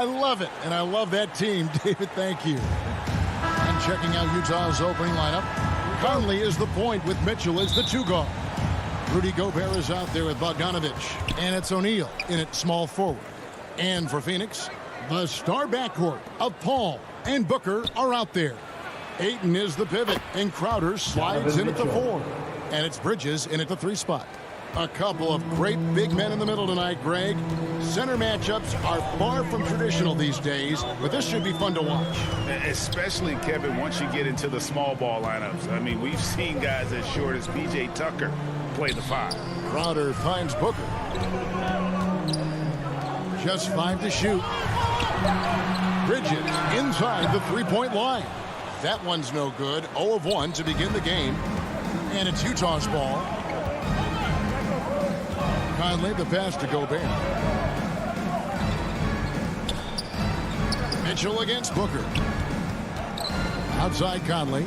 I love it, and I love that team. David, thank you. And checking out Utah's opening lineup, Conley is the point with Mitchell as the two guard. Rudy Gobert is out there with Bogdanovich, and it's O'Neal in at small forward. And for Phoenix, the star backcourt of Paul and Booker are out there. Ayton is the pivot, and Crowder slides in at the 4. And it's Bridges in at the 3 spot. A couple of great big men in the middle tonight, Greg. Center matchups are far from traditional these days, but this should be fun to watch. Especially, Kevin, once you get into the small ball lineups. I mean, we've seen guys as short as P.J. Tucker play the 5. Crowder finds Booker. Just 5 to shoot. Bridges inside the 3-point line. That one's no good. 0 of 1 to begin the game. And it's Utah's ball. Conley, the pass to Gobert. Mitchell against Booker. Outside Conley.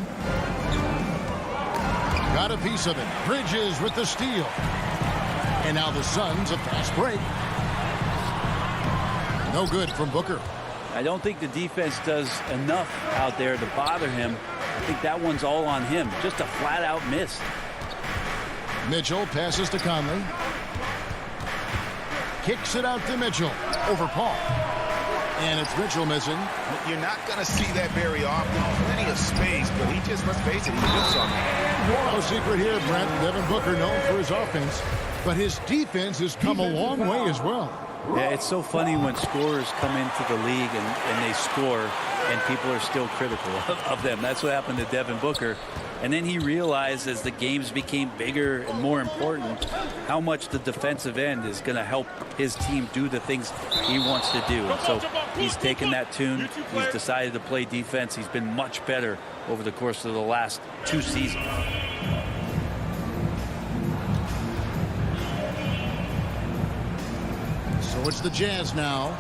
Got a piece of it. Bridges with the steal. And now the Suns a fast break. No good from Booker. I don't think the defense does enough out there to bother him. I think that one's all on him. Just a flat-out miss. Mitchell passes to Conley. Kicks it out to Mitchell over Paul. And it's Mitchell missing. You're not going to see that very often. Plenty of space, but he just, let's face it, he lives on that. No secret here, Brent. Devin Booker known for his offense, but his defense has come a long way as well. Yeah, it's so funny when scorers come into the league and they score and people are still critical of them. That's what happened to Devin Booker. And then he realized as the games became bigger and more important how much the defensive end is going to help his team do the things he wants to do. And so he's taken that tune. He's decided to play defense. He's been much better over the course of the last 2 seasons. So it's the Jazz now.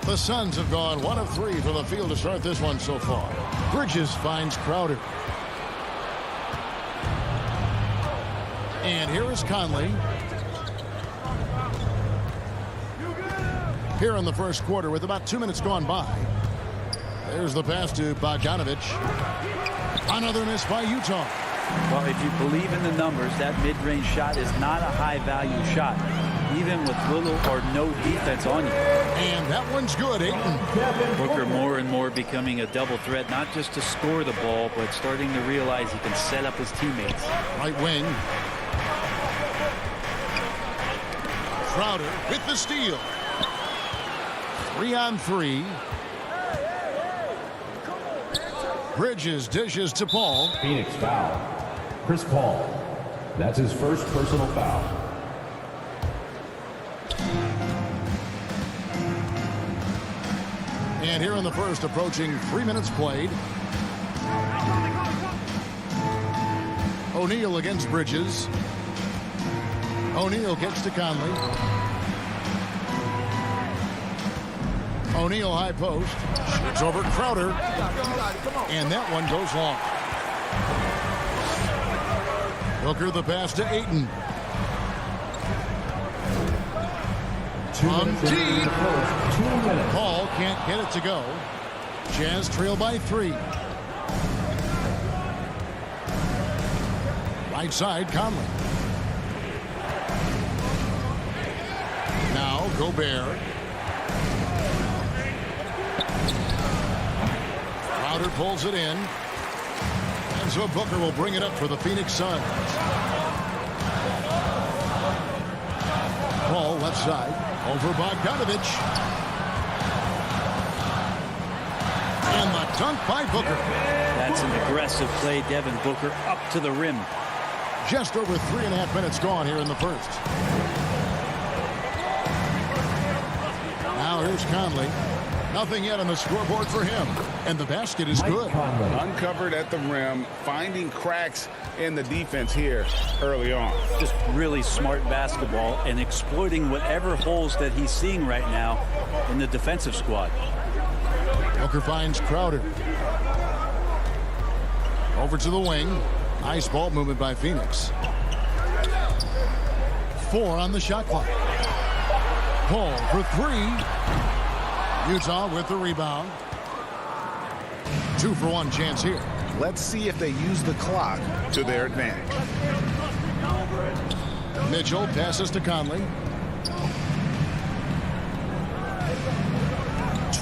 The Suns have gone 1 of 3 from the field to start this one so far. Bridges finds Crowder. And here is Conley. Here in the first quarter with about 2 minutes gone by. There's the pass to Bogdanovich. Another miss by Utah. Well, if you believe in the numbers, that mid-range shot is not a high-value shot, even with little or no defense on you. And that one's good, Ayton. Booker more and more becoming a double threat, not just to score the ball, but starting to realize he can set up his teammates. Right wing. Crowder with the steal. 3 on 3. Bridges dishes to Paul. Phoenix foul. Chris Paul. That's his first personal foul. And here in the first, approaching 3 minutes played. O'Neal against Bridges. O'Neal gets to Conley. O'Neal high post. Shoots over Crowder. And that one goes long. Booker the pass to Ayton. From deep. Paul can't get it to go. Jazz trail by 3. Right side, Conley. Now Gobert. Crowder pulls it in. And so Booker will bring it up for the Phoenix Suns. Paul left side. Over Bogdanovich. And the dunk by Booker. That's an aggressive play. Devin Booker up to the rim. Just over 3.5 minutes gone here in the first. Now here's Conley. Nothing yet on the scoreboard for him. And the basket is good. Uncovered at the rim, finding cracks in the defense here early on. Just really smart basketball and exploiting whatever holes that he's seeing right now in the defensive squad. Booker finds Crowder. Over to the wing. Nice ball movement by Phoenix. 4 on the shot clock. Paul for 3. Utah with the rebound. 2 for 1 chance here. Let's see if they use the clock to their advantage. Mitchell passes to Conley.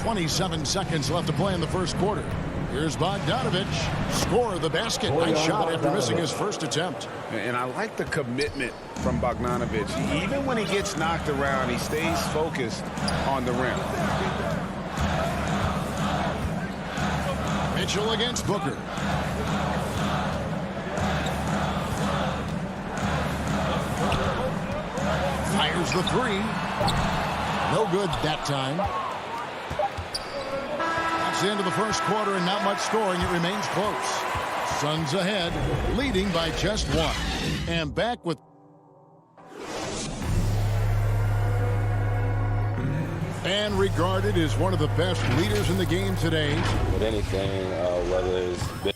27 seconds left to play in the first quarter. Here's Bogdanovich. Score the basket. Nice shot after missing his first attempt. And I like the commitment from Bogdanovich. Even when he gets knocked around, he stays focused on the rim. Mitchell against Booker. Fires the 3. No good that time. That's the end of the first quarter and not much scoring. It remains close. Suns ahead, leading by just 1. And back with... And regarded as one of the best leaders in the game today. With anything, whether it's big.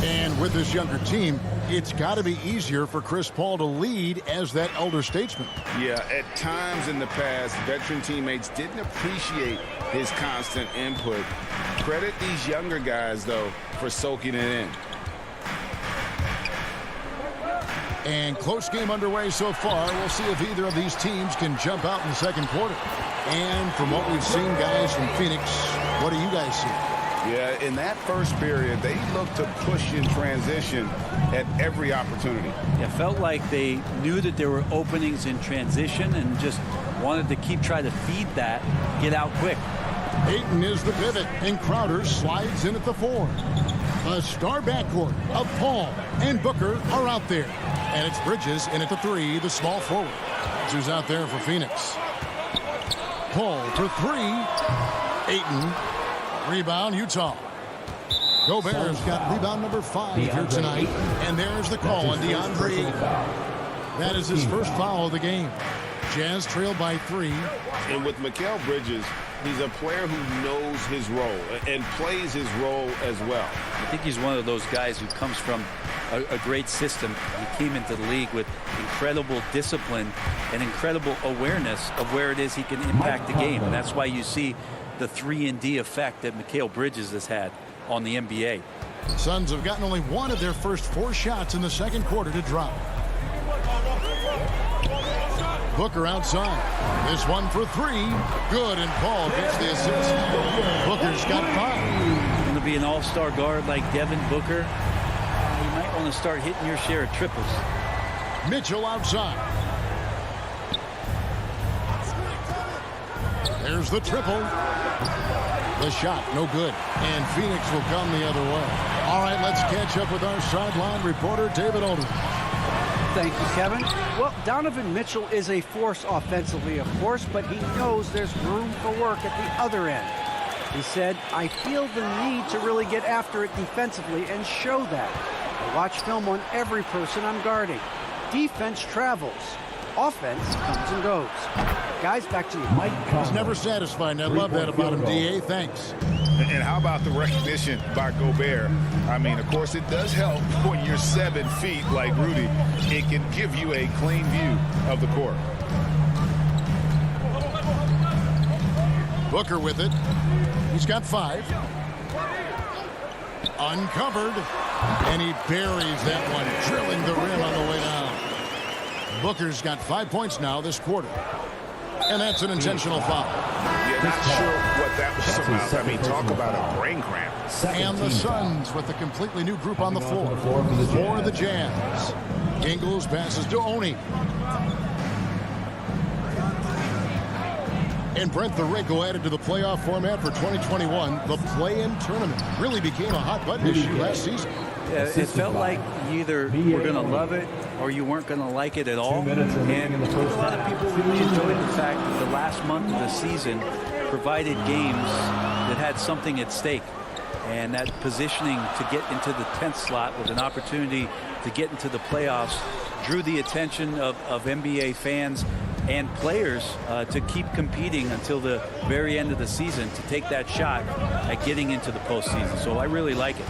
And with this younger team, it's got to be easier for Chris Paul to lead as that elder statesman. Yeah, at times in the past, veteran teammates didn't appreciate his constant input. Credit these younger guys, though, for soaking it in. And close game underway so far. We'll see if either of these teams can jump out in the second quarter. And from what we've seen, guys, from Phoenix, what do you guys see? Yeah, in that first period, they looked to push in transition at every opportunity. It felt like they knew that there were openings in transition and just wanted to keep trying to feed that, get out quick. Ayton is the pivot, and Crowder slides in at the 4. A star backcourt of Paul and Booker are out there. And it's Bridges in at the 3, the small forward. That's who's out there for Phoenix. Paul for 3. Ayton. Rebound, Utah. Gobert's got rebound number 5 here tonight. And there's the call on DeAndre Ayton. That is his first foul of the game. Jazz trail by 3. And with Mikal Bridges, he's a player who knows his role and plays his role as well. I think he's one of those guys who comes from a great system. He came into the league with incredible discipline and incredible awareness of where it is he can impact the game. And that's why you see the 3-and-D effect that Mikal Bridges has had on the NBA. Suns have gotten only 1 of their first 4 shots in the second quarter to drop. Booker outside. This one for 3. Good, and Paul gets the assist. Booker's got 5. Going to be an all-star guard like Devin Booker. You might want to start hitting your share of triples. Mitchell outside. There's the triple. The shot, no good. And Phoenix will come the other way. All right, let's catch up with our sideline reporter, David Alden. Thank you, Kevin. Well, Donovan Mitchell is a force offensively, of course, but he knows there's room for work at the other end. He said, I feel the need to really get after it defensively and show that. I watch film on every person I'm guarding. Defense travels. Offense comes and goes. Guys, back to you. He's never satisfied, and I love that about him, D.A. Thanks. And how about the recognition by Gobert? I mean, of course, it does help when you're 7 feet like Rudy. It can give you a clean view of the court. Booker with it. He's got 5. Uncovered. And he buries that one, drilling the rim on the way down. Booker's got 5 points now this quarter. And that's an intentional foul. Yeah, not sure what that was about. I mean, talk about a brain cramp. And the Suns with a completely new group on the floor for the Jazz. Ingles passes to Oni. And Brent, the wrinkle added to the playoff format for 2021, the play-in tournament really became a hot button issue last season. Yeah, it felt like you either were going to love it or you weren't going to like it at all. And I think a lot of people really enjoyed the fact that the last month of the season provided games that had something at stake. And that positioning to get into the 10th slot with an opportunity to get into the playoffs drew the attention of NBA fans and players to keep competing until the very end of the season to take that shot at getting into the postseason. So I really like it.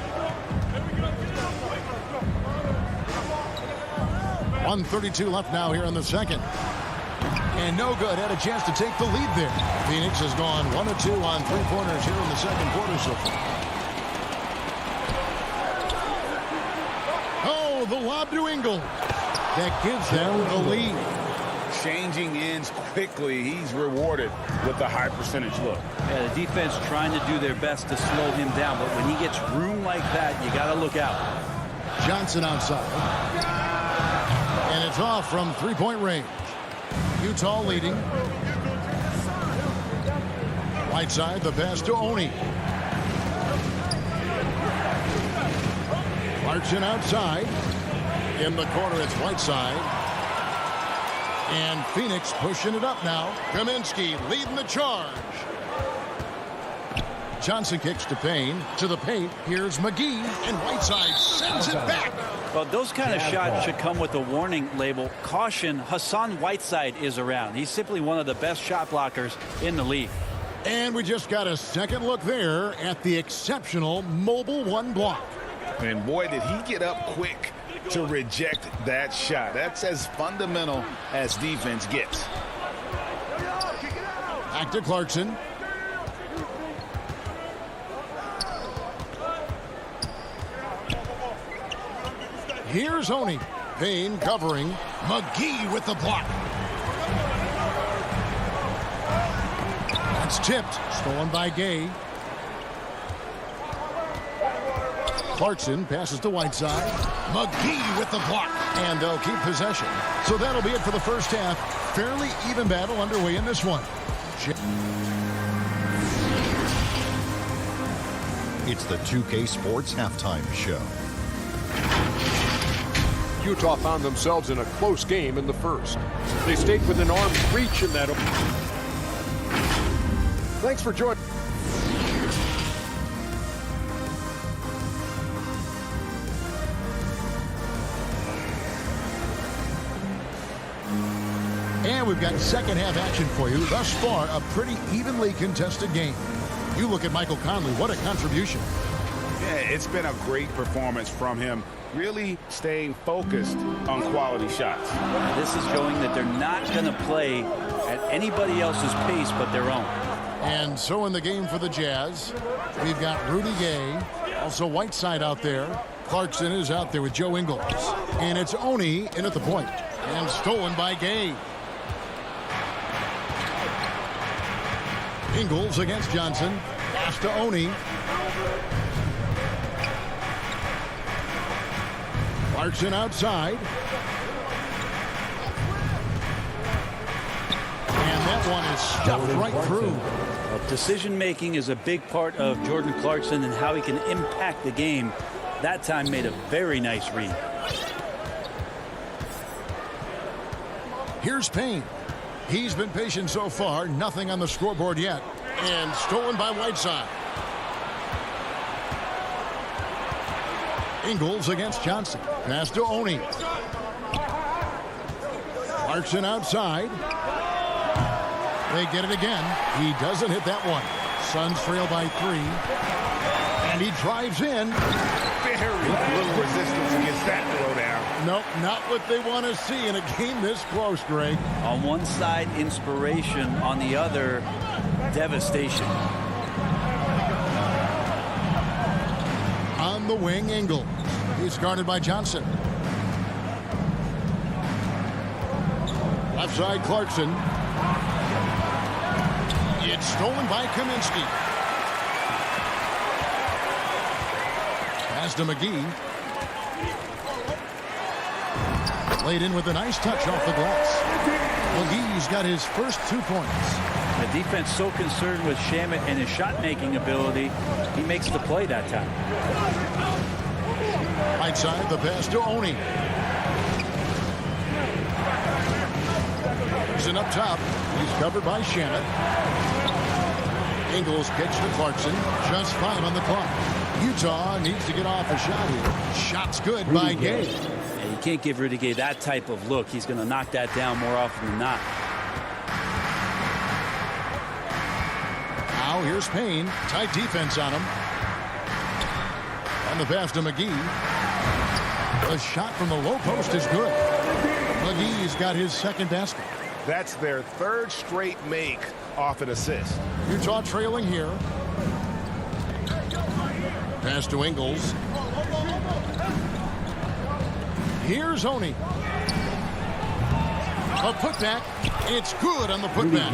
1:32 left now here in the second. And no good. Had a chance to take the lead there. Phoenix has gone 1 of 2 on 3-pointers here in the second quarter so far. Oh, the lob to Ingles. That gives them the lead. Changing ends quickly. He's rewarded with a high percentage look. Yeah, the defense trying to do their best to slow him down, but when he gets room like that, you got to look out. Johnson outside. And it's off from 3-point range. Utah leading. Right side, the pass to Oni. Clarkson outside. In the corner, it's Whiteside. And Phoenix pushing it up now. Kaminsky leading the charge. Johnson kicks to Payne. To the paint. Here's McGee. And Whiteside sends it back. Well, those kind of shots should come with a warning label. Caution, Hassan Whiteside is around. He's simply one of the best shot blockers in the league. And we just got a second look there at the exceptional mobile 1 block. And boy, did he get up quick to reject that shot. That's as fundamental as defense gets. Back to Clarkson. Here's Oni. Payne covering. McGee with the block. That's tipped. Stolen by Gay. Clarkson passes to Whiteside. McGee with the block. And they'll keep possession. So that'll be it for the first half. Fairly even battle underway in this one. It's the 2K Sports Halftime Show. Utah found themselves in a close game in the first. They stayed within arm's reach in that. Thanks for joining. And we've got second half action for you. Thus far, a pretty evenly contested game. You look at Michael Conley, what a contribution. Yeah, it's been a great performance from him. Really staying focused on quality shots. This is showing that they're not going to play at anybody else's pace but their own. And so in the game for the Jazz, we've got Rudy Gay, also Whiteside out there. Clarkson is out there with Joe Ingles. And it's Oni in at the point. And stolen by Gay. Ingles against Johnson. Pass to Oni. Clarkson outside. And that one is stuffed right through. Well, decision-making is a big part of Jordan Clarkson and how he can impact the game. That time made a very nice read. Here's Payne. He's been patient so far. Nothing on the scoreboard yet. And stolen by Whiteside. Ingles against Johnson. Pass to Oni. Clarkson outside. They get it again. He doesn't hit that one. Suns trail by 3. And he drives in. Very little resistance against that throwdown. Nope, not what they want to see in a game this close, Greg. On one side, inspiration. On the other, devastation. On the wing, Ingles. He's guarded by Johnson. Left side, Clarkson. It's stolen by Kaminsky. Pass to McGee. Laid in with a nice touch off the glass. McGee's got his first 2 points. The defense so concerned with Shamet and his shot-making ability, he makes the play that time. Right side, the pass to Oni. And up top, he's covered by Shamet. Ingles pitch to Clarkson. Just 5 on the clock. Utah needs to get off a shot here. Shot's good by Gay. And you can't give Rudy Gay that type of look. He's going to knock that down more often than not. Now here's Payne. Tight defense on him. And the pass to McGee. The shot from the low post is good. McGee's got his second basket. That's their 3rd straight make off an assist. Utah trailing here. Pass to Ingles. Here's Oni. A putback. It's good on the putback.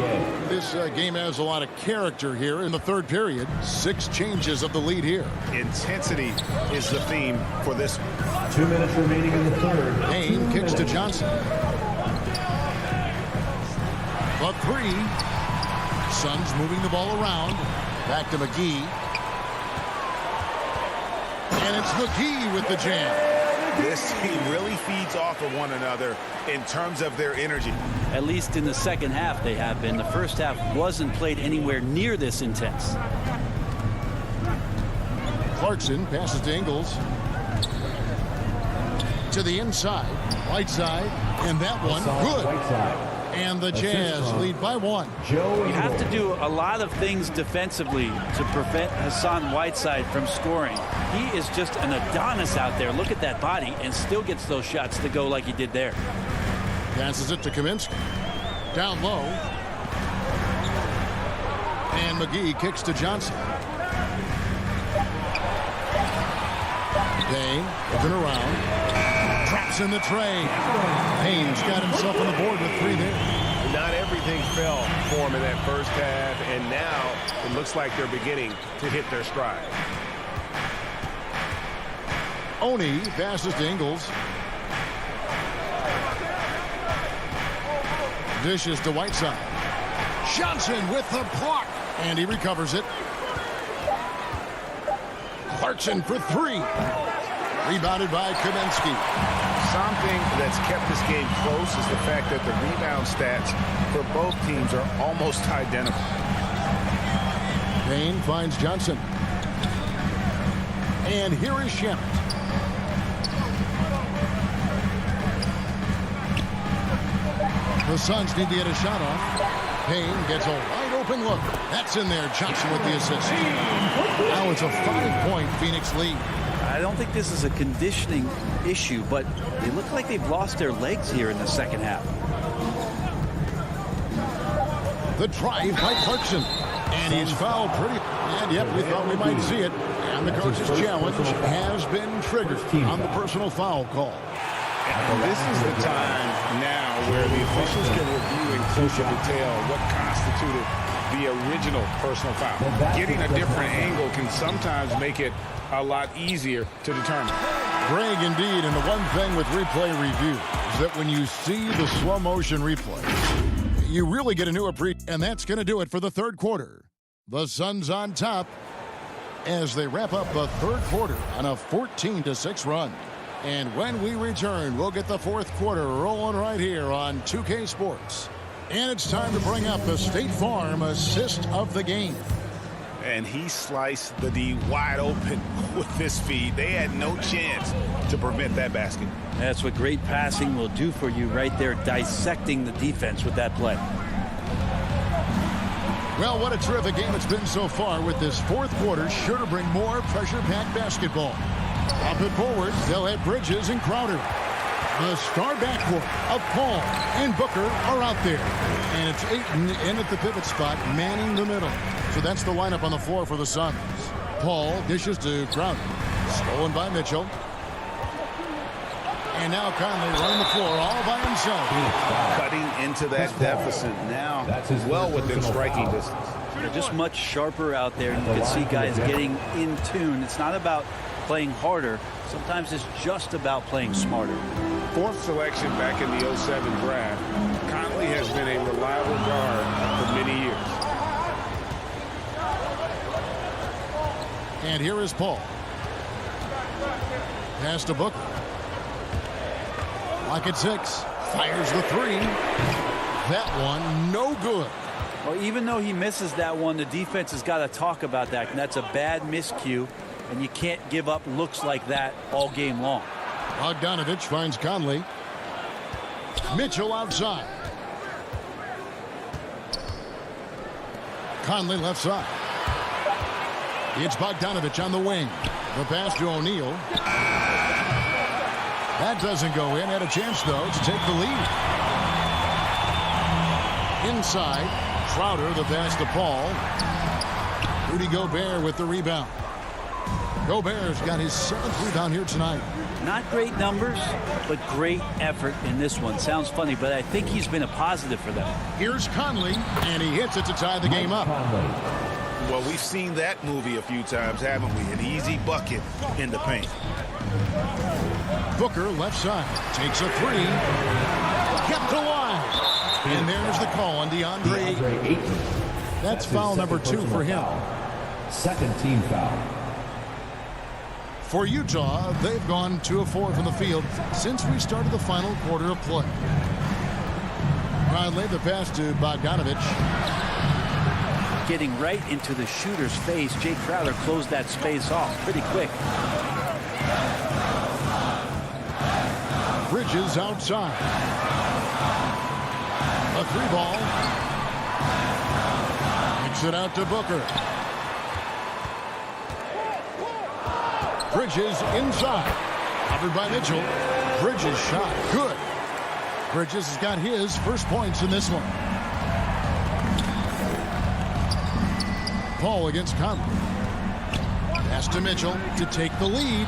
This game has a lot of character here in the 3rd period. 6 changes of the lead here. Intensity is the theme for this one. 2 minutes remaining in the 3rd. Payne kicks to Johnson. The 3. Suns moving the ball around. Back to McGee. And it's McGee with the jam. This team really feeds off of one another in terms of their energy. At least in the second half they have been. The first half wasn't played anywhere near this intense. Clarkson passes to Ingles. To the inside. Right side. And that one good. And the Jazz lead by 1. You have to do a lot of things defensively to prevent Hassan Whiteside from scoring. He is just an Adonis out there. Look at that body, and still gets those shots to go like he did there. Passes it to Kaminsky. Down low. And McGee kicks to Johnson. Payne looking around. Drops in the tray. Payne's got himself on the board with 3 there. Not everything fell for him in that first half, and now it looks like they're beginning to hit their stride. Oni passes to Ingles. Dishes to Whiteside. Johnson with the block. And he recovers it. Clarkson for 3. Rebounded by Kaminsky. Something that's kept this game close is the fact that the rebound stats for both teams are almost identical. Payne finds Johnson. And here is Shamet. The Suns need to get a shot off. Payne gets a wide open look. That's in there. Johnson with the assist. Now it's a 5-point Phoenix lead. I don't think this is a conditioning issue, but they look like they've lost their legs here in the second half. The drive by Clarkson. And he's fouled pretty. And yep, we thought we might see it. And the coach's challenge has been triggered on the personal foul call. And this is the time now where the officials can review in closer detail what constituted the original personal foul. Getting a different angle can sometimes make it a lot easier to determine. Greg, indeed, and the one thing with replay review is that when you see the slow motion replay, you really get a new appreciation. And that's going to do it for the 3rd quarter. The Suns on top as they wrap up the 3rd quarter on a 14-6 run. And when we return, we'll get the 4th quarter rolling right here on 2K Sports. And it's time to bring up the State Farm assist of the game. And he sliced the D wide open with this feed. They had no chance to prevent that basket. That's what great passing will do for you right there, dissecting the defense with that play. Well, what a terrific game it's been so far, with this fourth quarter sure to bring more pressure-packed basketball. Up and forward, they'll have Bridges and Crowder. The star backcourt of Paul and Booker are out there. And it's Ayton in at the pivot spot, manning the middle. So that's the lineup on the floor for the Suns. Paul dishes to Crowder. Stolen by Mitchell. And now Conley running the floor all by himself. Cutting into that deficit now, well within striking distance. They're just much sharper out there. You can see guys getting in tune. It's not about playing harder. Sometimes it's just about playing smarter. Fourth selection back in the 07 draft, Conley has been a reliable guard for many years. And here is Paul. Pass to Booker. Lock at 6. Fires the 3. That one, no good. Well, even though he misses that one, the defense has got to talk about that. And that's a bad miscue. And you can't give up looks like that all game long. Bogdanovich finds Conley. Mitchell outside. Conley left side. It's Bogdanovich on the wing. The pass to O'Neal. That doesn't go in. Had a chance, though, to take the lead. Inside, Crowder, the pass to Paul. Rudy Gobert with the rebound. Gobert's got his 7th rebound here tonight. Not great numbers, but great effort in this one. Sounds funny, but I think he's been a positive for them. Here's Conley, and he hits it to tie the game up. Well, we've seen that movie a few times, haven't we? An easy bucket in the paint. Booker, left side, takes a 3. Kept alive. And there's the call on DeAndre Ayton. That's foul number 2 for him. Second team foul. For Utah, they've gone 2 of 4 from the field since we started the final quarter of play. Conley, the pass to Bogdanovich. Getting right into the shooter's face. Jay Crowder closed that space off pretty quick. Bridges outside. A 3-ball. Kicks it out to Booker. Bridges inside. Covered by Mitchell. Bridges shot. Good. Bridges has got his first points in this one. Paul against Conley. Pass to Mitchell to take the lead.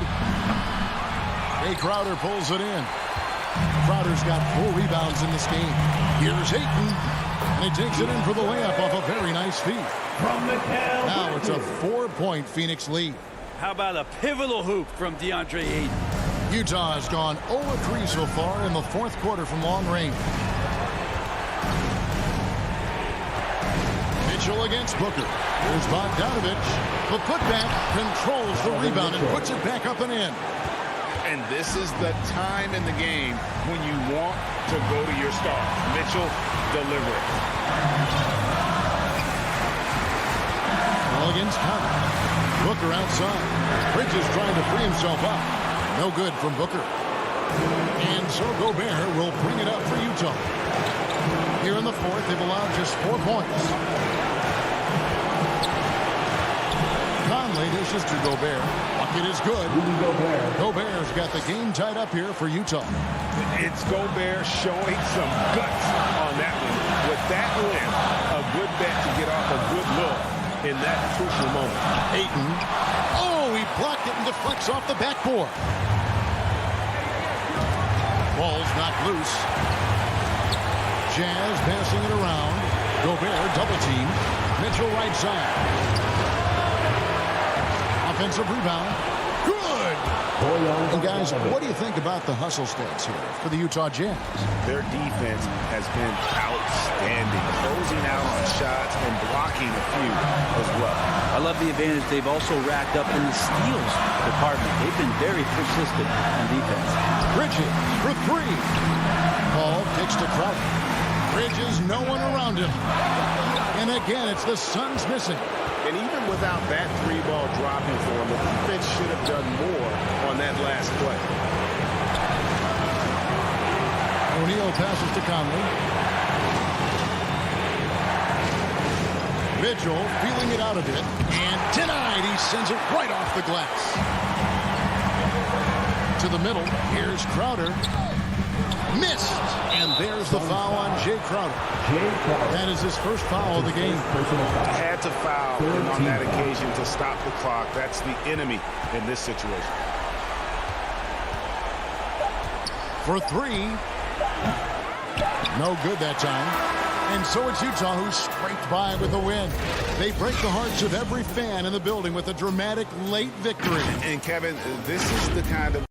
Jay Crowder pulls it in. Crowder's got 4 rebounds in this game. Here's Ayton. And he takes it in for the layup off a very nice feed. Now it's a 4-point Phoenix lead. How about a pivotal hoop from DeAndre Ayton? Utah has gone 0-3 so far in the fourth quarter from long range. Mitchell against Booker. Here's Bogdanovich. The putback controls the rebound and puts it back up and in. And this is the time in the game when you want to go to your star. Mitchell, deliver it. Ball against Conley. Booker outside. Bridges trying to free himself up. No good from Booker. And so Gobert will bring it up for Utah. Here in the fourth, they've allowed just 4 points. Conley dishes to Gobert. Bucket is good. Gobert's got the game tied up here for Utah. It's Gobert showing some guts on that one. With that win, a good bet to get off a good look in that crucial moment. Ayton. Oh, he blocked it and deflects off the backboard. Ball's not loose. Jazz passing it around. Gobert double team. Mitchell right side. Offensive rebound. Good. And guys, what do you think about the hustle stats here for the Utah Jazz? Their defense has been outstanding, closing out on shots and blocking a few as well. I love the advantage they've also racked up in the steals department. They've been very persistent on defense. Bridges for 3. Paul kicks to Crowder. Bridges, no one around him. And again, it's the Suns missing. And even without that 3-ball dropping for him, the defense should have done more on that last play. O'Neal passes to Conley. Mitchell feeling it out a bit. And denied. He sends it right off the glass. To the middle. Here's Crowder. Missed. And there's the foul on Jay Crowder. That is his first foul of the game. Had to foul him on that occasion to stop the clock. That's the enemy in this situation. For three. No good that time. And so it's Utah who scraped by with a win. They break the hearts of every fan in the building with a dramatic late victory. And Kevin, this is the kind of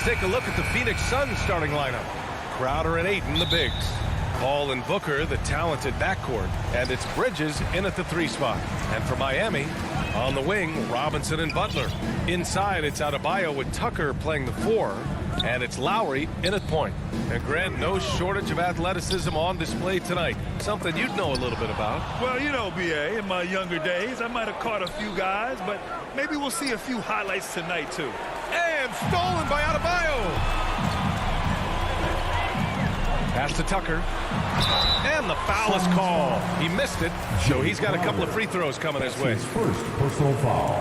take a look at the Phoenix Suns starting lineup. Crowder and Ayton, the bigs. Paul and Booker, the talented backcourt. And it's Bridges in at the 3 spot. And for Miami, on the wing, Robinson and Butler. Inside, it's Adebayo with Tucker playing the 4. And it's Lowry in at point. And Grant, no shortage of athleticism on display tonight. Something you'd know a little bit about. Well, you know, B.A., in my younger days, I might have caught a few guys, but maybe we'll see a few highlights tonight, too. And stolen by Adebayo. Pass to Tucker. And the foul is called. He missed it, so he's got a couple of free throws coming his way. First personal foul.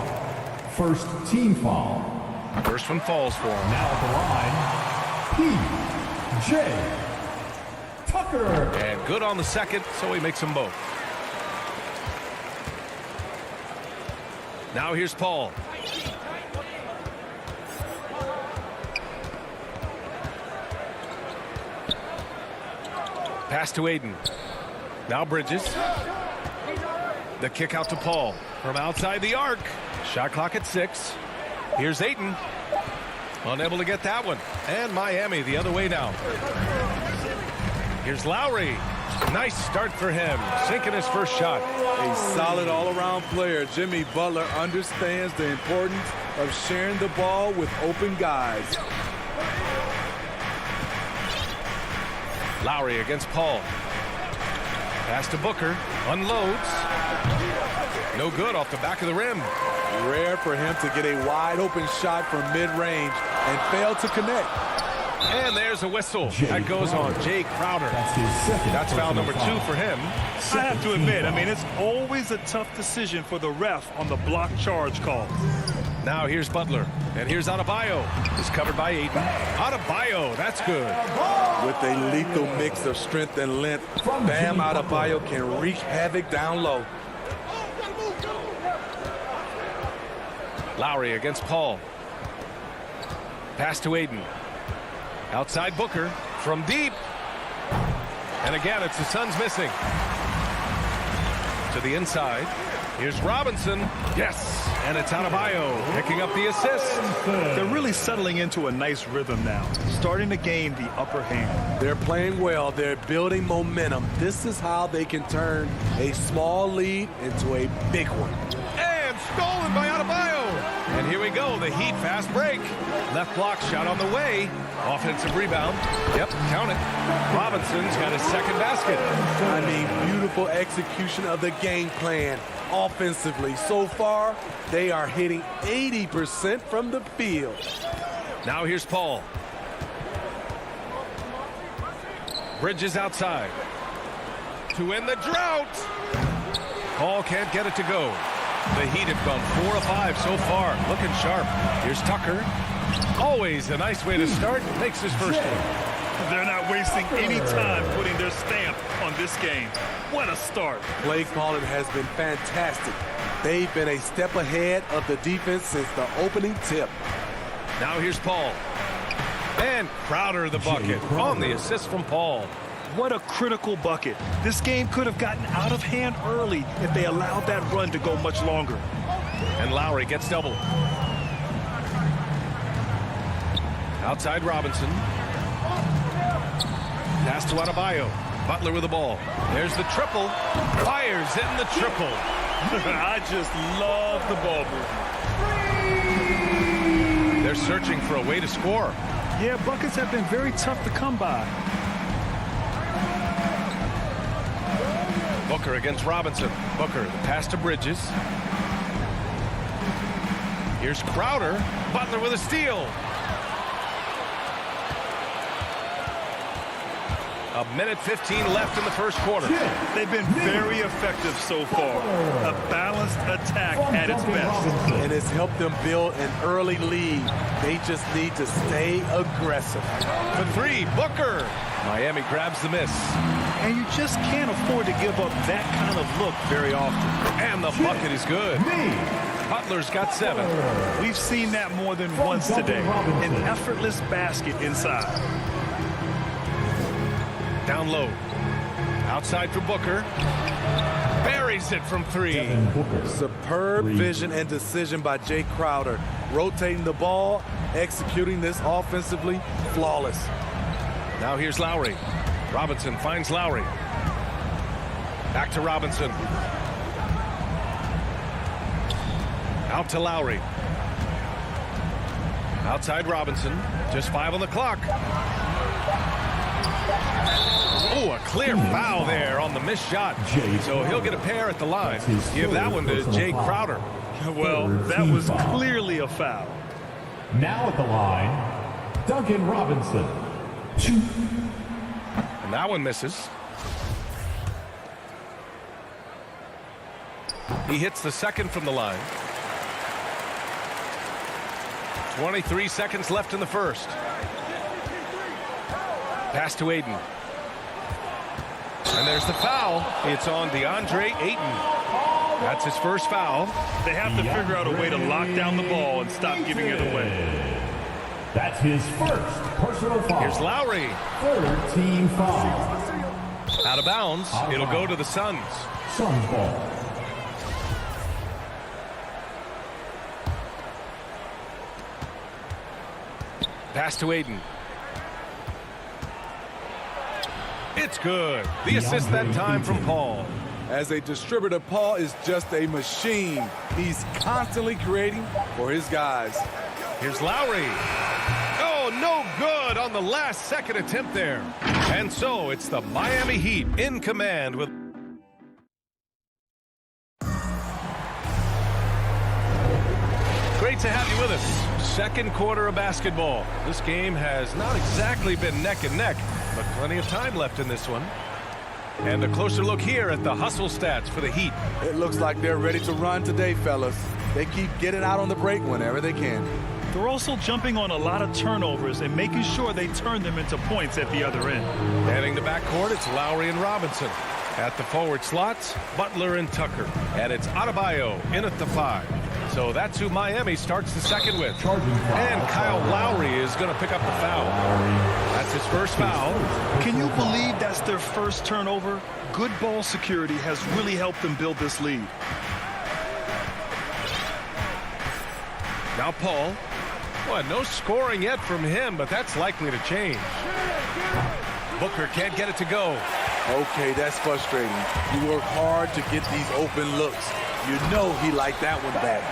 First team foul. First one falls for him. Now at the line, P.J. Tucker. And good on the second, so he makes them both. Now here's Paul. Pass to Ayton. Now Bridges. The kick out to Paul from outside the arc. Shot clock at 6. Here's Ayton. Unable to get that one. And Miami the other way now. Here's Lowry. Nice start for him. Sinking his first shot. A solid all-around player. Jimmy Butler understands the importance of sharing the ball with open guys. Lowry against Paul. Pass to Booker. Unloads. No good off the back of the rim. Rare for him to get a wide-open shot from mid-range and fail to connect. And there's a whistle. That goes on Jay Crowder. That's foul number 2 for him. I have to admit, it's always a tough decision for the ref on the block charge call. Now here's Butler. And here's Adebayo. It's covered by Ayton. Adebayo, that's good. With a lethal mix of strength and length, Bam Adebayo can wreak havoc down low. Lowry against Paul. Pass to Ayton. Outside Booker from deep. And again, it's the Suns missing. To the inside. Here's Robinson. Yes. And it's Adebayo picking up the assist. They're really settling into a nice rhythm now, starting to gain the upper hand. They're playing well. They're building momentum. This is how they can turn a small lead into a big one. And stolen by Adebayo. And here we go, the Heat fast break. Left block shot on the way. Offensive rebound. Yep, count it. Robinson's got his second basket. Beautiful execution of the game plan offensively. So far, they are hitting 80% from the field. Now here's Paul. Bridges outside. To end the drought. Paul can't get it to go. The Heat have gone 4 of 5 so far. Looking sharp. Here's Tucker. Always a nice way to start. Makes his first one. They're not wasting any time putting their stamp on this game. What a start. Play calling has been fantastic. They've been a step ahead of the defense since the opening tip. Now here's Paul. And Crowder the bucket on the assist from Paul. What a critical bucket. This game could have gotten out of hand early if they allowed that run to go much longer. And Lowry gets double. Outside Robinson. Pass to Adebayo. Butler with the ball. There's the triple. Fires in the triple. I just love the ball movement. They're searching for a way to score. Yeah, buckets have been very tough to come by. Booker against Robinson. Booker, the pass to Bridges. Here's Crowder. Butler with a steal. A minute 15 left in the first quarter. They've been very effective so far. A balanced attack at its best. And it's helped them build an early lead. They just need to stay aggressive. For 3, Booker. Miami grabs the miss. And you just can't afford to give up that kind of look very often. And the bucket is good. Butler's got 7. We've seen that more than once today. An effortless basket inside. Down low. Outside for Booker. Buries it from 3. Superb vision and decision by Jay Crowder. rotating the ball, executing this offensively, flawless. Now here's Lowry. Robinson finds Lowry. Back to Robinson. Out to Lowry. Outside Robinson. Just 5 on the clock. Oh, a clear foul there on the missed shot. So he'll get a pair at the line. Give that one to Jay Crowder. Well, that was clearly a foul. Now at the line, Duncan Robinson. 2. And that one misses. He hits the second from the line. 23 seconds left in the first. Pass to Aiden. And there's the foul. It's on DeAndre Ayton. That's his first foul. They have to figure out a way to lock down the ball and stop giving it away. That's his first personal foul. Here's Lowry. 3rd team foul. Out of bounds. It'll go to the Suns. Suns ball. Pass to Aiden. It's good. The assist that time from Paul. As a distributor, Paul is just a machine. He's constantly creating for his guys. Here's Lowry. Oh, no good on the last second attempt there. And so it's the Miami Heat in command with... Great to have you with us. Second quarter of basketball. This game has not exactly been neck and neck, but plenty of time left in this one. And a closer look here at the hustle stats for the Heat. It looks like they're ready to run today, fellas. They keep getting out on the break whenever they can. They're also jumping on a lot of turnovers and making sure they turn them into points at the other end. Heading the backcourt, it's Lowry and Robinson. At the forward slots, Butler and Tucker. And it's Adebayo in at the 5. So that's who Miami starts the second with. And Kyle Lowry is going to pick up the foul. That's his first foul. Can you believe that's their first turnover? Good ball security has really helped them build this lead. Now Paul. Well, no scoring yet from him, but that's likely to change. Booker can't get it to go. Okay, that's frustrating. You work hard to get these open looks. You know he liked that one back.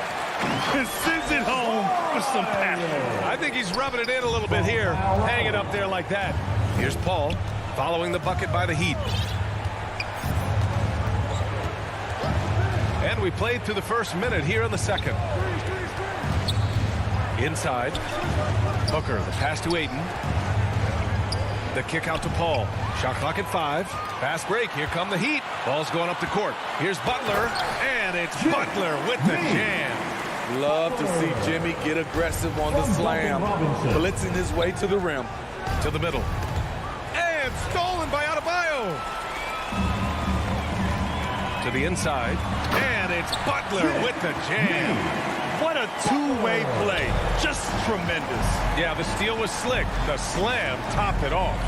Sends it home with some passion. I think he's rubbing it in a little bit here. Hang it up there like that. Here's Paul following the bucket by the Heat. And we played through the first minute here in the second. Inside. Booker, the pass to Ayton. The kick out to Paul. Shot clock at 5. Fast break. Here come the Heat. Ball's going up the court. Here's Butler. And it's Butler with the jam. Love to see Jimmy get aggressive on the slam. Blitzing his way to the rim. To the middle. And stolen by Adebayo. To the inside. And it's Butler with the jam. What a two-way play. Just tremendous. Yeah, the steal was slick. The slam topped it off.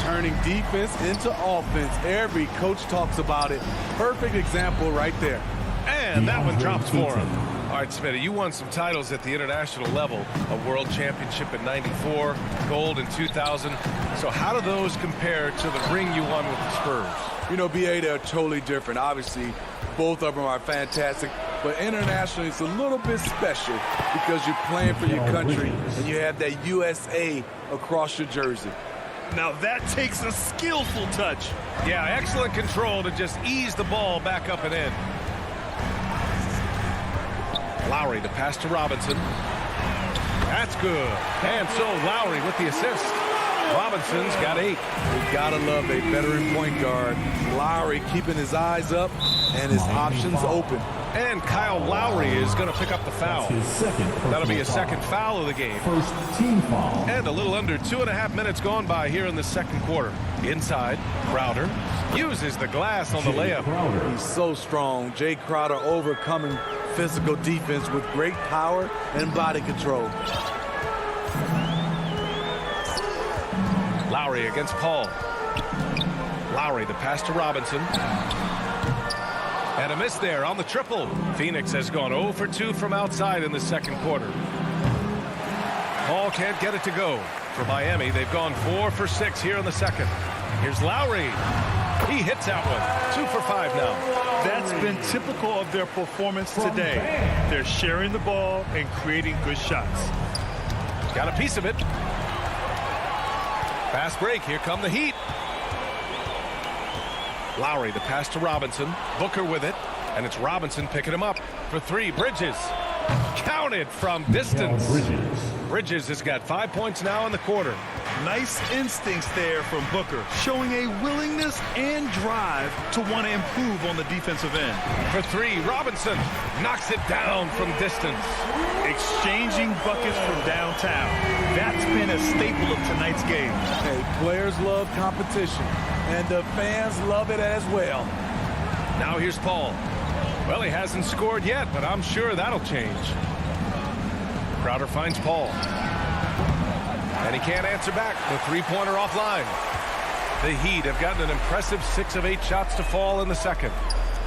Turning defense into offense. Every coach talks about it. Perfect example right there. And that one drops for him. All right, Smitty, you won some titles at the international level. A world championship in '94, gold in 2000. So how do those compare to the ring you won with the Spurs? You know, BA, they're totally different. Obviously, both of them are fantastic. But internationally, it's a little bit special because you're playing for your country and you have that USA across your jersey. Now that takes a skillful touch. Yeah, excellent control to just ease the ball back up and in. Lowry, the pass to Robinson. That's good. And so Lowry with the assist. Robinson's got 8. We gotta love a veteran point guard. Lowry keeping his eyes up and his options open. And Kyle Lowry is going to pick up the foul. That'll be his second foul of the game. First team foul. And a little under 2.5 minutes gone by here in the second quarter. Inside, Crowder uses the glass on the layup. He's so strong. Jay Crowder overcoming physical defense with great power and body control. Lowry against Paul. Lowry, the pass to Robinson. And a miss there on the triple. Phoenix has gone 0 for 2 from outside in the second quarter. Paul can't get it to go. For Miami, they've gone 4 for 6 here in the second. Here's Lowry. He hits that one. 2 for 5 now. That's been typical of their performance today. They're sharing the ball and creating good shots. Got a piece of it. Fast break. Here come the Heat. Lowry, the pass to Robinson. Booker with it. And it's Robinson picking him up for 3. Bridges. Counted from distance. Bridges has got 5 points now in the quarter. Nice instincts there from Booker, showing a willingness and drive to want to improve on the defensive end. For 3, Robinson knocks it down from distance. Exchanging buckets from downtown. That's been a staple of tonight's game. Hey, players love competition, and the fans love it as well. Now here's Paul. Well, he hasn't scored yet, but I'm sure that'll change. Crowder finds Paul. And he can't answer back. The three-pointer offline. The Heat have gotten an impressive 6 of 8 shots to fall in the second.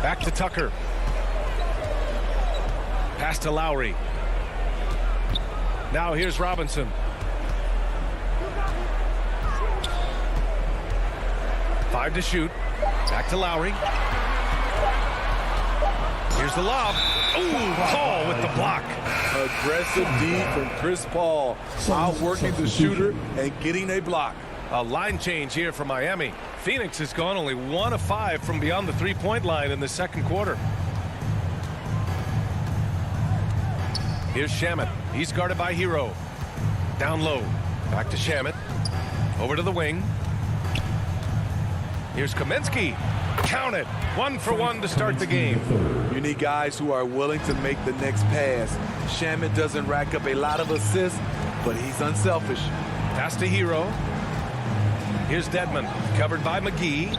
Back to Tucker. Pass to Lowry. Now here's Robinson. Five to shoot. Back to Lowry. Here's the lob. Ooh, Paul with the block. Aggressive D from Chris Paul, outworking the shooter and getting a block. A line change here for Miami. Phoenix has gone only 1 of 5 from beyond the three-point line in the second quarter. Here's Shamet. He's guarded by Hero. Down low. Back to Shamet. Over to the wing. Here's Kaminsky. Count it. 1 for 1 to start the game. You need guys who are willing to make the next pass. Shamet doesn't rack up a lot of assists, but he's unselfish. Pass to Hero. Here's Dedmon, covered by McGee.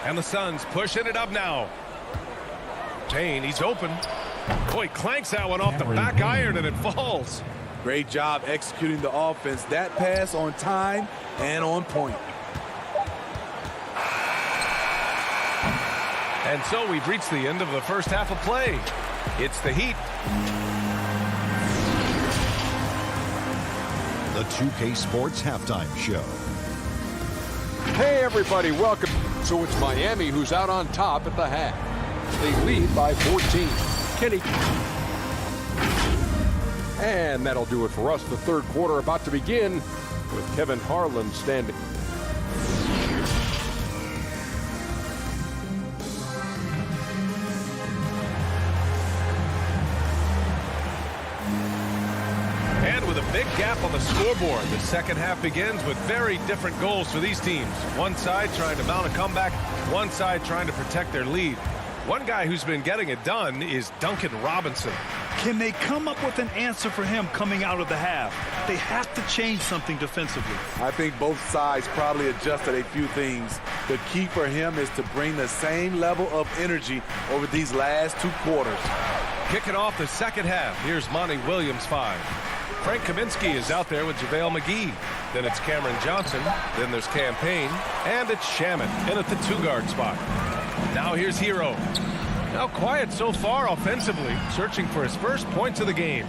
And the Suns pushing it up now. Payne, he's open. Boy, clanks that one off the back iron and it falls. Great job executing the offense. That pass on time and on point. And so we've reached the end of the first half of play. It's the Heat. The 2K Sports Halftime Show. Hey, everybody, welcome. So it's Miami who's out on top at the half. They lead by 14. Kenny. And that'll do it for us. The third quarter about to begin with Kevin Harlan standing. And with a big gap on the scoreboard, the second half begins with very different goals for these teams. One side trying to mount a comeback, one side trying to protect their lead. One guy who's been getting it done is Duncan Robinson. Can they come up with an answer for him coming out of the half? They have to change something defensively. I think both sides probably adjusted a few things. The key for him is to bring the same level of energy over these last 2 quarters. Kicking off the second half, here's Monty Williams 5. Frank Kaminsky is out there with JaVale McGee. Then it's Cameron Johnson. Then there's Cam Payne. And it's Shamet in at the 2-guard spot. Now here's Hero. Now quiet so far offensively, searching for his first points of the game.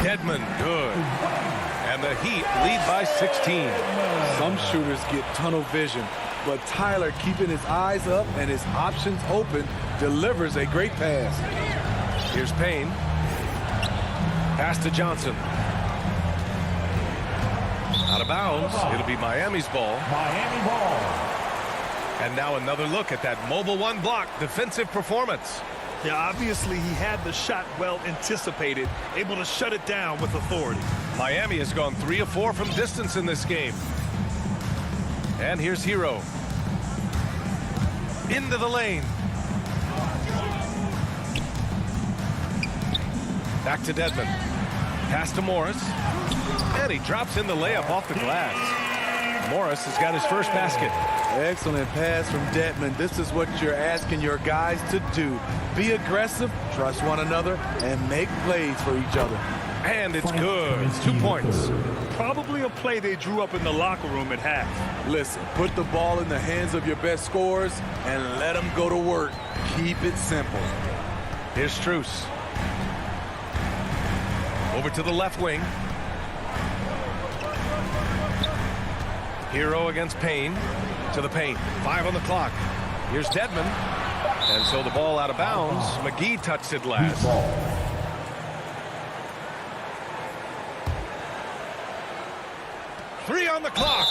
Dedmon, good. And the Heat lead by 16. Some shooters get tunnel vision, but Tyler, keeping his eyes up and his options open, delivers a great pass. Here's Payne. Pass to Johnson. Out of bounds. It'll be Miami's ball. Miami ball. And now another look at that mobile 1 block defensive performance. Yeah, obviously he had the shot well anticipated, able to shut it down with authority. Miami has gone 3 of 4 from distance in this game. And here's Hero. Into the lane. Back to Dedmon. Pass to Morris. And he drops in the layup off the glass. Morris has got his first basket. Excellent pass from Dedmon. This is what you're asking your guys to do. Be aggressive, trust one another, and make plays for each other. And it's good. 2 points. Probably a play they drew up in the locker room at half. Listen, put the ball in the hands of your best scorers and let them go to work. Keep it simple. Here's Strus. Over to the left wing. Hero against Payne. To the paint. 5 on the clock. Here's Dedmon. And so the ball out of bounds. McGee touched it last. 3 on the clock.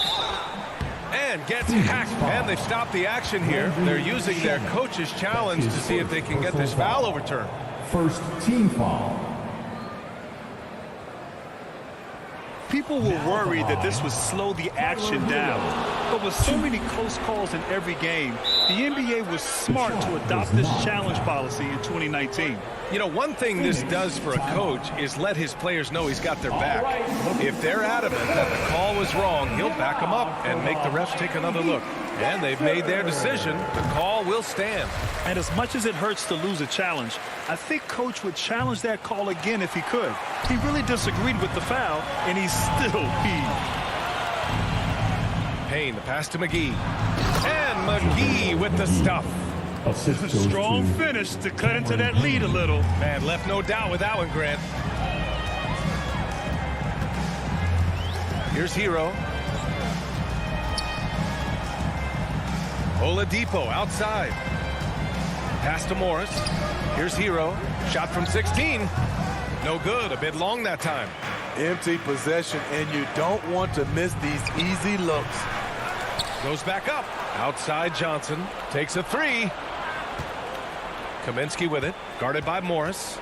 And gets hacked. And they've stopped the action here. They're using their coach's challenge to see if they can get this foul overturned. First team foul. People were worried that this would slow the action down. But with so many close calls in every game, the NBA was smart to adopt this challenge policy in 2019. You know, one thing this does for a coach is let his players know he's got their back. If they're adamant that the call was wrong, he'll back them up and make the refs take another look. And they've made their decision. The call will stand. And as much as it hurts to lose a challenge, I think Coach would challenge that call again if he could. He really disagreed with the foul, and he's still peeved. Payne, the pass to McGee. And McGee with the stuff. A strong finish to cut into that lead a little. Man, left no doubt with that one, Grant. Here's Hero. Oladipo outside. Pass to Morris. Here's Hero. Shot from 16. No good. A bit long that time. Empty possession, and you don't want to miss these easy looks. Goes back up. Outside Johnson. Takes a 3. Kaminsky with it. Guarded by Morris.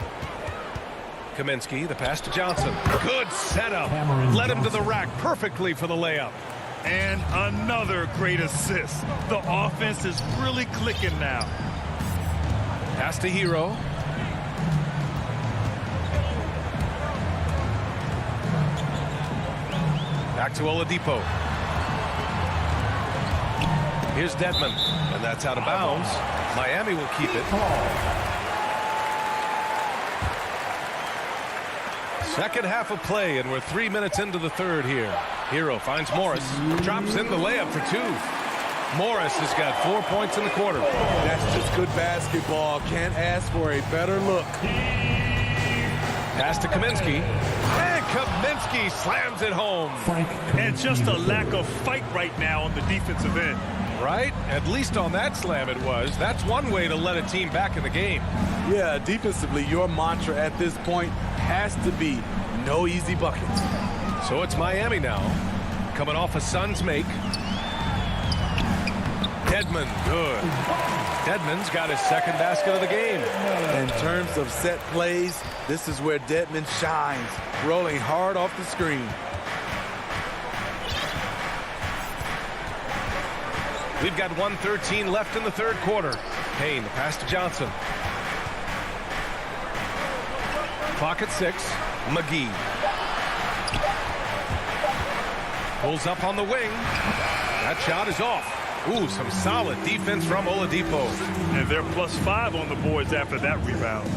Kaminsky, the pass to Johnson. Good setup. Led him to the rack perfectly for the layup. And another great assist. The offense is really clicking now. Pass to Hero. Back to Oladipo. Here's Dedmon. And that's out of bounds. Miami will keep it. Second half of play, and we're 3 minutes into the third here. Hero finds Morris. Drops in the layup for 2. Morris has got 4 points in the quarter. That's just good basketball. Can't ask for a better look. Pass to Kaminsky. And Kaminsky slams it home. And just a lack of fight right now on the defensive end. Right? At least on that slam it was. That's one way to let a team back in the game. Yeah, defensively, your mantra at this point has to be no easy buckets. So it's Miami now. Coming off a Suns make. Dedmon, good. Dedmon's got his second basket of the game. In terms of set plays, this is where Dedmon shines, rolling hard off the screen. We've got 1:13 left in the third quarter. Payne, the pass to Johnson. Clock at 6. McGee. Pulls up on the wing. That shot is off. Ooh, some solid defense from Oladipo. And they're +5 on the boards after that rebound.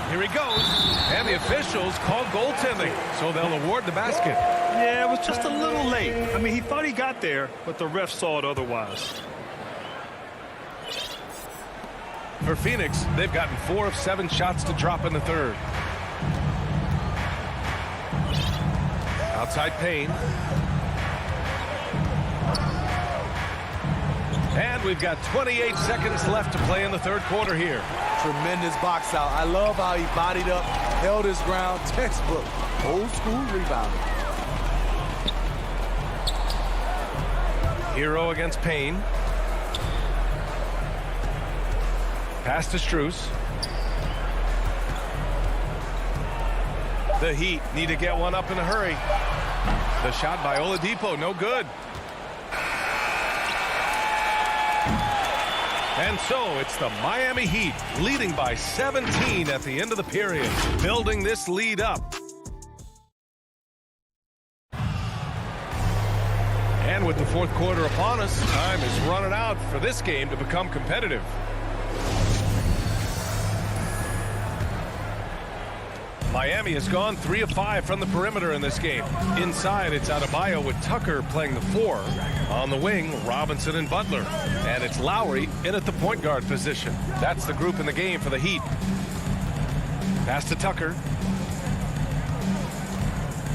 Here he goes. And the officials call goaltending, so they'll award the basket. Yeah, it was just a little late. I mean, he thought he got there, but the ref saw it otherwise. For Phoenix, they've gotten 4 of 7 shots to drop in the third. Outside Payne. And we've got 28 seconds left to play in the third quarter here. Tremendous box out. I love how he bodied up, held his ground, textbook, old school rebounding. Hero against Payne. Pass to Strus. The Heat need to get one up in a hurry. The shot by Oladipo, no good. And so it's the Miami Heat leading by 17 at the end of the period, building this lead up. And with the fourth quarter upon us, time is running out for this game to become competitive. Miami has gone 3 of 5 from the perimeter in this game. Inside, it's Adebayo with Tucker playing the 4. On the wing, Robinson and Butler. And it's Lowry in at the point guard position. That's the group in the game for the Heat. Pass to Tucker.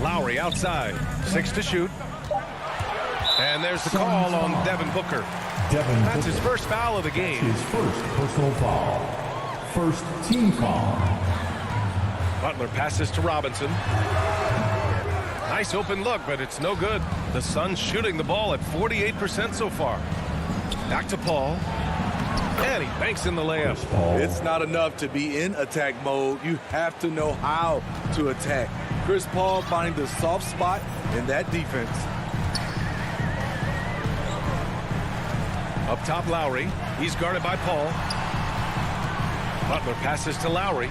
Lowry outside. 6 to shoot. And there's the call on Devin Booker. That's his first foul of the game. His first personal foul. First team foul. Butler passes to Robinson. Nice open look, but it's no good. The Suns shooting the ball at 48% so far. Back to Paul. And he banks in the layup. It's not enough to be in attack mode. You have to know how to attack. Chris Paul finding the soft spot in that defense. Up top, Lowry. He's guarded by Paul. Butler passes to Lowry.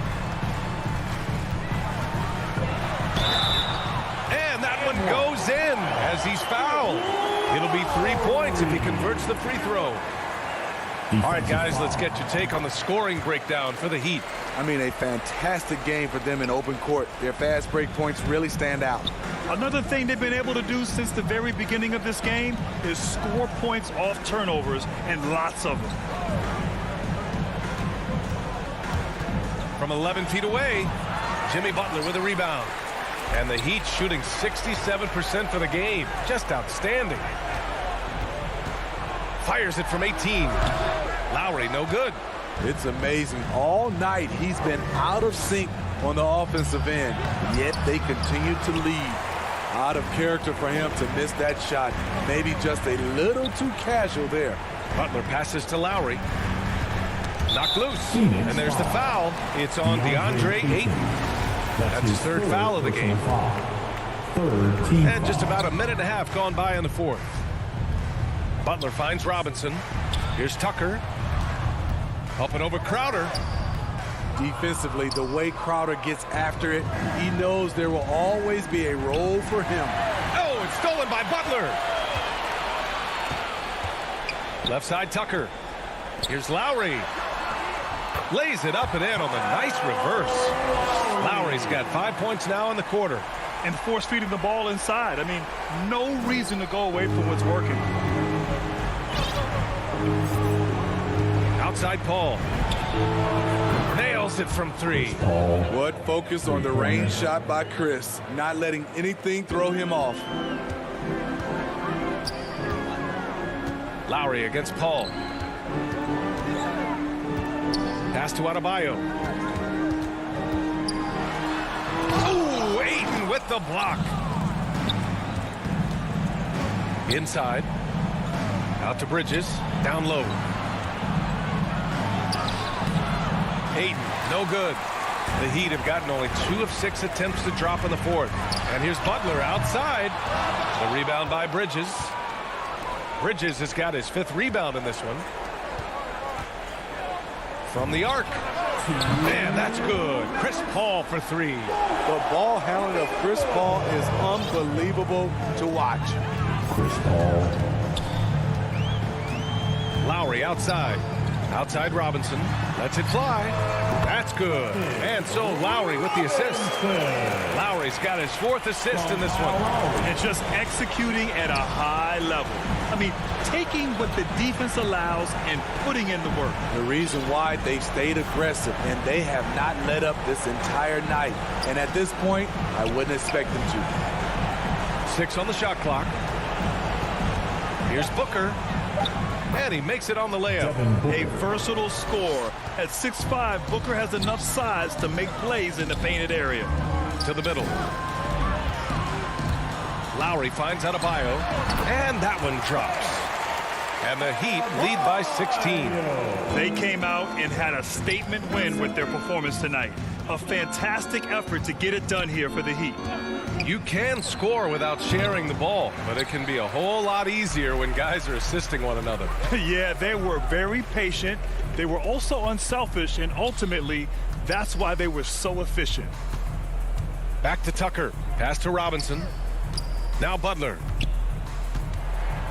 And that one goes in as he's fouled. It'll be 3 points if he converts the free throw. All right, guys, let's get your take on the scoring breakdown for the Heat. I mean, a fantastic game for them in open court. Their fast break points really stand out. Another thing they've been able to do since the very beginning of this game is score points off turnovers, and lots of them. From 11 feet away, Jimmy Butler with a rebound. And the Heat shooting 67% for the game. Just outstanding. Fires it from 18. Lowry, no good. It's amazing. All night he's been out of sync on the offensive end, yet they continue to lead. Out of character for him to miss that shot. Maybe just a little too casual there. Butler passes to Lowry. Knocked loose. And there's the foul. It's on DeAndre Ayton. That's his third foul of the game. And just about a minute and a half gone by in the fourth. Butler finds Robinson. Here's Tucker. Up and over Crowder. Defensively, the way Crowder gets after it, he knows there will always be a role for him. Oh, it's stolen by Butler. Left side, Tucker. Here's Lowry. Lays it up and in on the nice reverse. Lowry's got 5 points now in the quarter. And force feeding the ball inside. I mean, no reason to go away from what's working. Outside Paul. Nails it from 3. What focus on the range shot by Chris. Not letting anything throw him off. Lowry against Paul. Pass to Adebayo. Ooh, Ayton with the block. Inside. Out to Bridges. Down low. Ayton, no good. The Heat have gotten only 2 of 6 attempts to drop in the fourth. And here's Butler outside. The rebound by Bridges. Bridges has got his 5th rebound in this one. From the arc. Man, that's good. Chris Paul for 3. The ball handling of Chris Paul is unbelievable to watch. Chris Paul. Lowry outside. Outside Robinson. Lets it fly. That's good. And so Lowry with the assist. Lowry's got his 4th assist in this one. And just executing at a high level. I mean, taking what the defense allows and putting in the work. The reason why they stayed aggressive, and they have not let up this entire night. And at this point, I wouldn't expect them to. 6 on the shot clock. Here's Booker. And he makes it on the layup. A versatile scorer. At 6'5", Booker has enough size to make plays in the painted area. To the middle. Lowry finds Adebayo. And that one drops. And the Heat lead by 16. They came out and had a statement win with their performance tonight. A fantastic effort to get it done here for the Heat. You can score without sharing the ball, but it can be a whole lot easier when guys are assisting one another. Yeah, they were very patient. They were also unselfish, and ultimately, that's why they were so efficient. Back to Tucker. Pass to Robinson. Now Butler.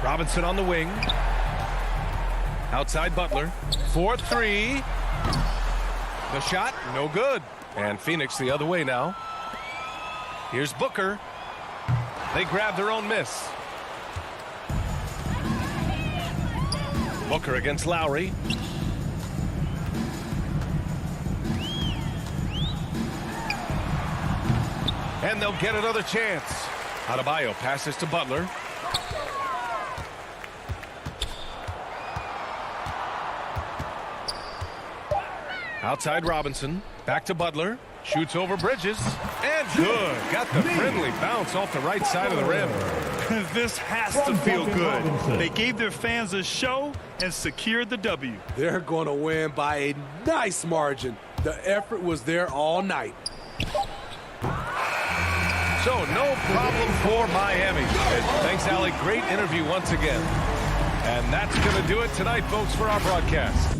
Robinson on the wing. Outside Butler. 4-3. The shot, no good. And Phoenix the other way now. Here's Booker. They grab their own miss. Booker against Lowry. And they'll get another chance. Adebayo passes to Butler. Outside Robinson. Back to Butler. Shoots over Bridges. And good. Got the friendly bounce off the right side of the rim. This has to feel good. They gave their fans a show and secured the W. They're going to win by a nice margin. The effort was there all night. So no problem for Miami. And thanks, Allie. Great interview once again. And that's going to do it tonight, folks, for our broadcast.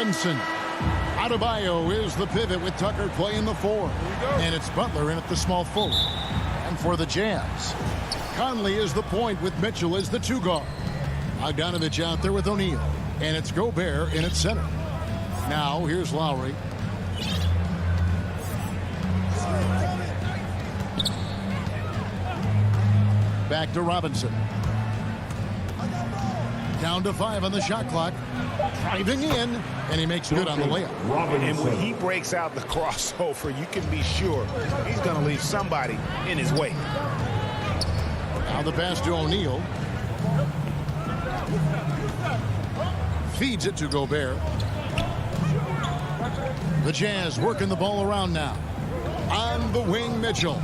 Robinson. Adebayo is the pivot with Tucker playing the 4. And it's Butler in at the small forward. And for the Jazz, Conley is the point with Mitchell as the 2 guard. Bogdanovich out there with O'Neal. And it's Gobert in its center. Now here's Lowry. Back to Robinson. Down to 5 on the shot clock. Driving in, and he makes good on the layup. And when he breaks out the crossover, you can be sure he's going to leave somebody in his way. Now the pass to O'Neal. Feeds it to Gobert. The Jazz working the ball around now. On the wing, Mitchell.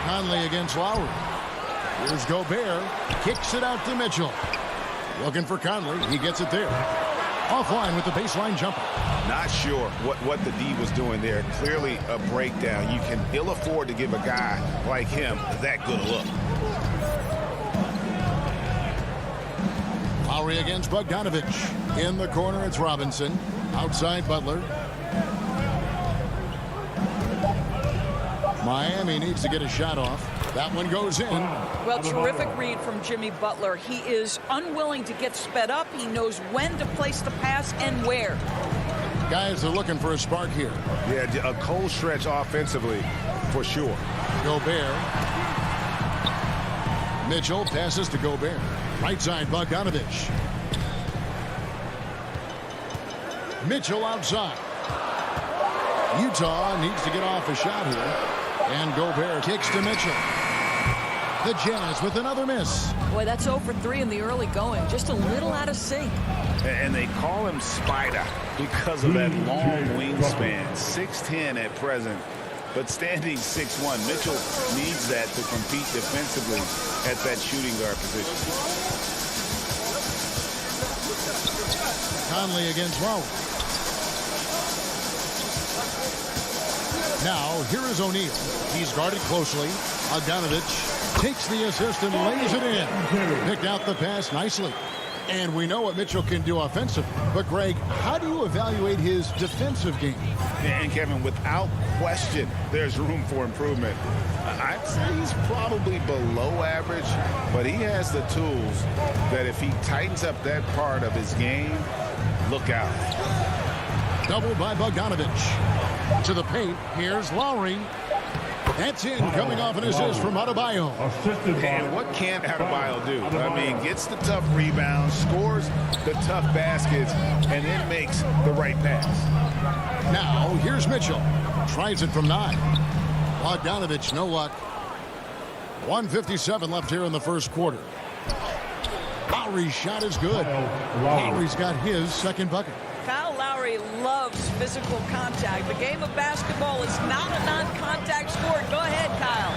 Conley against Lowry. Here's Gobert. Kicks it out to Mitchell. Looking for Conley. He gets it there. Offline with the baseline jumper. Not sure what the D was doing there. Clearly a breakdown. You can ill afford to give a guy like him that good a look. Lowry against Bogdanovich. In the corner, it's Robinson. Outside, Butler. Miami needs to get a shot off. That one goes in. Well, terrific read from Jimmy Butler. He is unwilling to get sped up. He knows when to place the pass and where. Guys are looking for a spark here. Yeah, a cold stretch offensively, for sure. Gobert. Mitchell passes to Gobert. Right side, Bogdanovich. Mitchell outside. Utah needs to get off a shot here. And Gobert kicks to Mitchell. The Jazz with another miss. Boy, that's 0 for 3 in the early going. Just a little out of sync. And they call him Spider because of that long wingspan. 6'10" at present, but standing 6'1". Mitchell needs that to compete defensively at that shooting guard position. Conley against Lowry. Now, here is O'Neal. He's guarded closely. Bogdanovich takes the assist and lays it in. Picked out the pass nicely. And we know what Mitchell can do offensively. But, Greg, how do you evaluate his defensive game? And, Kevin, without question, there's room for improvement. I'd say he's probably below average, but he has the tools that if he tightens up that part of his game, look out. Doubled by Bogdanovich. To the paint, here's Lowry. That's in, coming off an assist from Adebayo. And what can Adebayo do? I mean, gets the tough rebounds, scores the tough baskets, and then makes the right pass. Now, here's Mitchell. Tries it from 9. Bogdanovich, no luck. 1:57 left here in the first quarter. Lowry's shot is good. Lowry's got his second bucket. Kyle Lowry loves physical contact. The game of basketball is not a non-contact sport. Go ahead, Kyle.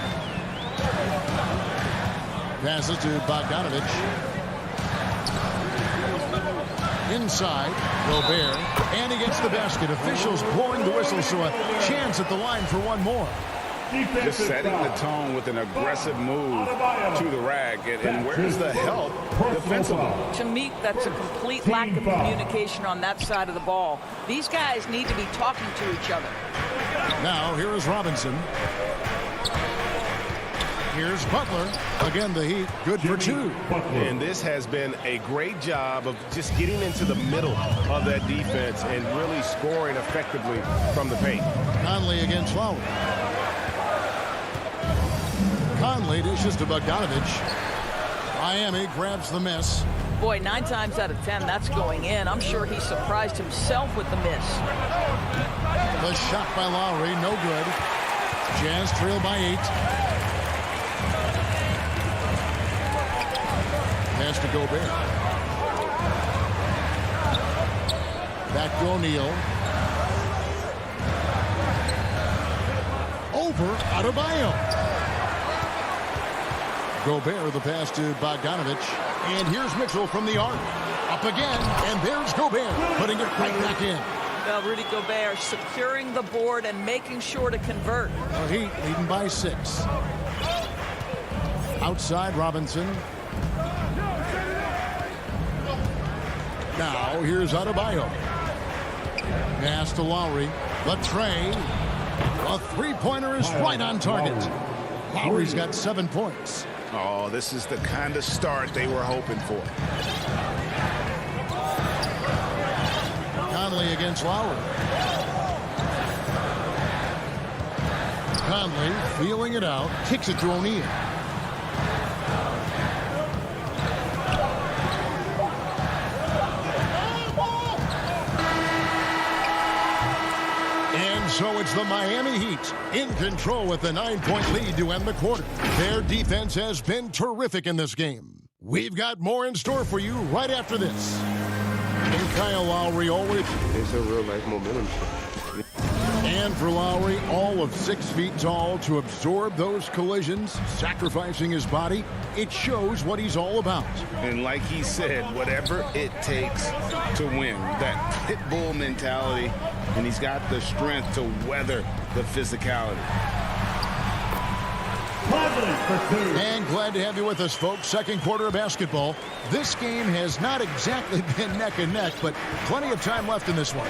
Passes to Bogdanovich. Inside, Gobert. And he gets the basket. Officials blowing the whistle, so a chance at the line for one more. Just setting the tone with an aggressive move to the rack. And where's the help defensively? To me, that's a complete lack of communication on that side of the ball. These guys need to be talking to each other. Now, here is Robinson. Here's Butler. Again, the Heat, good for 2. And this has been a great job of just getting into the middle of that defense and really scoring effectively from the paint. Conley against Lowry. Conley dishes to Bogdanovich. Miami grabs the miss. Boy, 9 times out of 10, that's going in. I'm sure he surprised himself with the miss. The shot by Lowry, no good. Jazz trail by 8. Pass to Gobert. Back to O'Neal. Over Adebayo. Gobert, the pass to Bogdanovich. And here's Mitchell from the arc. Up again, and there's Gobert, putting it right back in. Well, Rudy Gobert securing the board and making sure to convert. The Heat leading by 6. Outside, Robinson. Now, here's Adebayo. Pass to Lowry. The tray. A three-pointer is right on target. Lowry's got 7 points. Oh, this is the kind of start they were hoping for. Conley against Lowry. Conley feeling it out, kicks it to O'Neal. And so it's the Miami Heat in control with the 9-point lead to end the quarter. Their defense has been terrific in this game. We've got more in store for you right after this. And Kyle Lowry always... It's a real-life momentum. And for Lowry, all of 6 feet tall to absorb those collisions, sacrificing his body, it shows what he's all about. And like he said, whatever it takes to win, that pit bull mentality, and he's got the strength to weather the physicality. And glad to have you with us, folks. Second quarter of basketball. This game has not exactly been neck and neck, but plenty of time left in this one.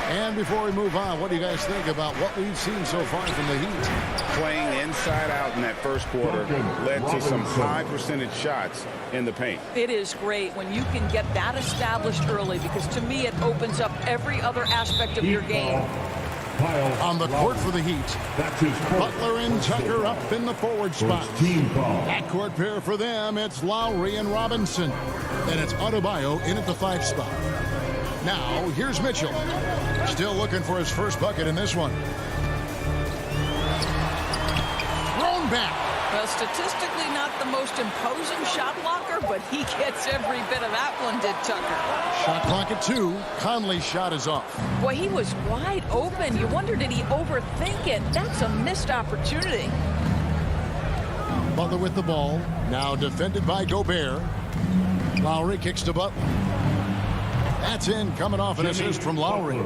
And before we move on, what do you guys think about what we've seen so far from the Heat? Playing inside out in that first quarter led to some high percentage shots in the paint. It is great when you can get that established early, because to me it opens up every other aspect of your game. On the court for the Heat, Butler and Tucker up in the forward spot. Backcourt pair for them, it's Lowry and Robinson. And it's Adebayo in at the 5 spot. Now, here's Mitchell. Still looking for his first bucket in this one. Thrown back. Well, statistically not the most imposing shot blocker, but he gets every bit of that one, did Tucker. Shot clock at 2. Conley's shot is off. Boy, he was wide open. You wonder, did he overthink it? That's a missed opportunity. Butler with the ball. Now defended by Gobert. Lowry kicks to Butler. That's in, coming off an assist from Lowry.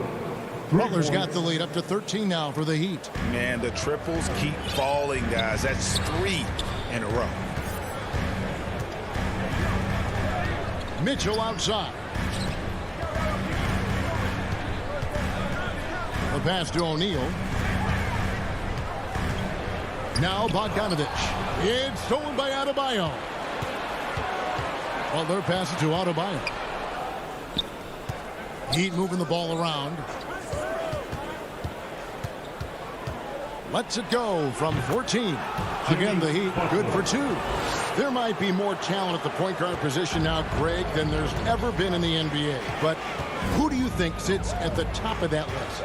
Butler's got the lead up to 13 now for the Heat. Man, the triples keep falling, guys. That's 3 in a row. Mitchell outside. The pass to O'Neal. Now Bogdanovich. It's stolen by Adebayo. Butler passes to Adebayo. Heat moving the ball around. Lets it go from 14. Again, the Heat good for 2. There might be more talent at the point guard position now, Greg, than there's ever been in the NBA. But who do you think sits at the top of that list?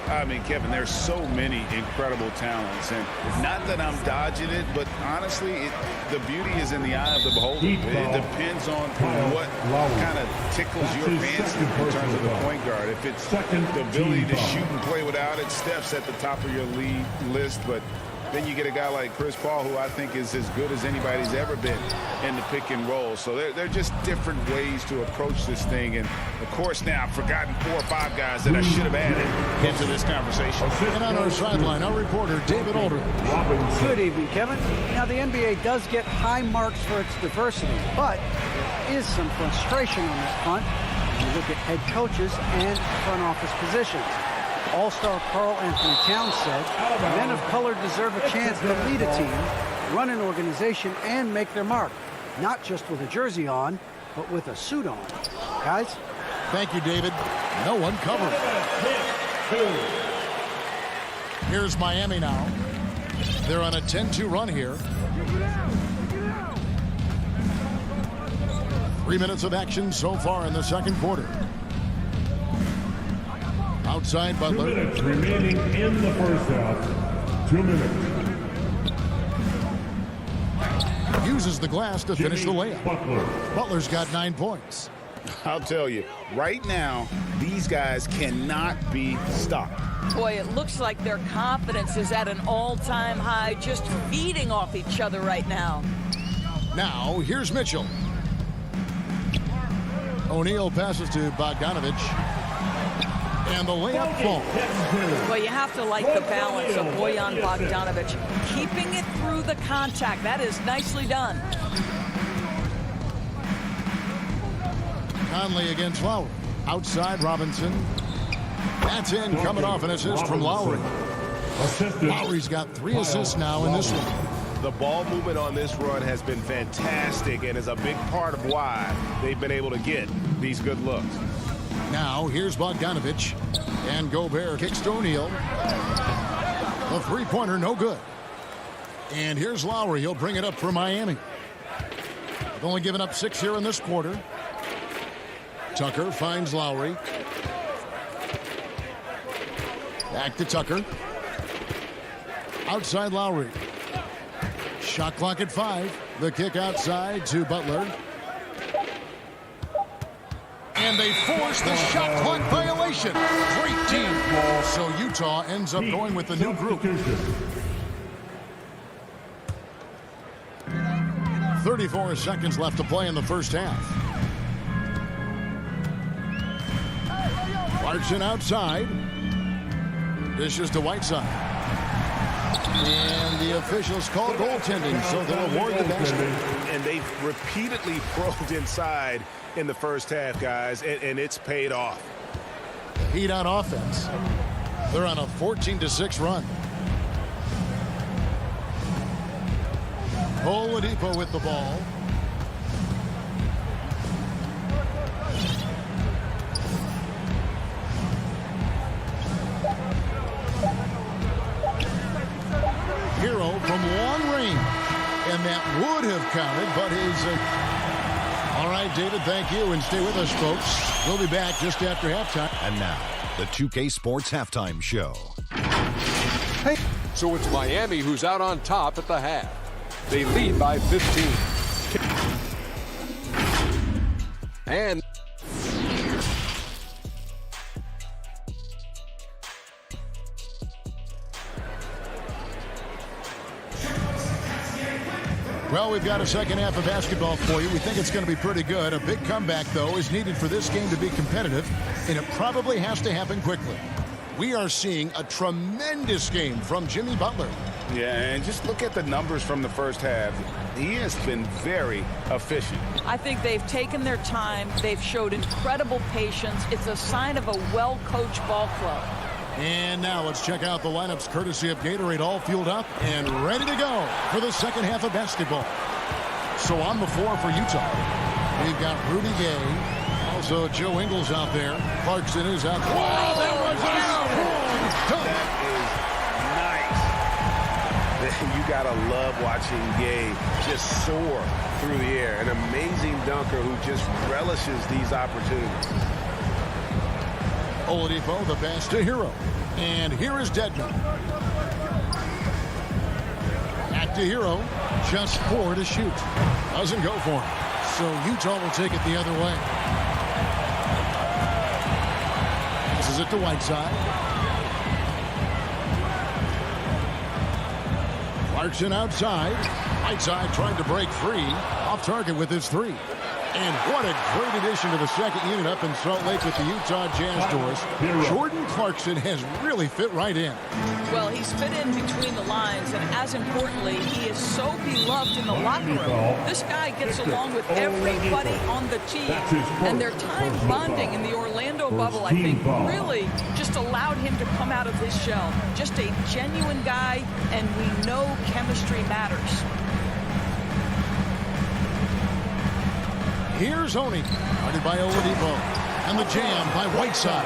I mean, Kevin, there's so many incredible talents. And not that I'm dodging it, but honestly, the beauty is in the eye of the beholder. It depends on what kind of tickles your fancy in terms of the point guard. If it's the ability to shoot and play without it, Steph's at the top of your league list. But then you get a guy like Chris Paul, who I think is as good as anybody's ever been in the pick and roll. So they're just different ways to approach this thing. And, of course, now I've forgotten 4 or 5 guys that I should have added into this conversation. And on our sideline, our reporter, David Aldridge. Good evening, Kevin. Now, the NBA does get high marks for its diversity, but there is some frustration on that front when you look at head coaches and front office positions. All-Star Karl Anthony Towns said, men of color deserve a chance to lead a team, run an organization, and make their mark. Not just with a jersey on, but with a suit on. Guys? Thank you, David. No one covered. Here's Miami now. They're on a 10-2 run here. 3 minutes of action so far in the second quarter. Outside Butler. 2 minutes remaining in the first half. 2 minutes. Uses the glass to finish the layup. Butler's got 9 points. I'll tell you, right now, these guys cannot be stopped. Boy, it looks like their confidence is at an all-time high, just feeding off each other right now. Now, here's Mitchell. O'Neal passes to Bogdanovich. And the layup falls. Well, you have to like the balance of Bojan Bogdanovich. Keeping it through the contact. That is nicely done. Conley against Lowry. Outside Robinson. That's in, coming off an assist from Lowry. Lowry's got 3 assists now in this one. The ball movement on this run has been fantastic and is a big part of why they've been able to get these good looks. Now here's Bogdanovich, and Gobert kicks to O'Neal. The three-pointer no good. And here's Lowry. He'll bring it up for Miami. They've only given up 6 here in this quarter. Tucker finds Lowry. Back to Tucker. Outside Lowry. Shot clock at 5. The kick outside to Butler. And they force the shot clock violation. Great team. So Utah ends up going with the new group. 34 seconds left to play in the first half. Clarkson outside. Dishes to Whiteside. And the officials call goaltending, so they'll award the basket. And they've repeatedly probed inside in the first half, guys, and it's paid off. Heat on offense. They're on a 14-6 run. Oladipo with the ball. Hero from long range, and that would have counted, but his all right, David, thank you, and stay with us, folks. We'll be back just after halftime. And now, the 2K Sports Halftime Show. Hey, so it's Miami who's out on top at the half. They lead by 15. And well, we've got a second half of basketball for you. We think it's going to be pretty good. A big comeback, though, is needed for this game to be competitive, and it probably has to happen quickly. We are seeing a tremendous game from Jimmy Butler. Yeah, and just look at the numbers from the first half. He has been very efficient. I think they've taken their time. They've showed incredible patience. It's a sign of a well-coached ball club. And now let's check out the lineups courtesy of Gatorade, all fueled up and ready to go for the second half of basketball. So on the floor for Utah, we've got Rudy Gay, also Joe Ingles out there. Clarkson is out there. Wow, that was nice. You gotta love watching Gay just soar through the air. An amazing dunker who just relishes these opportunities. Oladipo, the pass to Hero. And here is Dedmon. Back to Hero. Just 4 to shoot. Doesn't go for him. So Utah will take it the other way. Passes it to Whiteside. Clarkson outside. Whiteside trying to break free. Off target with his 3. And what a great addition to the second unit up in Salt Lake with the Utah Jazz doors. Jordan Clarkson has really fit right in. Well, he's fit in between the lines, and as importantly, he is so beloved in the locker room. This guy gets along with everybody on the team, and their time bonding in the Orlando bubble, I think, really just allowed him to come out of his shell. Just a genuine guy, and we know chemistry matters. Here's Oni, guarded by Oladipo, and the jam by Whiteside.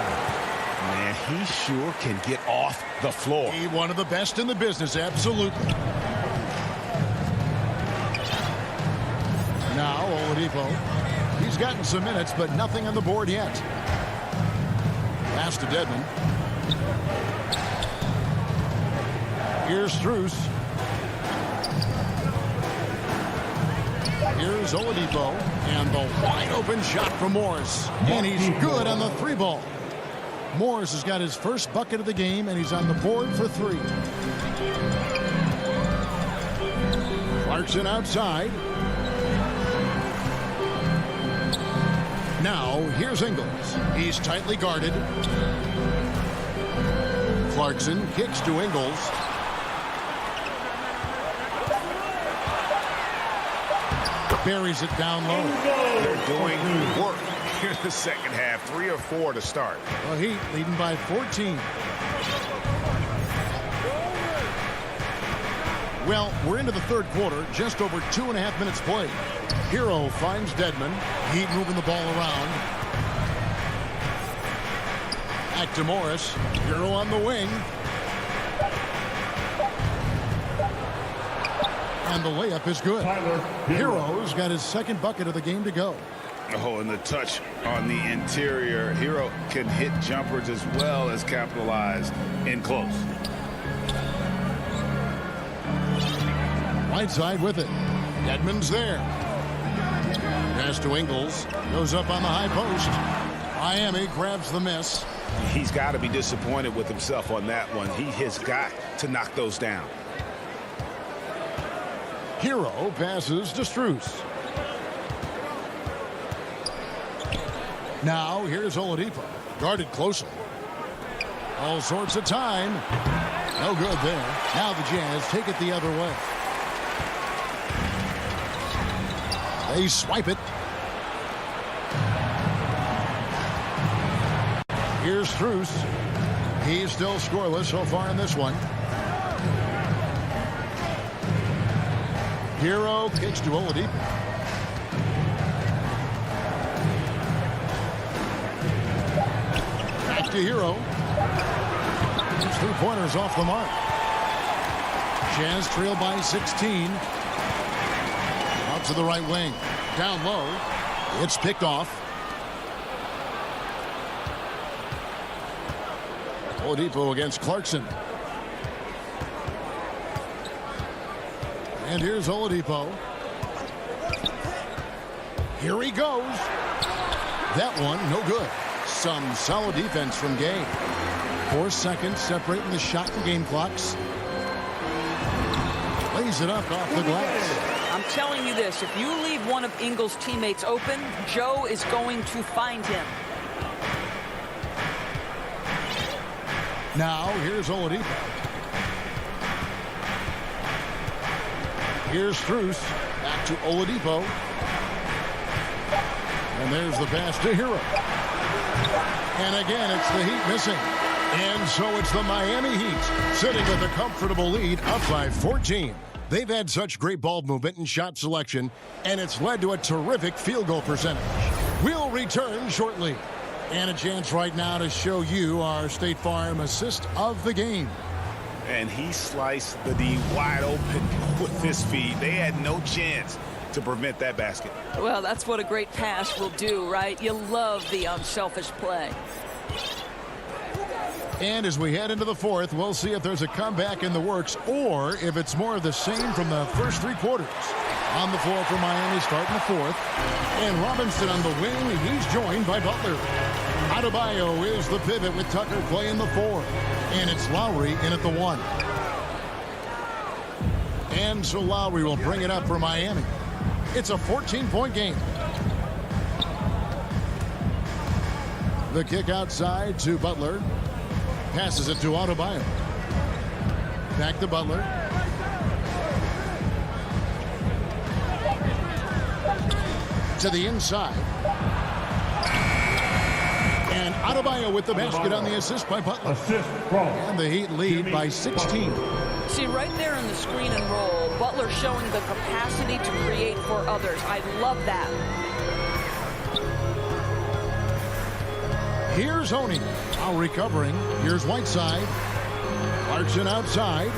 Man, he sure can get off the floor. He's one of the best in the business, absolutely. Now Oladipo, he's gotten some minutes, but nothing on the board yet. Pass to Dedmon. Here's Strus. Here's Oladipo, and the wide-open shot from Morris. And he's good on the 3-ball. Morris has got his first bucket of the game, and he's on the board for 3. Clarkson outside. Now, here's Ingles. He's tightly guarded. Clarkson kicks to Ingles. Buries it down low. They're doing work here in the second half. 3 or 4 to start. Well, Heat leading by 14. Well, we're into the third quarter, just over 2.5 minutes played. Hero finds Dedmon. Heat moving the ball around. Back to Morris. Hero on the wing. And the layup is good. Hero's got his second bucket of the game to go. Oh, and the touch on the interior. Hero can hit jumpers as well as capitalize in close. Right side with it. Dedmon's there. Pass to Ingles. Goes up on the high post. Miami grabs the miss. He's got to be disappointed with himself on that one. He has got to knock those down. Hero passes to Strus. Now here's Oladipo. Guarded closely. All sorts of time. No good there. Now the Jazz take it the other way. They swipe it. Here's Strus. He's still scoreless so far in this one. Hero kicks to Oladipo. Back to Hero. His 3-pointers off the mark. Jazz trail by 16. Out to the right wing. Down low. It's picked off. Oladipo against Clarkson. And here's Oladipo. Here he goes. That one, no good. Some solid defense from Gay. 4 seconds separating the shot and game clocks. Lays it up off the glass. I'm telling you this, if you leave one of Ingles' teammates open, Joe is going to find him. Now, here's Oladipo. Here's Strus. Back to Oladipo. And there's the pass to Hero. And again, it's the Heat missing. And so it's the Miami Heat sitting with a comfortable lead up by 14. They've had such great ball movement and shot selection, and it's led to a terrific field goal percentage. We'll return shortly. And a chance right now to show you our State Farm assist of the game. And he sliced the D wide open with his feet. They had no chance to prevent that basket. Well, that's what a great pass will do, right? You love the unselfish play. And as we head into the fourth, we'll see if there's a comeback in the works or if it's more of the same from the first 3 quarters. On the floor for Miami starting the fourth. And Robinson on the wing. He's joined by Butler. Adebayo is the pivot with Tucker playing the 4. And it's Lowry in at the 1. And so Lowry will bring it up for Miami. It's a 14-point game. The kick outside to Butler. Passes it to Adebayo. Back to Butler. To the inside. And Adebayo with the basket on the assist by Butler. And the Heat lead by 16. See, right there in the screen and roll, Butler showing the capacity to create for others. I love that. Here's Oni. Now recovering. Here's Whiteside. Clarkson outside.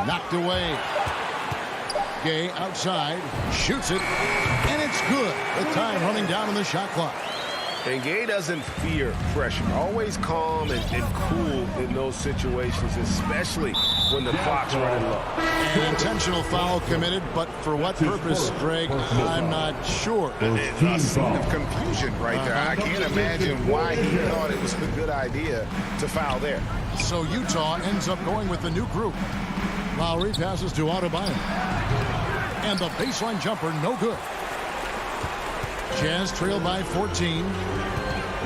Knocked away. Gay outside. Shoots it. And it's good. The time running down on the shot clock. And Gay doesn't fear pressure. Always calm and cool in those situations, especially when the clock's running low. An intentional foul committed, but for what purpose, Greg, I'm not sure. A scene of confusion right there. I can't imagine why he thought it was a good idea to foul there. So Utah ends up going with the new group. Lowry passes to Adebayo. And the baseline jumper, no good. Jazz trail by 14.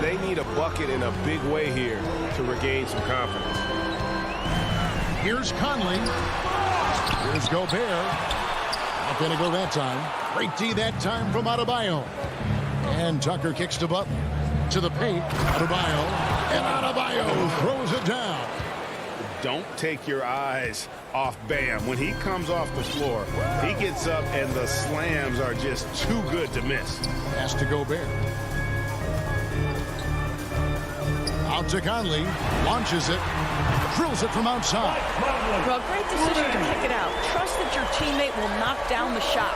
They need a bucket in a big way here to regain some confidence. Here's Conley. Here's Gobert. Not going to go that time. Great D that time from Adebayo. And Tucker kicks to Butler. To the paint. Adebayo. And Adebayo throws it down. don't take your eyes off Bam. When he comes off the floor, he gets up and the slams are just too good to miss. Pass to Gobert. Out to Conley. Launches it. Drills it from outside. Well, great decision to kick it out. Trust that your teammate will knock down the shot.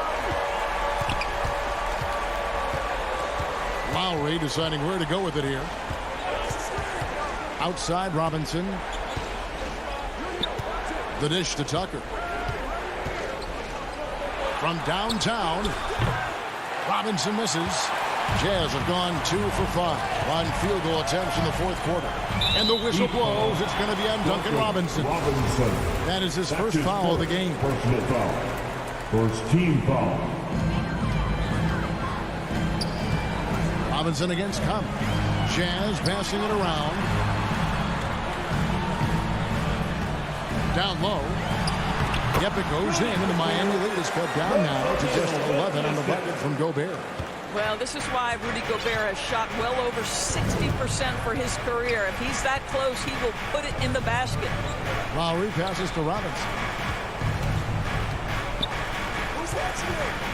Lowry deciding where to go with it here. Outside Robinson. The dish to Tucker. From downtown. Robinson misses. Jazz have gone 2 for 5 on field goal attempts in the fourth quarter. And the whistle blows. It's going to be on Duncan Robinson. That is his first foul of the game. Personal foul. First team foul. Robinson against Conley. Jazz passing it around. Down low. Yep, it goes in, and the Miami lead is cut down now to just 11 on the bucket from Gobert. Well, this is why Rudy Gobert has shot well over 60% for his career. If he's that close, he will put it in the basket. Lowry passes to Robinson.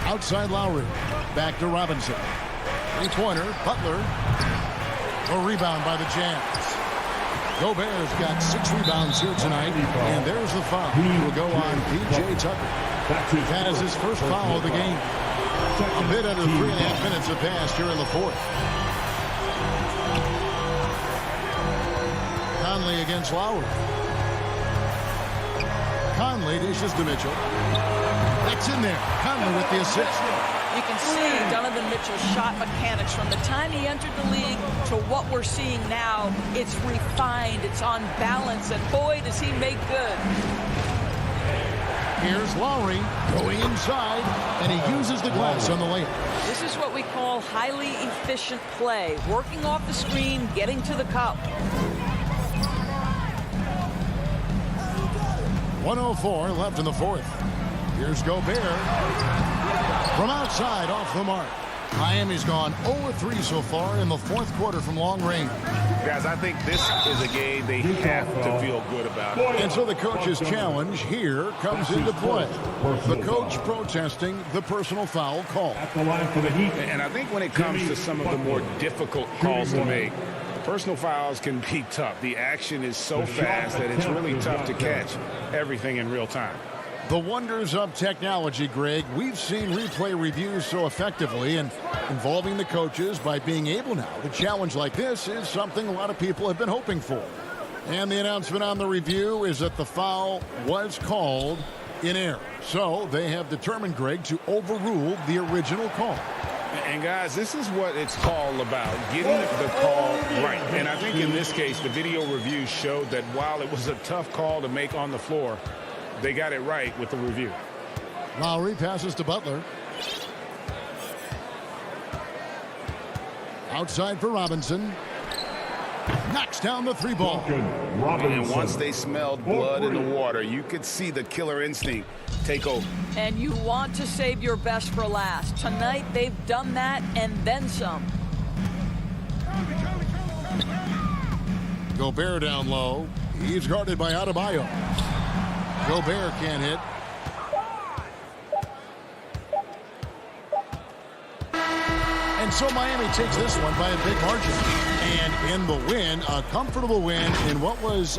Outside Lowry. Back to Robinson. Three-pointer. Butler. A rebound by the Jazz. Gobert's got 6 rebounds here tonight, and there's the foul. He will go on P.J. Tucker. That is his first foul of the game. A bit under 3.5 minutes have passed here in the fourth. Conley against Lowry. Conley dishes to Mitchell. That's in there. Conley with the assist. You can see Donovan Mitchell's shot mechanics from the time he entered the league to what we're seeing now. It's refined, it's on balance, and boy, does he make good. Here's Lowry going inside, and he uses the glass on the layup. This is what we call highly efficient play. Working off the screen, getting to the cup. 1:04 left in the fourth. Here's Gobert. From outside, off the mark. Miami's gone 0-3 so far in the fourth quarter from long range. Guys, I think this is a game they have to feel good about. And so the coach's challenge here comes into play. The coach protesting the personal foul call. And I think when it comes to some of the more difficult calls to make, personal fouls can be tough. The action is so fast that it's really tough to catch everything in real time. The wonders of technology, Greg. We've seen replay reviews so effectively and involving the coaches by being able now. The challenge like this is something a lot of people have been hoping for. And the announcement on the review is that the foul was called in error. So they have determined, Greg, to overrule the original call. And guys, this is what it's all about, getting the call right. And I think in this case, the video review showed that while it was a tough call to make on the floor, they got it right with the review. Lowry passes to Butler. Outside for Robinson. Knocks down the 3 ball. And once they smelled blood in the water, you could see the killer instinct take over. And you want to save your best for last. Tonight, they've done that and then some. Gobert down low. He's guarded by Adebayo. Gobert can't hit. And so Miami takes this one by a big margin. And in the win, a comfortable win in what was...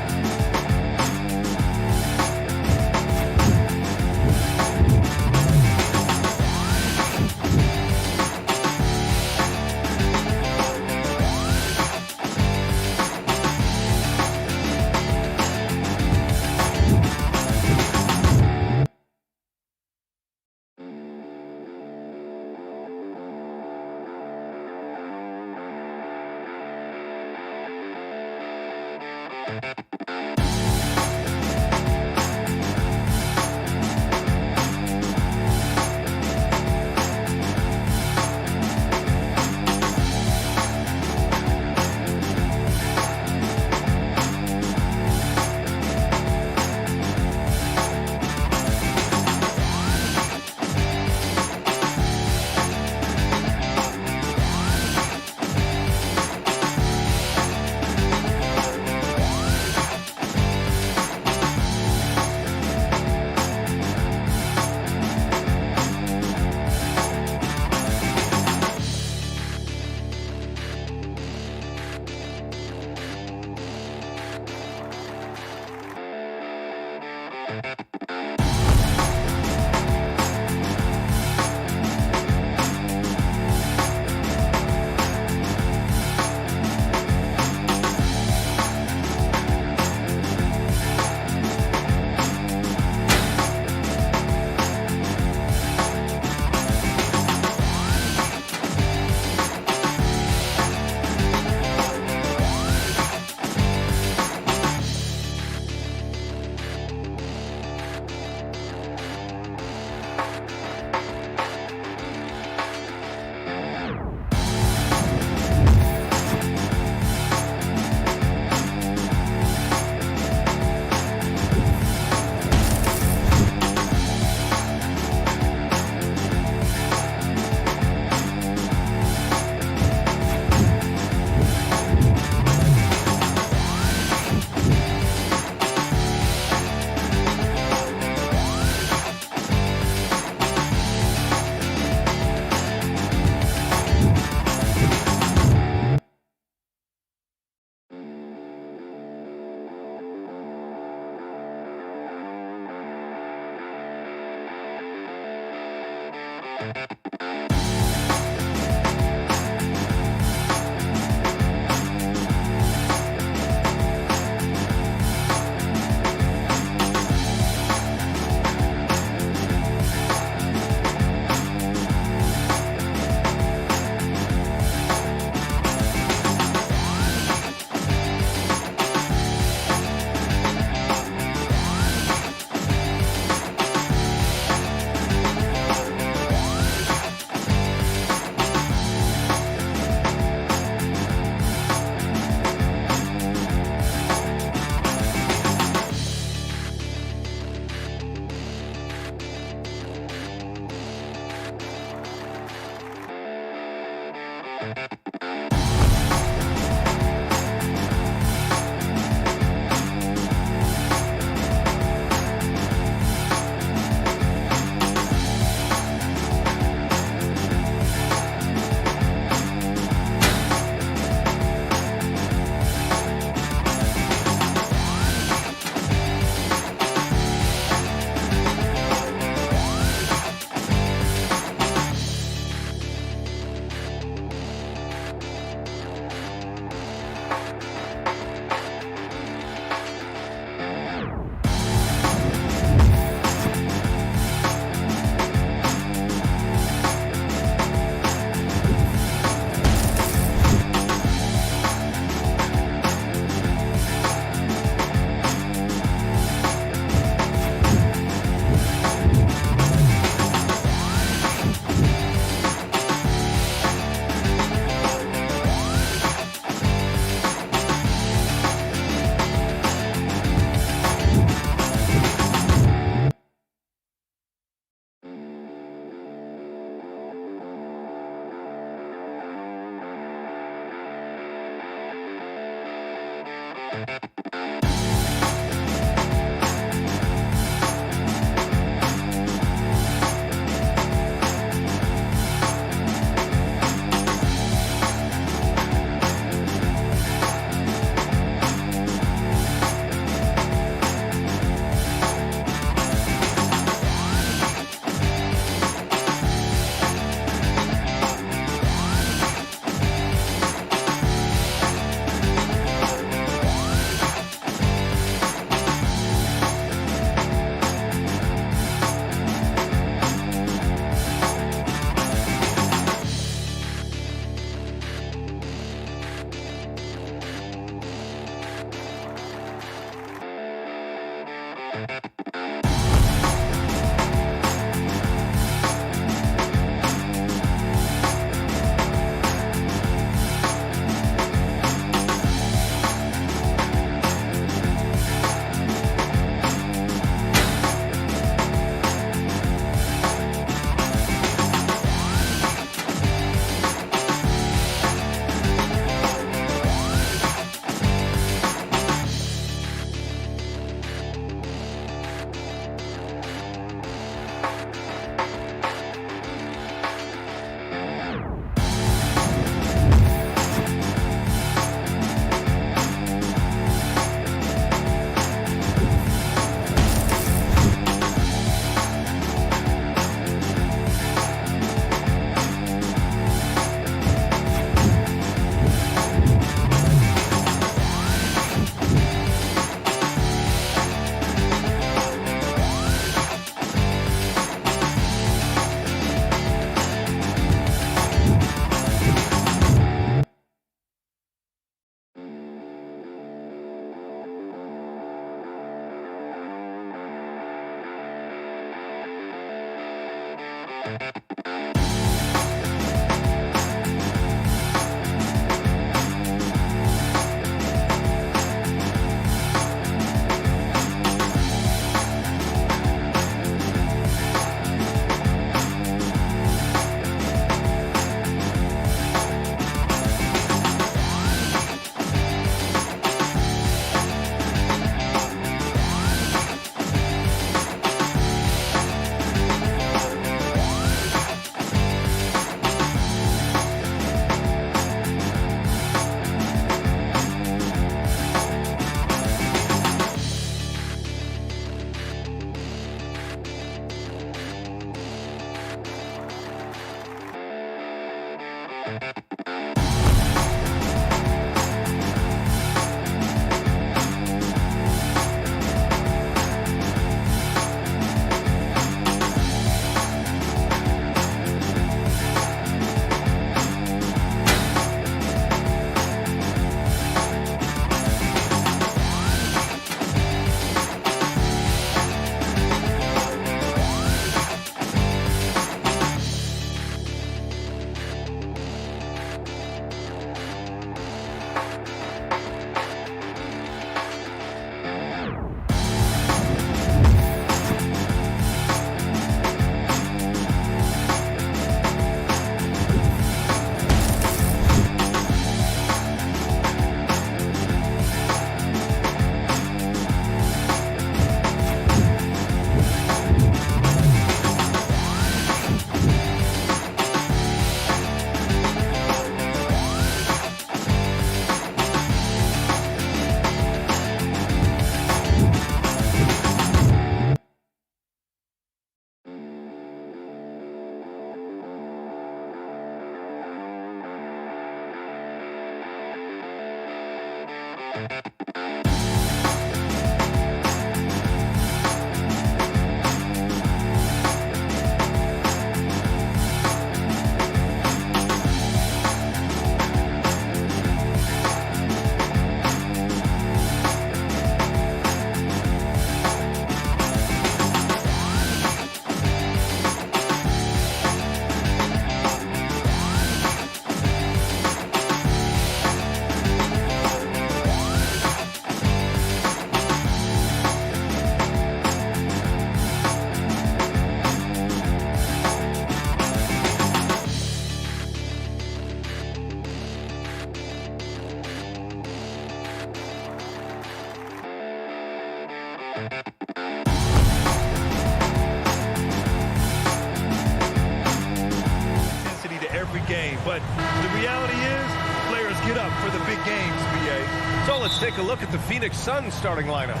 Intensity to every game, but the reality is players get up for the big games, BA. So let's take a look at the Phoenix Suns starting lineup.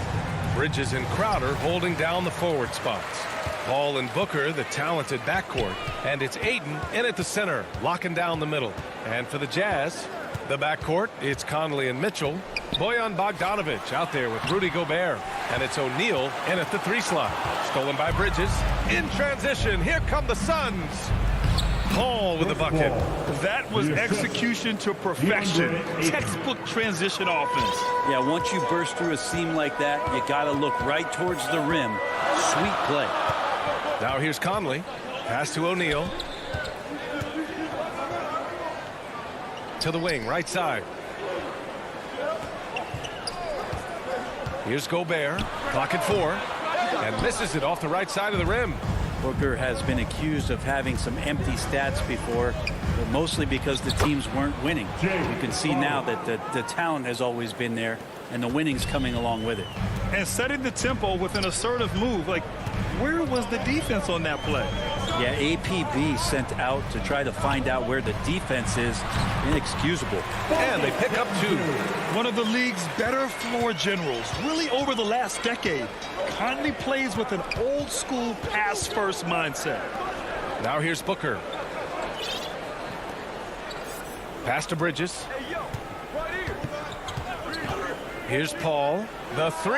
Bridges and Crowder holding down the forward spots. Paul and Booker, the talented backcourt. And it's Ayton in at the center, locking down the middle. And for the Jazz, the backcourt, it's Conley and Mitchell. Bojan Bogdanovic out there with Rudy Gobert. And it's O'Neal in at the 3 slot. Stolen by Bridges. In transition, here come the Suns. Paul with the bucket. That was execution to perfection. Textbook transition offense. Yeah, once you burst through a seam like that, you got to look right towards the rim. Sweet play. Now here's Conley. Pass to O'Neal. To the wing, right side. Here's Gobert. Clock at 4. And misses it off the right side of the rim. Booker has been accused of having some empty stats before, but mostly because the teams weren't winning. You can see now that the talent has always been there, and the winning's coming along with it. And setting the tempo with an assertive move. Like, where was the defense on that play? Yeah, APB sent out to try to find out where the defense is. Inexcusable. And they pick up 2. One of the league's better floor generals, really over the last decade. Conley plays with an old-school pass-first mindset. Now here's Booker. Pass to Bridges. Here's Paul. The 3.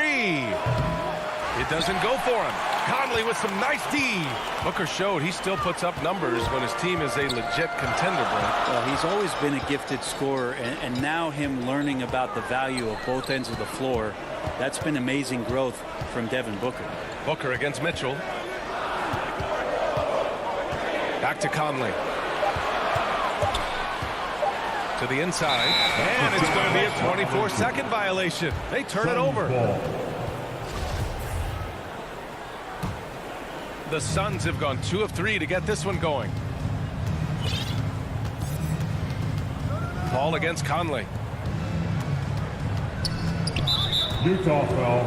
It doesn't go for him. Conley with some nice D. Booker showed he still puts up numbers when his team is a legit contender, Brent. Well, he's always been a gifted scorer, and now him learning about the value of both ends of the floor, that's been amazing growth from Devin Booker. Booker against Mitchell. Back to Conley. To the inside. And it's going to be a 24-second violation. They turn it over. The Suns have gone 2 of 3 to get this one going. Paul against Conley. Utah foul.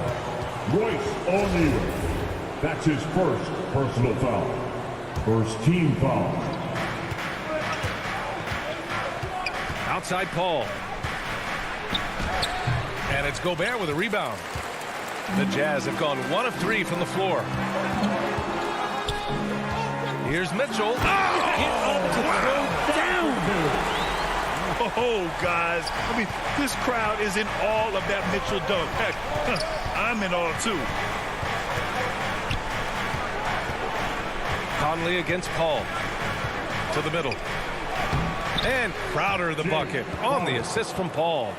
Royce O'Neal. That's his first personal foul. First team foul. Outside Paul. And it's Gobert with a rebound. The Jazz have gone 1 of 3 from the floor. Here's Mitchell. Oh, guys. I mean, this crowd is in awe of that Mitchell dunk. Heck, I'm in awe, too. Conley against Paul. To the middle. And Crowder the bucket on the assist from Paul.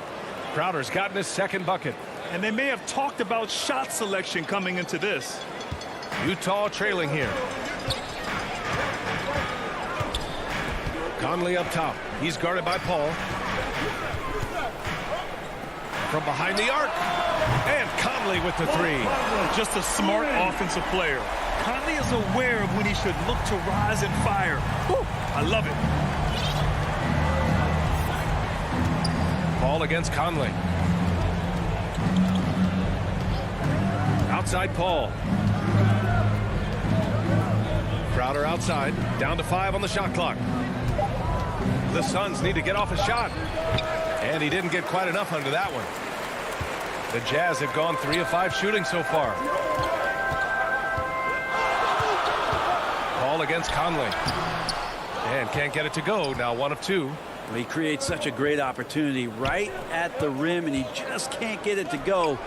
Crowder's gotten his second bucket. And they may have talked about shot selection coming into this. Utah trailing here. Conley up top. He's guarded by Paul. From behind the arc. And Conley with the 3. Just a smart offensive player. Conley is aware of when he should look to rise and fire. Whew, I love it. Paul against Conley. Outside Paul. Crowder outside. Down to 5 on the shot clock. The Suns need to get off a shot. And he didn't get quite enough under that one. The Jazz have gone 3 of 5 shooting so far. Paul against Conley. And can't get it to go. Now 1 of 2. He creates such a great opportunity right at the rim, and he just can't get it to go.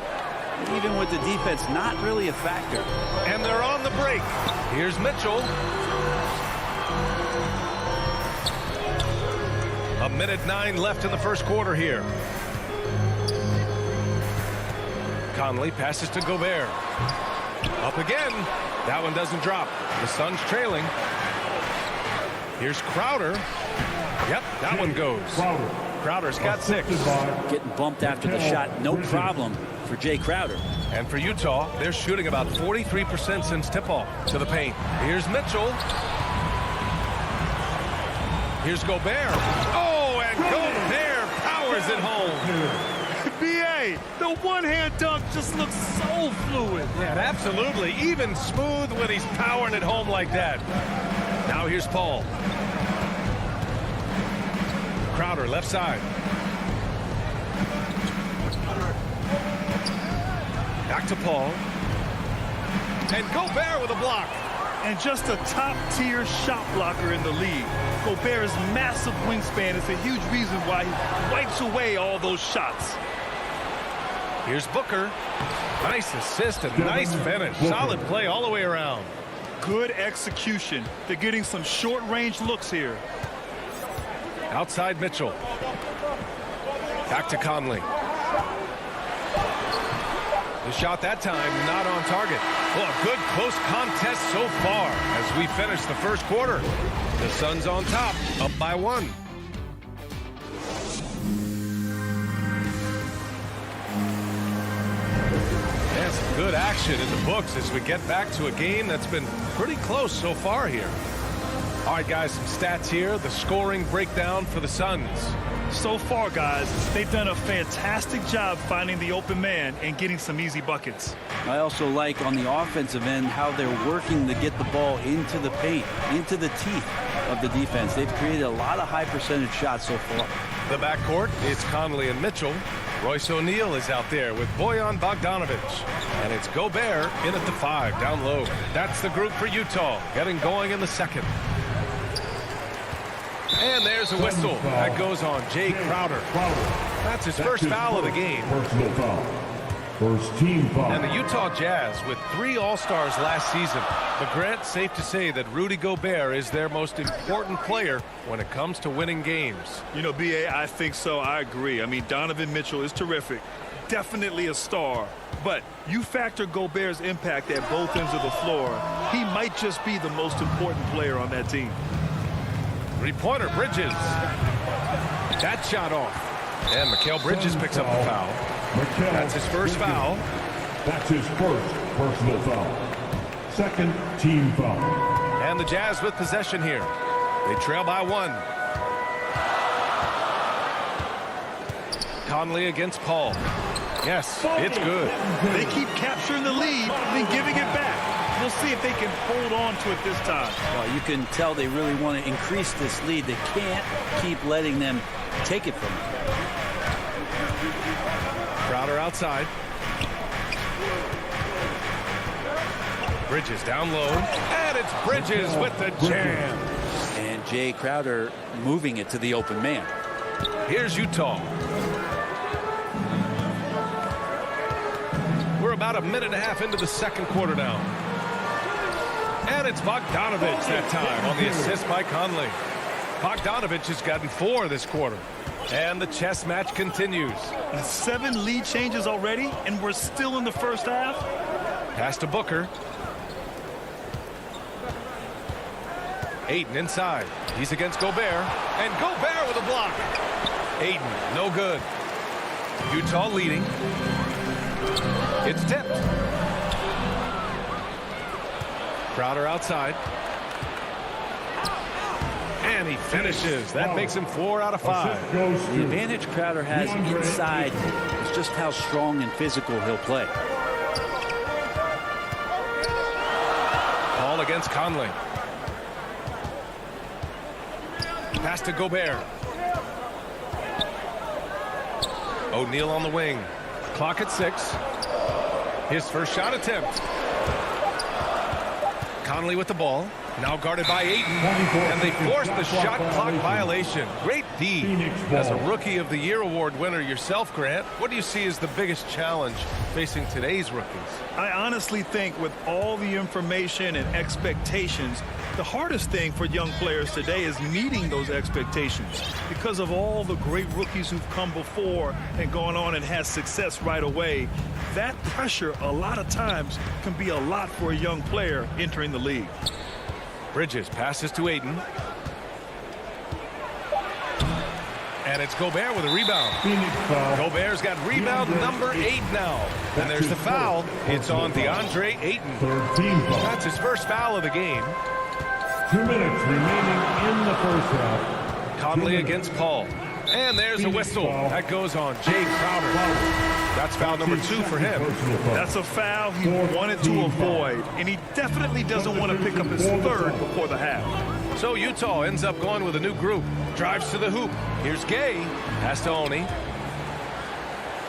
Even with the defense not really a factor. And they're on the break. Here's Mitchell. A minute 9 left in the first quarter here. Conley passes to Gobert. Up again. That one doesn't drop. The Suns trailing. Here's Crowder. Yep, that one goes. Crowder's got 6. Getting bumped after the shot, no problem for Jay Crowder. And for Utah, they're shooting about 43% since tip-off. To the paint. Here's Mitchell. Here's Gobert. Oh, and Gobert powers it home. B.A., the one-hand dunk just looks so fluid. Yeah, absolutely. Even smooth when he's powering it home like that. Now here's Paul. Crowder left side. Back to Paul. And Gobert with a block. And just a top-tier shot blocker in the league. Gobert's massive wingspan is a huge reason why he wipes away all those shots. Here's Booker. Nice assist and nice finish. Solid play all the way around. Good execution. They're getting some short-range looks here. Outside Mitchell. Back to Conley. The shot that time not on target. Well, a good close contest so far as we finish the first quarter. The Suns on top, up by 1. That's good action in the books as we get back to a game that's been pretty close so far here. All right, guys, some stats here. The scoring breakdown for the Suns. So far, guys, they've done a fantastic job finding the open man and getting some easy buckets. I also like on the offensive end how they're working to get the ball into the paint, into the teeth of the defense. They've created a lot of high percentage shots so far. The backcourt, it's Conley and Mitchell. Royce O'Neal is out there with Bojan Bogdanovic. And it's Gobert in at the 5, down low. That's the group for Utah, getting going in the second. And there's a whistle. That goes on Jay Crowder. That's his first foul of the game. Personal foul. First team foul. And the Utah Jazz with 3 All-Stars last season. But Grant, safe to say that Rudy Gobert is their most important player when it comes to winning games. You know, B.A., I think so. I agree. I mean, Donovan Mitchell is terrific. Definitely a star. But you factor Gobert's impact at both ends of the floor, he might just be the most important player on that team. Three-pointer, Bridges. That shot off. And Mikal Bridges picks up the foul. That's his first foul. That's his first personal foul. Second team foul. And the Jazz with possession here. They trail by 1. Conley against Paul. Yes, it's good. They keep capturing the lead and then giving it back. We'll see if they can hold on to it this time. Well, you can tell they really want to increase this lead. They can't keep letting them take it from them. Crowder outside. Bridges down low. And it's Bridges with the jam. And Jay Crowder moving it to the open man. Here's Utah. We're about a minute and a half into the second quarter now. And it's Bogdanovich that time on the assist by Conley. Bogdanovich has gotten 4 this quarter. And the chess match continues. 7 lead changes already, and we're still in the first half. Pass to Booker. Ayton inside. He's against Gobert. And Gobert with a block. Ayton, no good. Utah leading. It's tipped. Crowder outside. And he finishes. That makes him 4 out of 5. The advantage Crowder has inside is just how strong and physical he'll play. Paul against Conley. Pass to Gobert. O'Neal on the wing. Clock at 6. His first shot attempt. Conley with the ball. Now guarded by Ayton. And they force the shot clock violation. Great D. As a Rookie of the Year award winner yourself, Grant, what do you see as the biggest challenge facing today's rookies? I honestly think with all the information and expectations, the hardest thing for young players today is meeting those expectations because of all the great rookies who've come before and gone on and had success right away. That pressure a lot of times can be a lot for a young player entering the league. Bridges passes to Ayton. And it's Gobert with a rebound. Gobert's got rebound number 8 now. And there's the foul. It's on DeAndre Ayton. That's his first foul of the game. 2 minutes remaining in the first half. Conley against Paul. And there's a whistle. That goes on Jay Crowder. That's foul number 2 for him. That's a foul he wanted to avoid, and he definitely doesn't want to pick up his 3rd before the half. So Utah ends up going with a new group. Drives to the hoop. Here's Gay. Pass to Oni.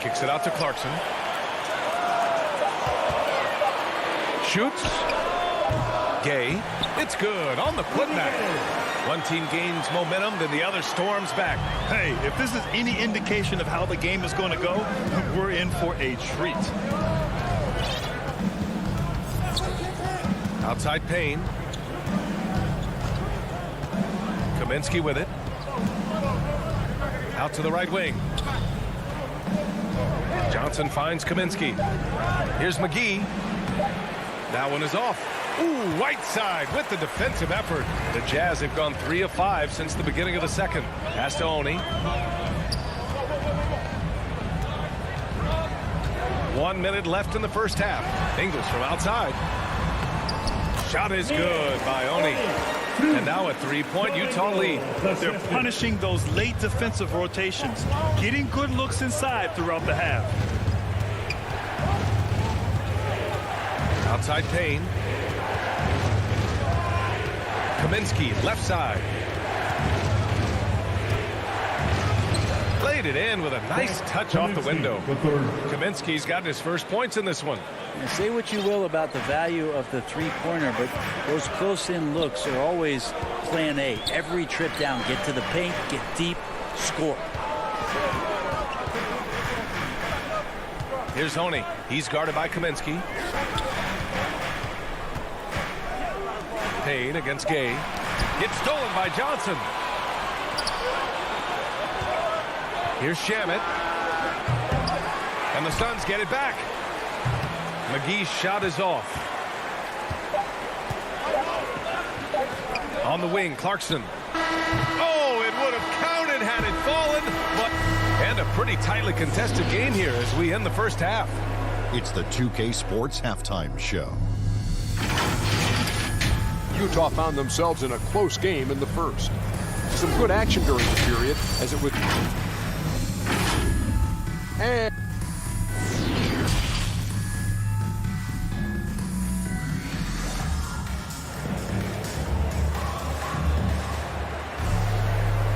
Kicks it out to Clarkson. Shoots. Gay. It's good on the putback. One team gains momentum, then the other storms back. Hey, if this is any indication of how the game is going to go, we're in for a treat. Outside Payne. Kaminsky with it. Out to the right wing. Johnson finds Kaminsky. Here's McGee. That one is off. Ooh, Whiteside with the defensive effort. The Jazz have gone 3 of 5 since the beginning of the second. Pass to Oni. 1 minute left in the first half. Ingles from outside. Shot is good by Oni. And now a 3-point Utah lead. They're punishing those late defensive rotations, getting good looks inside throughout the half. Outside Payne. Kaminsky, left side. Laid it in with a nice touch off the window. Kaminsky's gotten his first points in this one. Now, say what you will about the value of the three-pointer, but those close-in looks are always plan A. Every trip down, get to the paint, get deep, score. Here's Honey. He's guarded by Kaminsky. Payne against Gay. Gets stolen by Johnson. Here's Shamet. And the Suns get it back. McGee's shot is off. On the wing, Clarkson. Oh, it would have counted had it fallen, and a pretty tightly contested game here as we end the first half. It's the 2K Sports Halftime Show. Utah found themselves in a close game in the first. Some good action during the period as it would.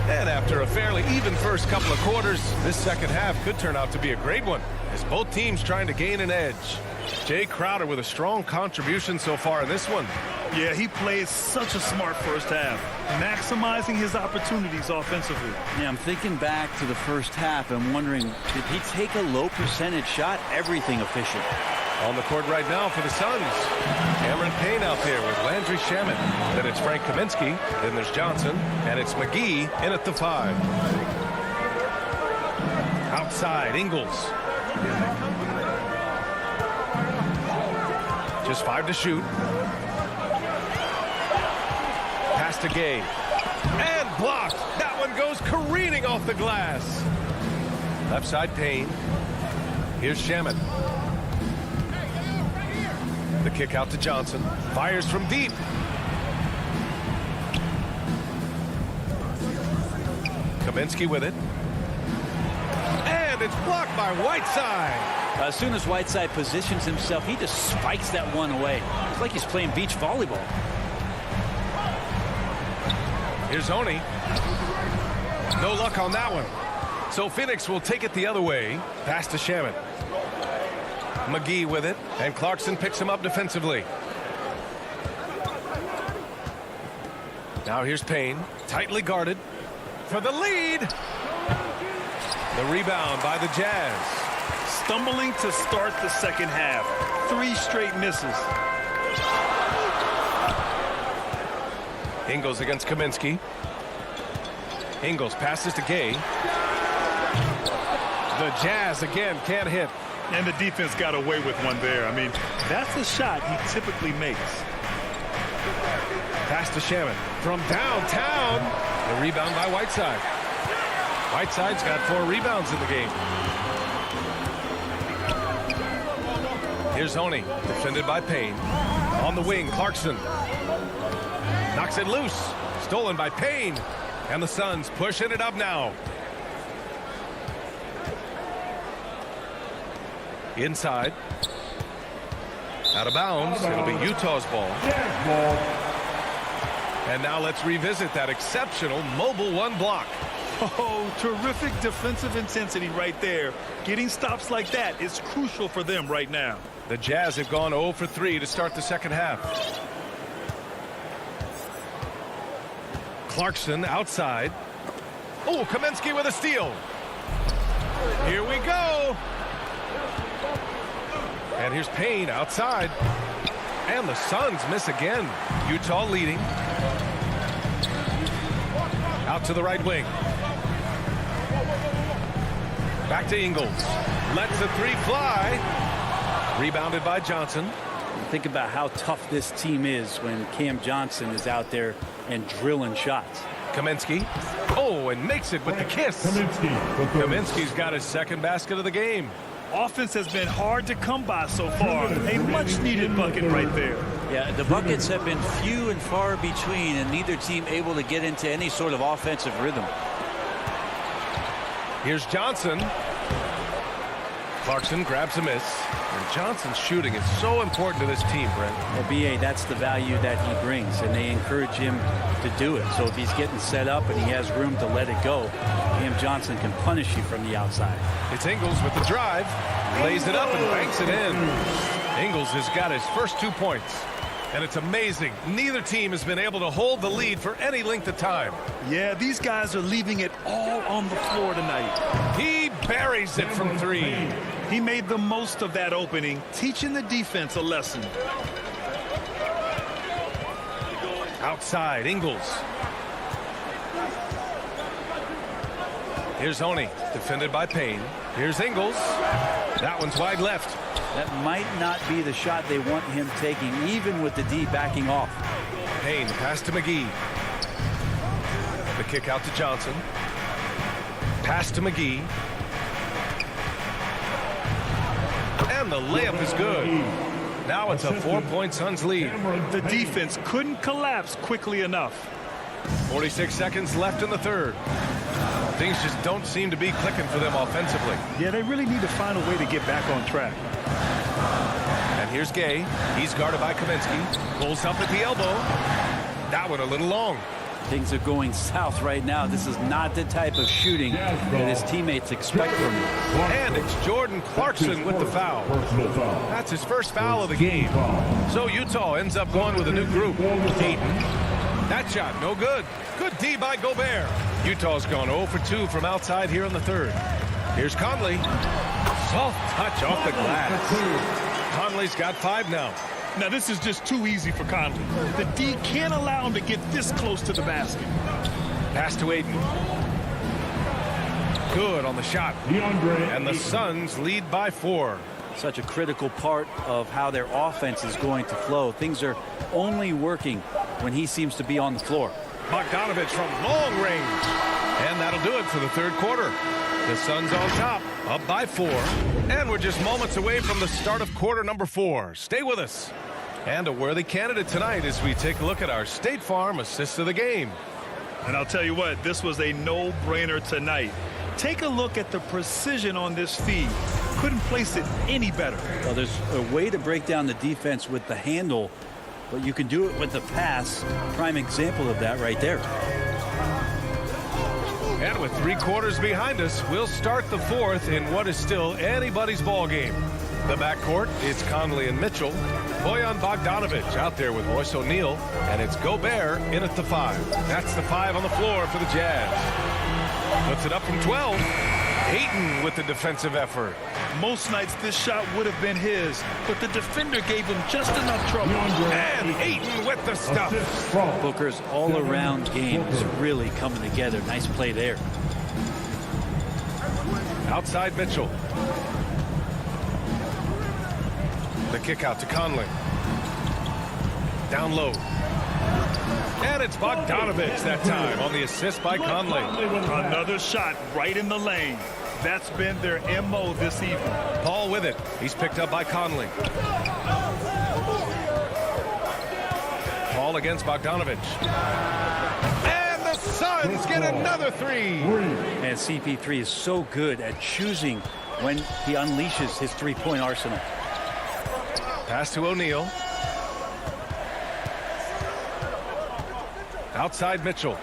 And after a fairly even first couple of quarters, this second half could turn out to be a great one as both teams trying to gain an edge. Jay Crowder with a strong contribution so far in this one. Yeah, he played such a smart first half, maximizing his opportunities offensively. Yeah, I'm thinking back to the first half and wondering, did he take a low percentage shot? Everything efficient. On the court right now for the Suns. Cameron Payne out there with Landry Shamet. Then it's Frank Kaminsky. Then there's Johnson. And it's McGee in at the 5. Outside, Ingles. Just 5 to shoot. Pass to Gay. And blocked. That one goes careening off the glass. Left side, Payne. Here's Shamet. The kick out to Johnson. Fires from deep. Kaminsky with it. And it's blocked by Whiteside. As soon as Whiteside positions himself, he just spikes that one away. It's like he's playing beach volleyball. Here's Oni. No luck on that one. So Phoenix will take it the other way. Pass to Shamet. McGee with it, and Clarkson picks him up defensively. Now here's Payne, tightly guarded for the lead. The rebound by the Jazz. Stumbling to start the second half. 3 straight misses. Ingles against Kaminsky. Ingles passes to Gay. The Jazz again can't hit. And the defense got away with one there. I mean, that's a shot he typically makes. Pass to Shamet from downtown. The rebound by Whiteside. Whiteside's got 4 rebounds in the game. Here's Oni, defended by Payne. On the wing, Clarkson. Knocks it loose. Stolen by Payne. And the Suns pushing it up now. Inside. Out of bounds. It'll be Utah's ball. And now let's revisit that exceptional mobile 1 block. Oh, terrific defensive intensity right there. Getting stops like that is crucial for them right now. The Jazz have gone 0 for 3 to start the second half. Clarkson outside. Oh, Kaminsky with a steal. Here we go. And here's Payne outside. And the Suns miss again. Utah leading. Out to the right wing. Back to Ingles. Lets the 3 fly. Rebounded by Johnson. Think about how tough this team is when Cam Johnson is out there and drilling shots. Kaminsky. Oh, and makes it with the kiss. Kaminsky's got his second basket of the game. Offense has been hard to come by so far. A much-needed bucket right there. Yeah, the buckets have been few and far between, and neither team able to get into any sort of offensive rhythm. Here's Johnson. Clarkson grabs a miss. And Johnson's shooting is so important to this team, Brent. Well, B.A., that's the value that he brings, and they encourage him to do it. So if he's getting set up and he has room to let it go, Cam Johnson can punish you from the outside. It's Ingles with the drive. Lays it up and banks it in. Ingles has got his first 2 points. And it's amazing. Neither team has been able to hold the lead for any length of time. Yeah, these guys are leaving it all on the floor tonight. He buries it from 3. He made the most of that opening, teaching the defense a lesson. Outside, Ingles. Here's Oni, defended by Payne. Here's Ingles. That one's wide left. That might not be the shot they want him taking, even with the D backing off. Payne, pass to McGee. kick out to Johnson. Pass to McGee. And the layup is good. Now it's a 4-point Suns lead. The defense couldn't collapse quickly enough. 46 seconds left in the third. Things just don't seem to be clicking for them offensively. Yeah, they really need to find a way to get back on track. And here's Gay. He's guarded by Kaminsky. Pulls up at the elbow. That one a little long. Things are going south right now. This is not the type of shooting that his teammates expect from him. And it's Jordan Clarkson with the foul. That's his first foul of the game. So Utah ends up going with a new group. Ayton. That shot, no good. Good D by Gobert. Utah's gone 0 for 2 from outside here in the third. Here's Conley. Soft touch off the glass. Conley's got 5 now. Now, this is just too easy for Conley. The D can't allow him to get this close to the basket. Pass to Ayton. Good on the shot. And the Suns lead by 4. Such a critical part of how their offense is going to flow. Things are only working when he seems to be on the floor. Bogdanovich from long range. And that'll do it for the third quarter. The Suns on top, up by 4. And we're just moments away from the start of quarter number 4. Stay with us. And a worthy candidate tonight as we take a look at our State Farm assist of the game. And I'll tell you what, this was a no-brainer tonight. Take a look at the precision on this feed. Couldn't place it any better. Well, there's a way to break down the defense with the handle, but you can do it with the pass. Prime example of that right there. And with 3 quarters behind us, we'll start the fourth in what is still anybody's ball game. The backcourt is Conley and Mitchell. Bojan Bogdanovich out there with Royce O'Neal. And it's Gobert in at the 5. That's the 5 on the floor for the Jazz. Puts it up from 12. Ayton with the defensive effort. Most nights this shot would have been his, but the defender gave him just enough trouble. And Ayton with the stuff. Booker's all-around game is really coming together. Nice play there. Outside Mitchell. The kick out to Conley. Down low. And it's Bogdanovich that time on the assist by Conley. Another shot right in the lane. That's been their MO this evening. Paul with it. He's picked up by Conley. Paul against Bogdanovich. And the Suns get another 3. And CP3 is so good at choosing when he unleashes his three-point arsenal. Pass to O'Neal. Outside Mitchell.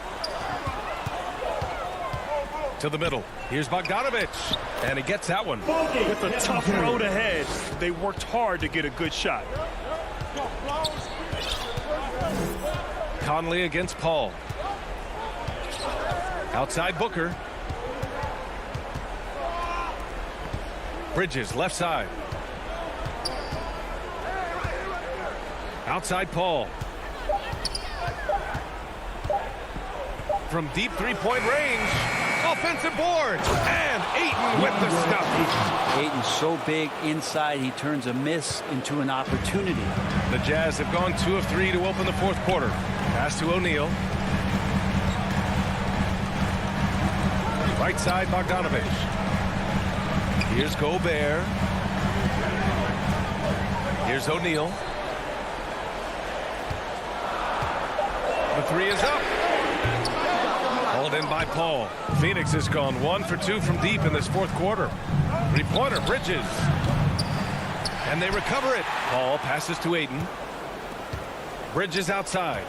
To the middle. Here's Bogdanovich. And he gets that one. With a tough road ahead, they worked hard to get a good shot. Conley against Paul. Outside Booker. Bridges left side. Outside Paul. From deep three-point range. Offensive board. And Ayton with the stuff. Ayton's so big inside, he turns a miss into an opportunity. The Jazz have gone 2 of 3 to open the fourth quarter. Pass to O'Neal. Right side, Bogdanovich. Here's Gobert. Here's O'Neal. The 3 is up. Hauled in by Paul. Phoenix has gone 1 for 2 from deep in this fourth quarter. 3-pointer, Bridges. And they recover it. Paul passes to Ayton. Bridges outside.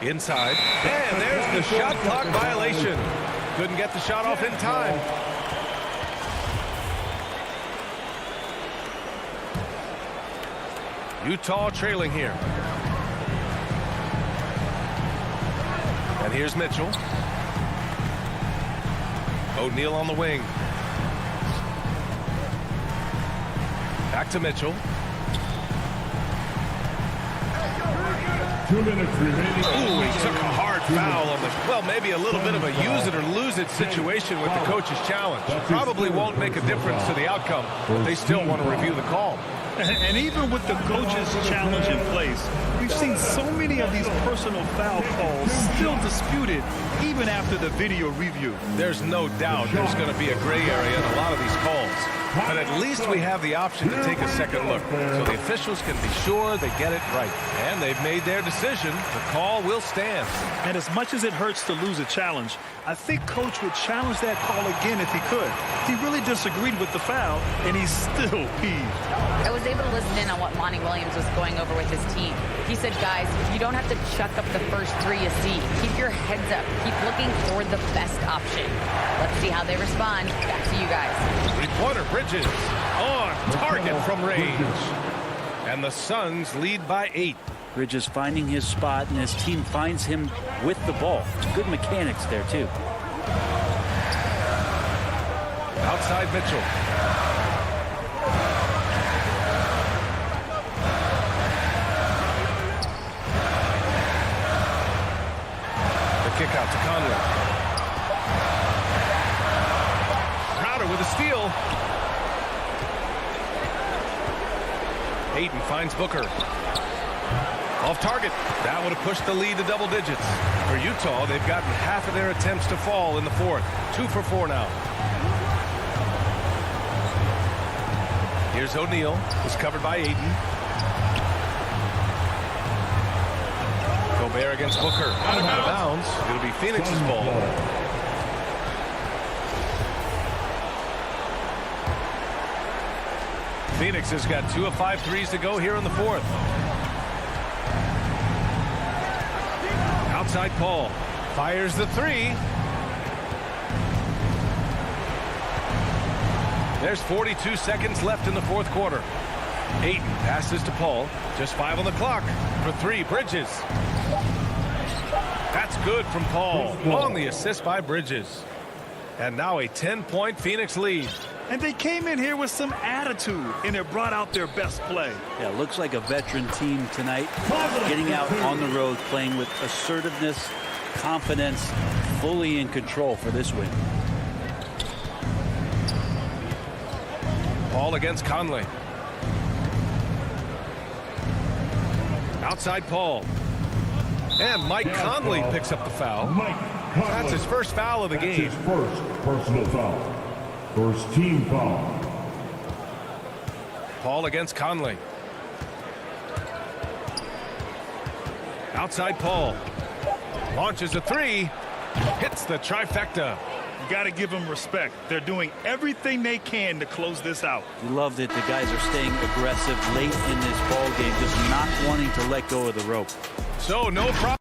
Inside. And there's the shot clock violation. Couldn't get the shot off in time. Utah trailing here. And here's Mitchell. O'Neal on the wing. Back to Mitchell. 2 minutes remaining. Ooh, he took a hard Foul on the, well, maybe a little bit of a use it or lose it situation with the coach's challenge. Probably won't make a difference to the outcome, but they still want to review the call. And even with the coach's challenge in place, we've seen so many of these personal foul calls still disputed even after the video review. There's no doubt there's going to be a gray area in a lot of these calls. But at least we have the option to take a second look, so the officials can be sure they get it right. And they've made their decision. The call will stand. And as much as it hurts to lose a challenge, I think Coach would challenge that call again if he could. He really disagreed with the foul, and he's still peeved. I was able to listen in on what Monty Williams was going over with his team. He said, guys, you don't have to chuck up the first three you see. Keep your heads up. Keep looking for the best option. Let's see how they respond. Back to you guys. Three-pointer, Bridges on target from range. And the Suns lead by 8. Bridges finding his spot, and his team finds him with the ball. Good mechanics there, too. Outside Mitchell. Kick out to Conley. Crowder with a steal. Hayden finds Booker. Off target. That would have pushed the lead to double digits. For Utah, they've gotten half of their attempts to fall in the fourth. 2 for 4 now. Here's O'Neal. Was covered by Ayton. Gobert against Booker. Out of bounds. It'll be Phoenix's ball. Phoenix has got 2 of 5 threes to go here in the fourth. Outside Paul. Fires the 3. There's 42 seconds left in the fourth quarter. Ayton passes to Paul. Just 5 on the clock. For 3, Bridges. That's good from Paul. On the assist by Bridges. And now a 10-point Phoenix lead. And they came in here with some attitude, and it brought out their best play. Yeah, looks like a veteran team tonight. Getting out on the road, playing with assertiveness, confidence, fully in control for this win. Paul against Conley. Outside Paul. And Mike Conley picks up the foul. That's his first foul of the game. His first personal foul. First team foul. Paul against Conley. Outside Paul. Launches a 3. Hits the trifecta. You got to give them respect. They're doing everything they can to close this out. We love that the guys are staying aggressive late in this ball game, just not wanting to let go of the rope. So no problem.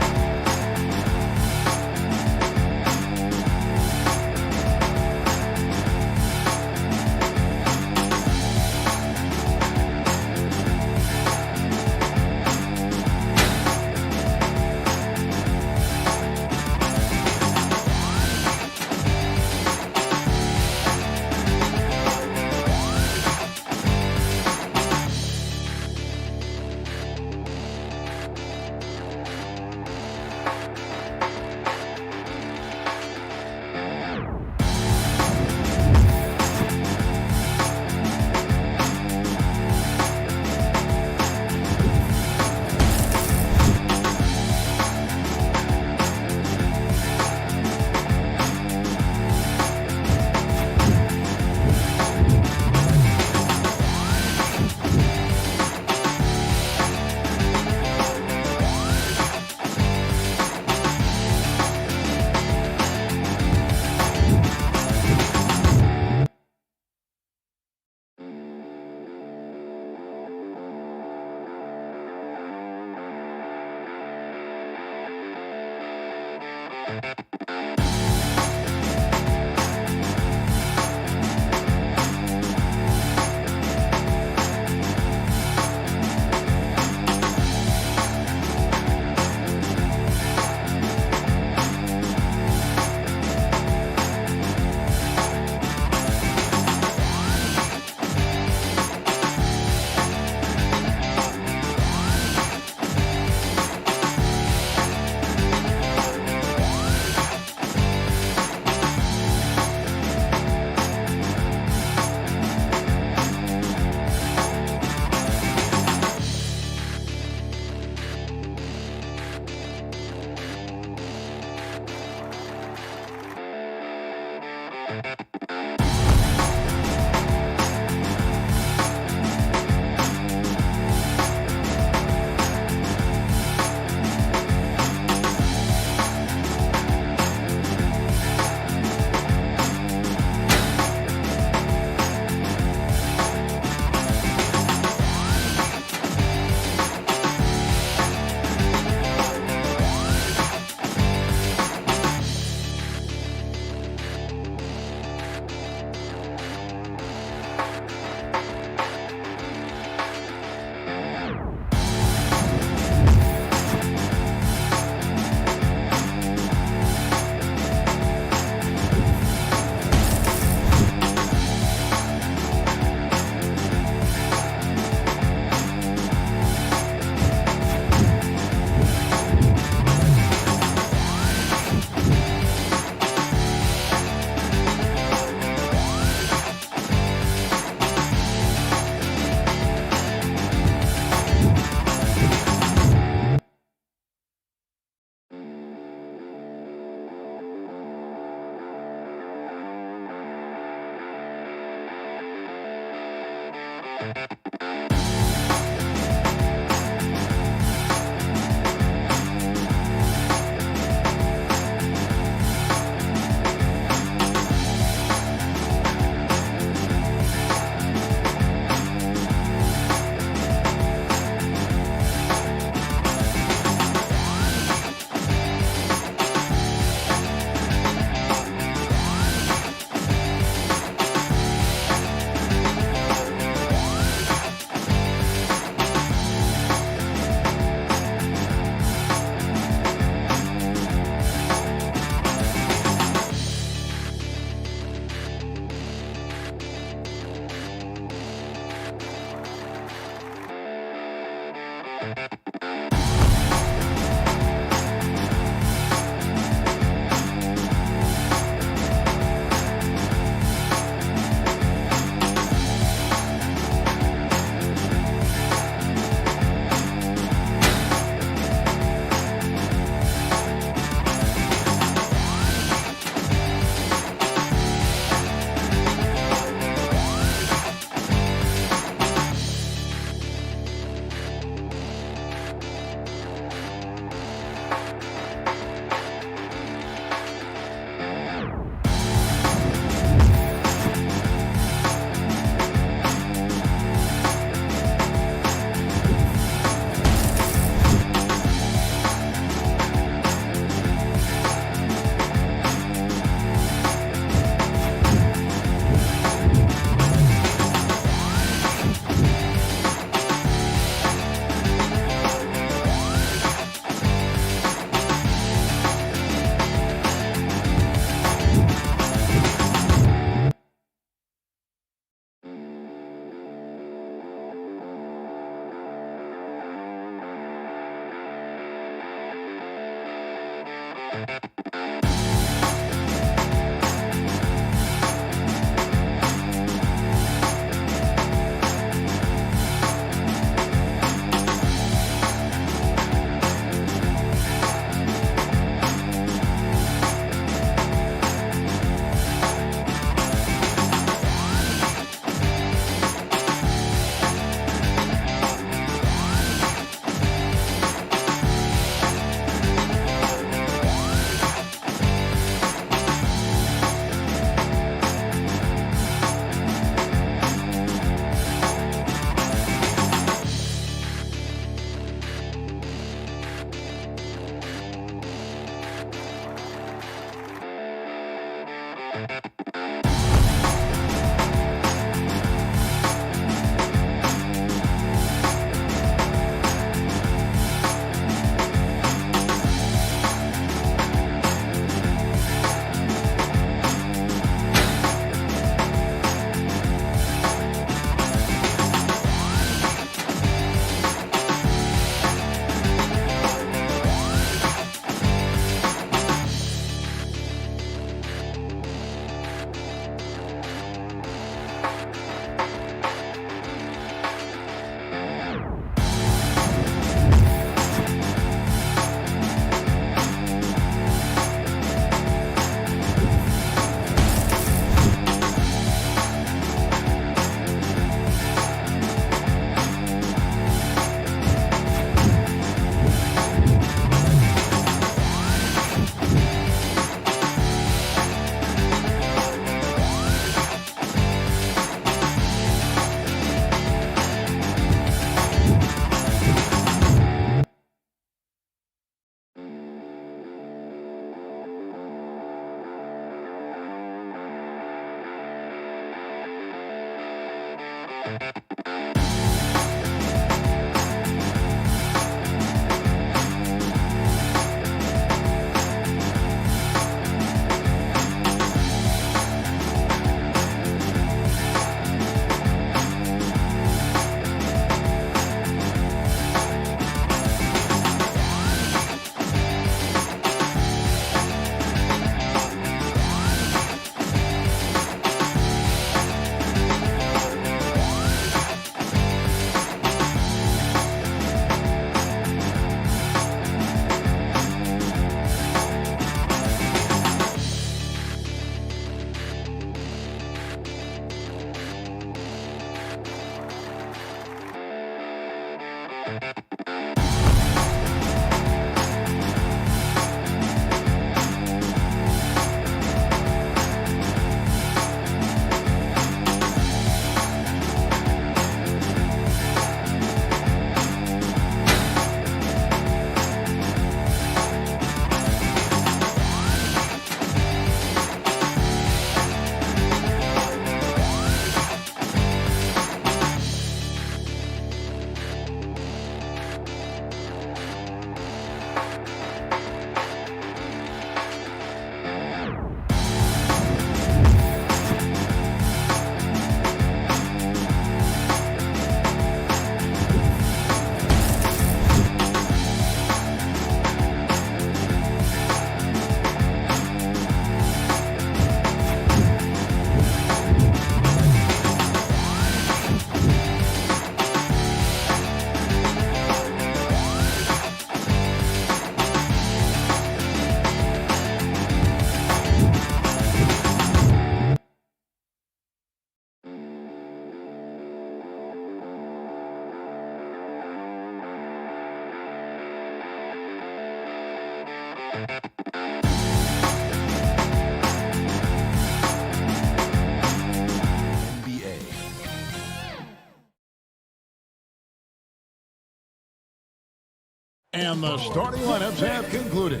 And the starting lineups have concluded.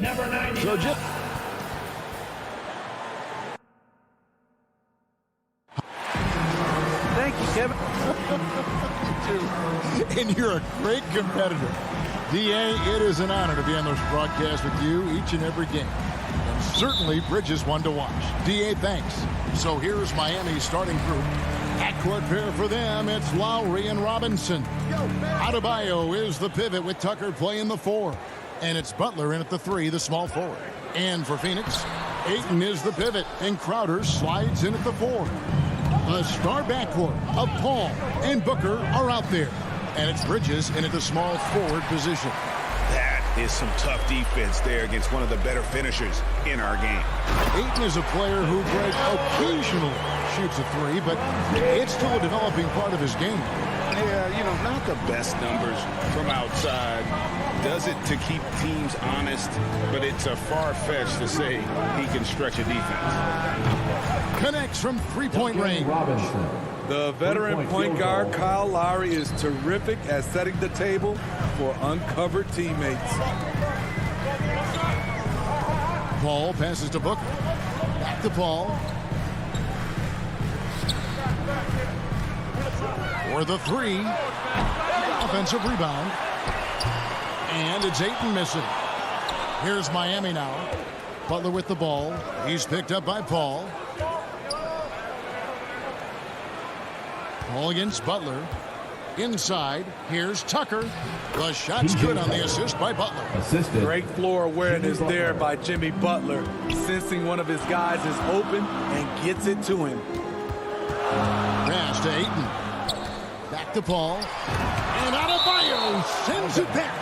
So Jim. Thank you, Kevin. And you're a great competitor. D.A., it is an honor to be on this broadcast with you each and every game. And certainly Bridges one to watch. D.A., thanks. So here's Miami's starting group. Backcourt pair for them, it's Lowry and Robinson. Adebayo is the pivot with Tucker playing the 4. And it's Butler in at the 3, the small forward. And for Phoenix, Ayton is the pivot, and Crowder slides in at the 4. A star backcourt of Paul and Booker are out there. And it's Bridges in at the small forward position. That is some tough defense there against one of the better finishers in our game. Ayton is a player who, Greg, occasionally shoots a 3, but it's still a developing part of his game. Yeah, you know, not the best numbers from outside. Does it to keep teams honest, but it's a far-fetched to say he can stretch a defense. Connects from three-point range. The veteran point guard, Kyle Lowry, is terrific at setting the table for uncovered teammates. Paul passes to Booker. Back to Paul. For the 3. Offensive rebound. And it's Ayton missing. Here's Miami now. Butler with the ball. He's picked up by Paul. Paul against Butler. Inside, here's Tucker. The shot's good on the assist by Butler. Great floor awareness there by Jimmy Butler. Sensing one of his guys is open and gets it to him. Pass to Ayton. Back to Paul. And Adebayo sends it back.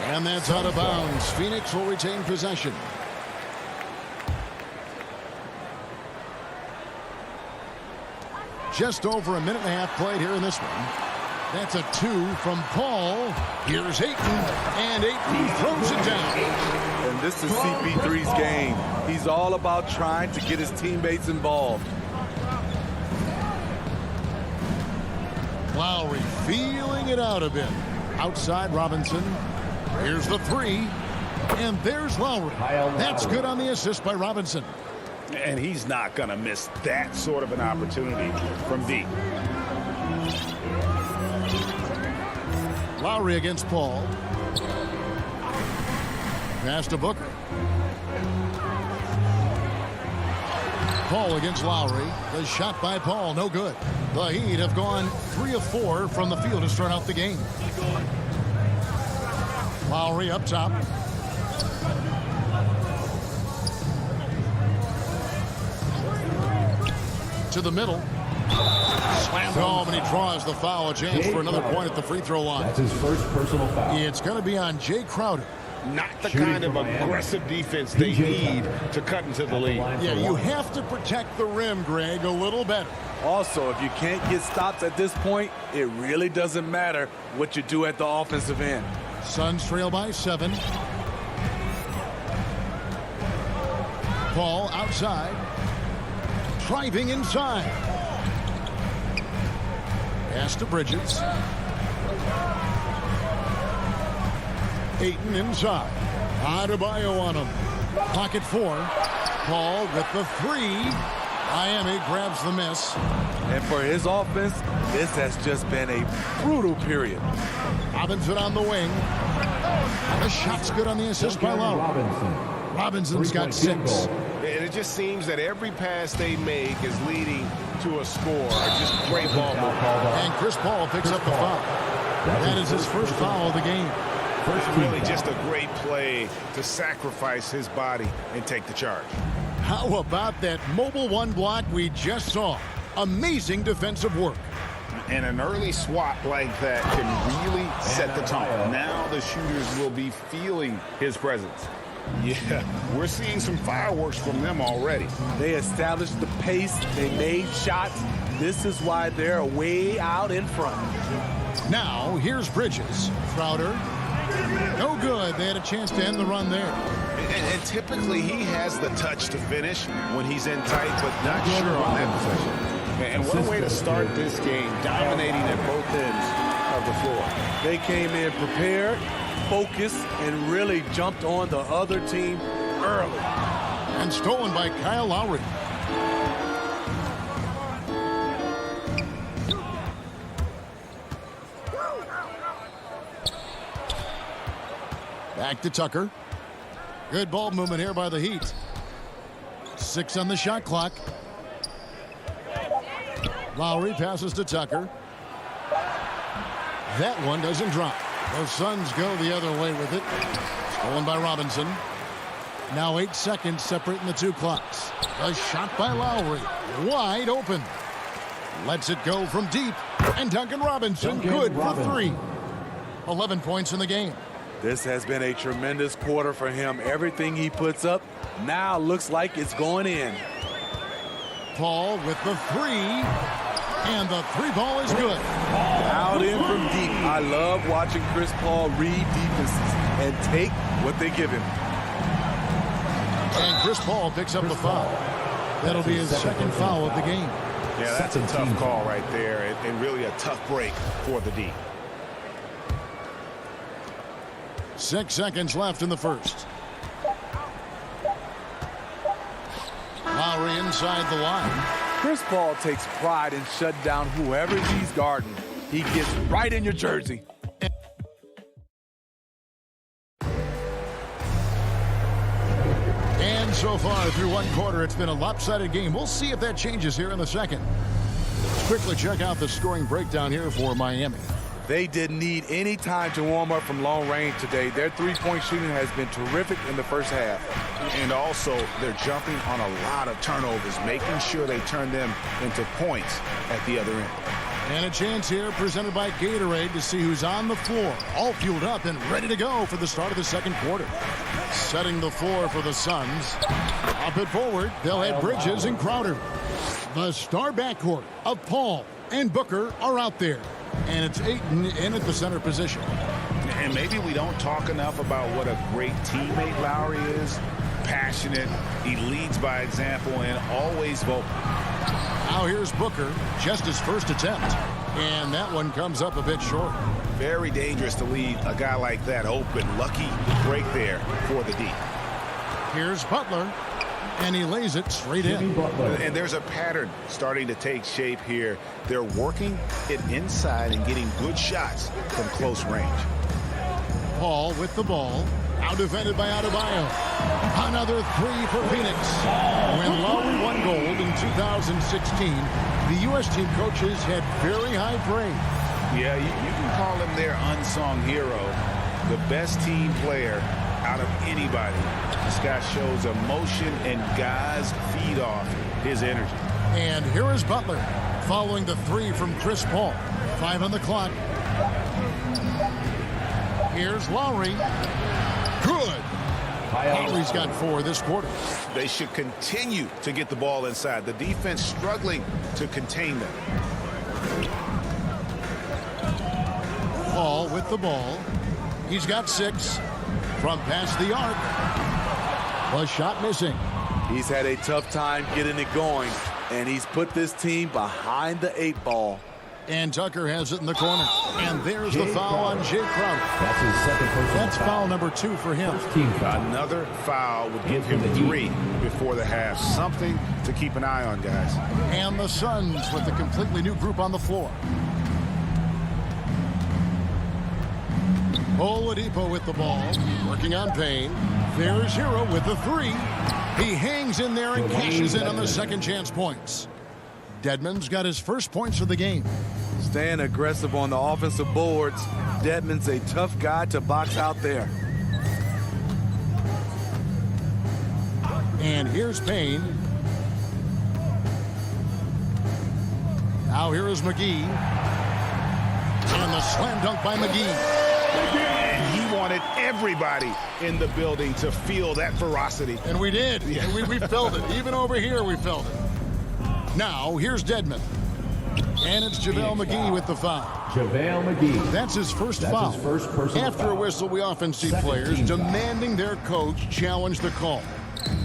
And that's out of bounds. Phoenix will retain possession. Just over a minute and a half played here in this one. That's a 2 from Paul. Here's Ayton, and Ayton throws it down. And this is CP3's game. He's all about trying to get his teammates involved. Lowry feeling it out a bit. Outside Robinson. Here's the 3. And there's Lowry. That's good on the assist by Robinson. And he's not going to miss that sort of an opportunity from deep. Lowry against Paul. Pass to Booker. Paul against Lowry. The shot by Paul, no good. The Heat have gone 3 of 4 from the field to start out the game. Lowry up top. To the middle. Slammed home, and he draws the foul. A chance for another point at the free throw line. That's his first personal foul. It's going to be on Jay Crowder. Not the kind of aggressive defense they need to cut into the lead. Yeah, you have to protect the rim, Greg, a little better. Also, if you can't get stops at this point, it really doesn't matter what you do at the offensive end. Suns trail by 7. Paul outside. Driving inside. Pass to Bridges. Ayton inside. Adebayo on him. Pocket 4. Paul with the 3. Miami grabs the miss. And for his offense, this has just been a brutal period. Robinson on the wing. The shot's good on the assist by Lowry. Robinson's got 6. And it just seems that every pass they make is leading to a score. Just great ball movement. And Chris Paul picks up the foul. That is his first foul of the game. Really just a great play to sacrifice his body and take the charge. How about that mobile 1 block we just saw? Amazing defensive work. And an early swat like that can really set the tone. Now the shooters will be feeling his presence. Yeah, we're seeing some fireworks from them already. They established the pace. They made shots. This is why they're way out in front. Now, here's Bridges. Crowder. No good. They had a chance to end the run there. And typically he has the touch to finish when he's in tight, but not sure on that possession. And what a way to start this game, dominating at both ends of the floor. They came in prepared, focused, and really jumped on the other team early. And stolen by Kyle Lowry. Back to Tucker. Good ball movement here by the Heat. 6 on the shot clock. Lowry passes to Tucker. That one doesn't drop. The Suns go the other way with it. Stolen by Robinson. Now 8 seconds separating the 2 clocks. A shot by Lowry. Wide open. Lets it go from deep. And Duncan Robinson good for 3. 11 points in the game. This has been a tremendous quarter for him. Everything he puts up now looks like it's going in. Paul with the 3. And the 3 ball is good. Out in from deep. I love watching Chris Paul read defenses and take what they give him. And Chris Paul picks up the foul. That'll be his second foul of the game. Yeah, that's a tough call right there, and really a tough break for the D. 6 seconds left in the first. Lowry inside the line. Chris Paul takes pride in shutting down whoever he's guarding. He gets right in your jersey. And so far through 1 quarter, it's been a lopsided game. We'll see if that changes here in the second. Let's quickly check out the scoring breakdown here for Miami. They didn't need any time to warm up from long range today. Their three-point shooting has been terrific in the first half. And also, they're jumping on a lot of turnovers, making sure they turn them into points at the other end. And a chance here presented by Gatorade to see who's on the floor, all fueled up and ready to go for the start of the second quarter. Setting the floor for the Suns. Up it forward, they'll have Bridges and Crowder. The star backcourt of Paul and Booker are out there. And it's Ayton in at the center position. And maybe we don't talk enough about what a great teammate Lowry is. Passionate, he leads by example, and always vocal. Now here's Booker, just his first attempt. And that one comes up a bit short. Very dangerous to leave a guy like that open. Lucky break there for the D. Here's Butler. And he lays it straight in. And there's a pattern starting to take shape here. They're working it inside and getting good shots from close range. Paul with the ball. Now defended by Adebayo. Another three for Phoenix. When Lowry won gold in 2016, the U.S. team coaches had very high praise. Yeah, you can call him their unsung hero. The best team player out of anybody. This guy shows emotion, and guys feed off his energy. And here is Butler following the three from Chris Paul. 5 on the clock. Here's Lowry. Good. Lowry's got 4 this quarter. They should continue to get the ball inside. The defense struggling to contain them. Paul with the ball. He's got 6 from past the arc. A shot missing. He's had a tough time getting it going, and he's put this team behind the 8 ball. And Tucker has it in the corner. And there's the foul on Jay Crowder. That's his second personal That's foul number 2 for him. Another foul would give him 3 before the half. Something to keep an eye on, guys. And the Suns with a completely new group on the floor. Oladipo with the ball, working on Payne. There's Hero with the 3. He hangs in there and cashes in on the second chance points. Dedmon's got his first points of the game. Staying aggressive on the offensive boards. Dedmon's a tough guy to box out there. And here's Payne. Now here is McGee. And the slam dunk by McGee. And he wanted everybody in the building to feel that ferocity. And we did. Yeah. We felt it. Even over here, we felt it. Now, here's Dedmon. And it's JaVale McGee with the foul. JaVale McGee. That's his first foul. His first personal After a whistle, we often see players demanding their coach challenge the call.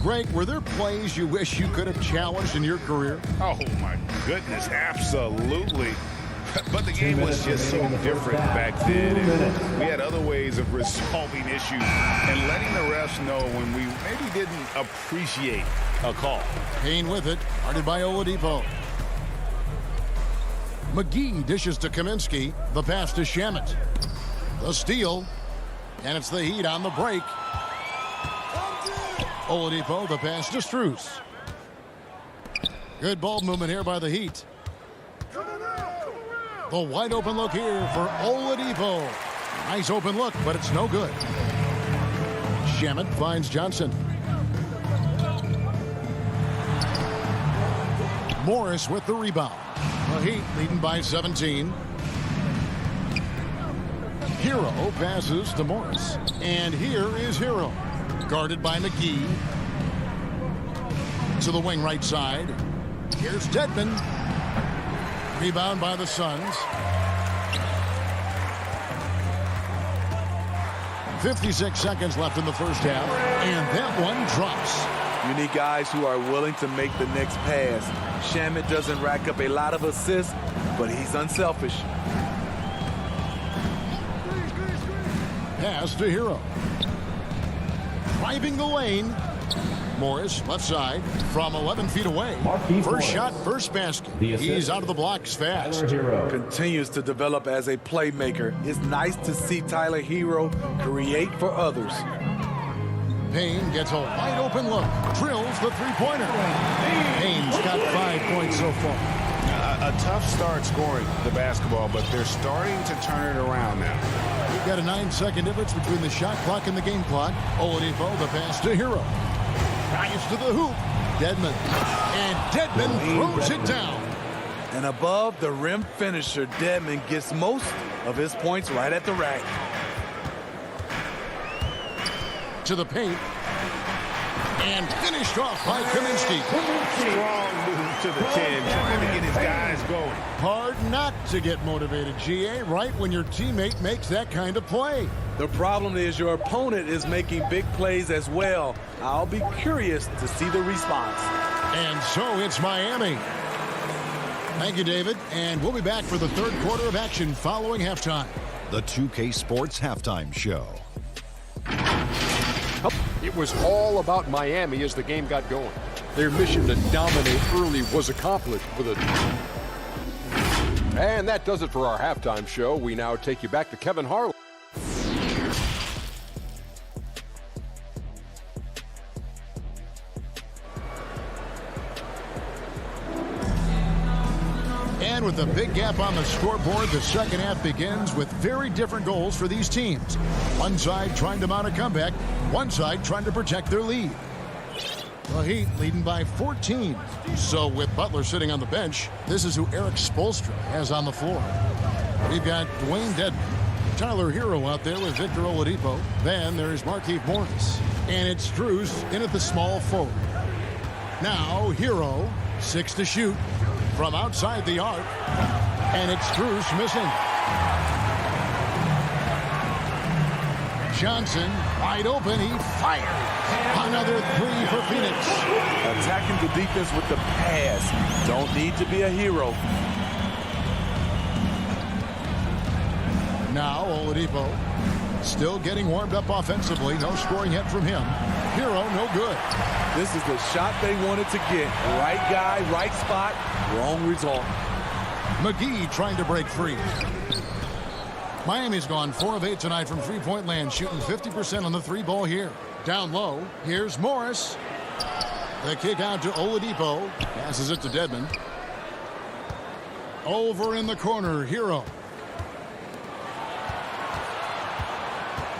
Greg, were there plays you wish you could have challenged in your career? Oh, my goodness, absolutely. But the game was just so different back then. And we had other ways of resolving issues and letting the refs know when we maybe didn't appreciate a call. Payne with it, guarded by Oladipo. McGee dishes to Kaminsky. The pass to Shamet. The steal. And it's the Heat on the break. Oladipo, the pass to Strus. Good ball movement here by the Heat. The wide open look here for Oladipo. Nice open look, but it's no good. Shamet finds Johnson. Morris with the rebound. The Heat leading by 17. Hero passes to Morris. And here is Hero. Guarded by McGee. To the wing right side. Here's Dedmon. Rebound by the Suns. 56 seconds left in the first half. And that one drops. You need guys who are willing to make the next pass. Shamet doesn't rack up a lot of assists, but he's unselfish. Pass to Hero. Driving the lane. Morris, left side, from 11 feet away. First shot, first basket. He's out of the blocks fast. Continues to develop as a playmaker. It's nice to see Tyler Hero create for others. Payne gets a wide open look. Drills the three-pointer. Payne's got 5 points so far. A tough start scoring the basketball, but they're starting to turn it around now. We've got a 9-second difference between the shot clock and the game clock. Oladipo, the pass to Hero. Drives to the hoop. Dedmon. And Dedmon throws it down. And above the rim finisher, Dedmon gets most of his points right at the rack. To the paint. And finished off by Kaminsky. Strong move to the 10, trying to get his guys going. Hard not to get motivated, GA, right when your teammate makes that kind of play. The problem is your opponent is making big plays as well. I'll be curious to see the response. And so it's Miami. Thank you, David. And we'll be back for the third quarter of action following halftime. The 2K Sports Halftime Show. It was all about Miami as the game got going. Their mission to dominate early was accomplished with a... And that does it for our halftime show. We now take you back to Kevin Harlan. And with a big gap on the scoreboard, the second half begins with very different goals for these teams. One side trying to mount a comeback, one side trying to protect their lead. The Heat leading by 14. So with Butler sitting on the bench, this is who Eric Spoelstra has on the floor. We've got Dwayne Dedmon, Tyler Hero out there with Victor Oladipo. Then there's Markieff Morris. And it's Strus in at the small forward. Now Hero, 6 to shoot from outside the arc. And it's Strus missing. Johnson wide open. He fires. Another 3 for Phoenix. Attacking the defense with the pass. Don't need to be a hero. Now Oladipo still getting warmed up offensively. No scoring yet from him. Hero no good. This is the shot they wanted to get. Right guy, right spot, wrong result. McGee trying to break free. Miami's gone 4 of 8 tonight from three-point land, shooting 50% on the 3-ball here. Down low, here's Morris. The kick out to Oladipo. Passes it to Dedmon. Over in the corner, Hero.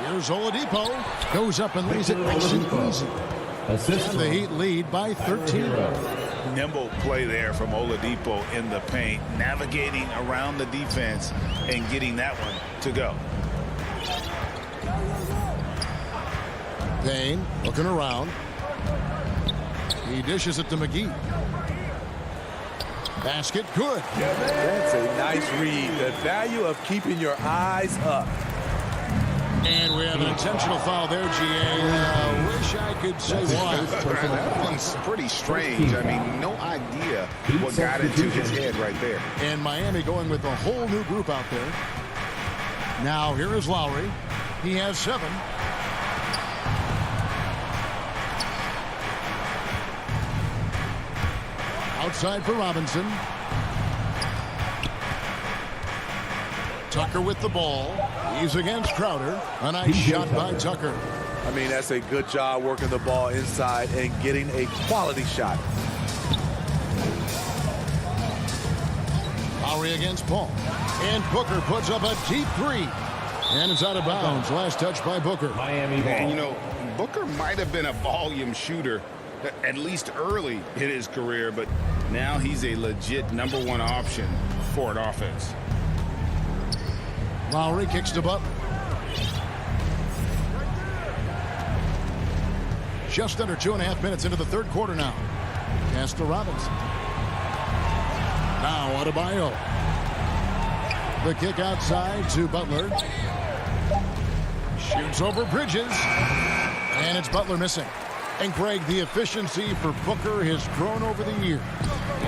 Here's Oladipo. Goes up and lays it nice and easy. And the Heat lead by 13. Nimble play there from Oladipo in the paint, navigating around the defense and getting that one to go. Payne looking around. He dishes it to McGee. Basket good. That's a nice read. The value of keeping your eyes up. And we have an intentional foul there, GA. Wish I could say why. That one's pretty strange. I mean, no idea what got into his head right there. And Miami going with a whole new group out there. Now here is Lowry. He has 7. Outside for Robinson. Tucker with the ball. He's against Crowder. A nice shot by Tucker. I mean, that's a good job working the ball inside and getting a quality shot. Lowry against Paul. And Booker puts up a deep 3. And it's out of bounds. Last touch by Booker. Miami ball. And, you know, Booker might have been a volume shooter, at least early in his career, but now he's a legit #1 option for an offense. Lowry kicks to Butler. Just under 2.5 minutes into the third quarter now. Pass to Robinson. Now Adebayo. The kick outside to Butler. Shoots over Bridges. And it's Butler missing. And Greg, the efficiency for Booker has grown over the year.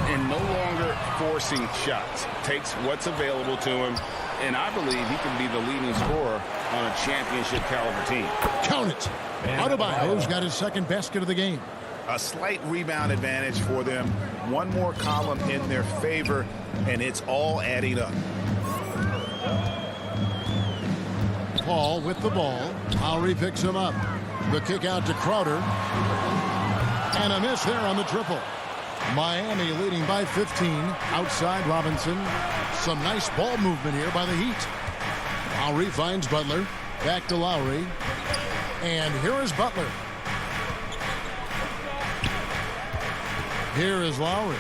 And no longer forcing shots. Takes what's available to him. And I believe he can be the leading scorer on a championship caliber team. Count it. Adebayo's got his second basket of the game. A slight rebound advantage for them. One more column in their favor, and it's all adding up. Paul with the ball. Lowry picks him up. The kick out to Crowder. And a miss there on the triple. Miami leading by 15. Outside Robinson. Some nice ball movement here by the Heat. Lowry finds Butler. Back to Lowry. And here is Butler. Here is Lowry.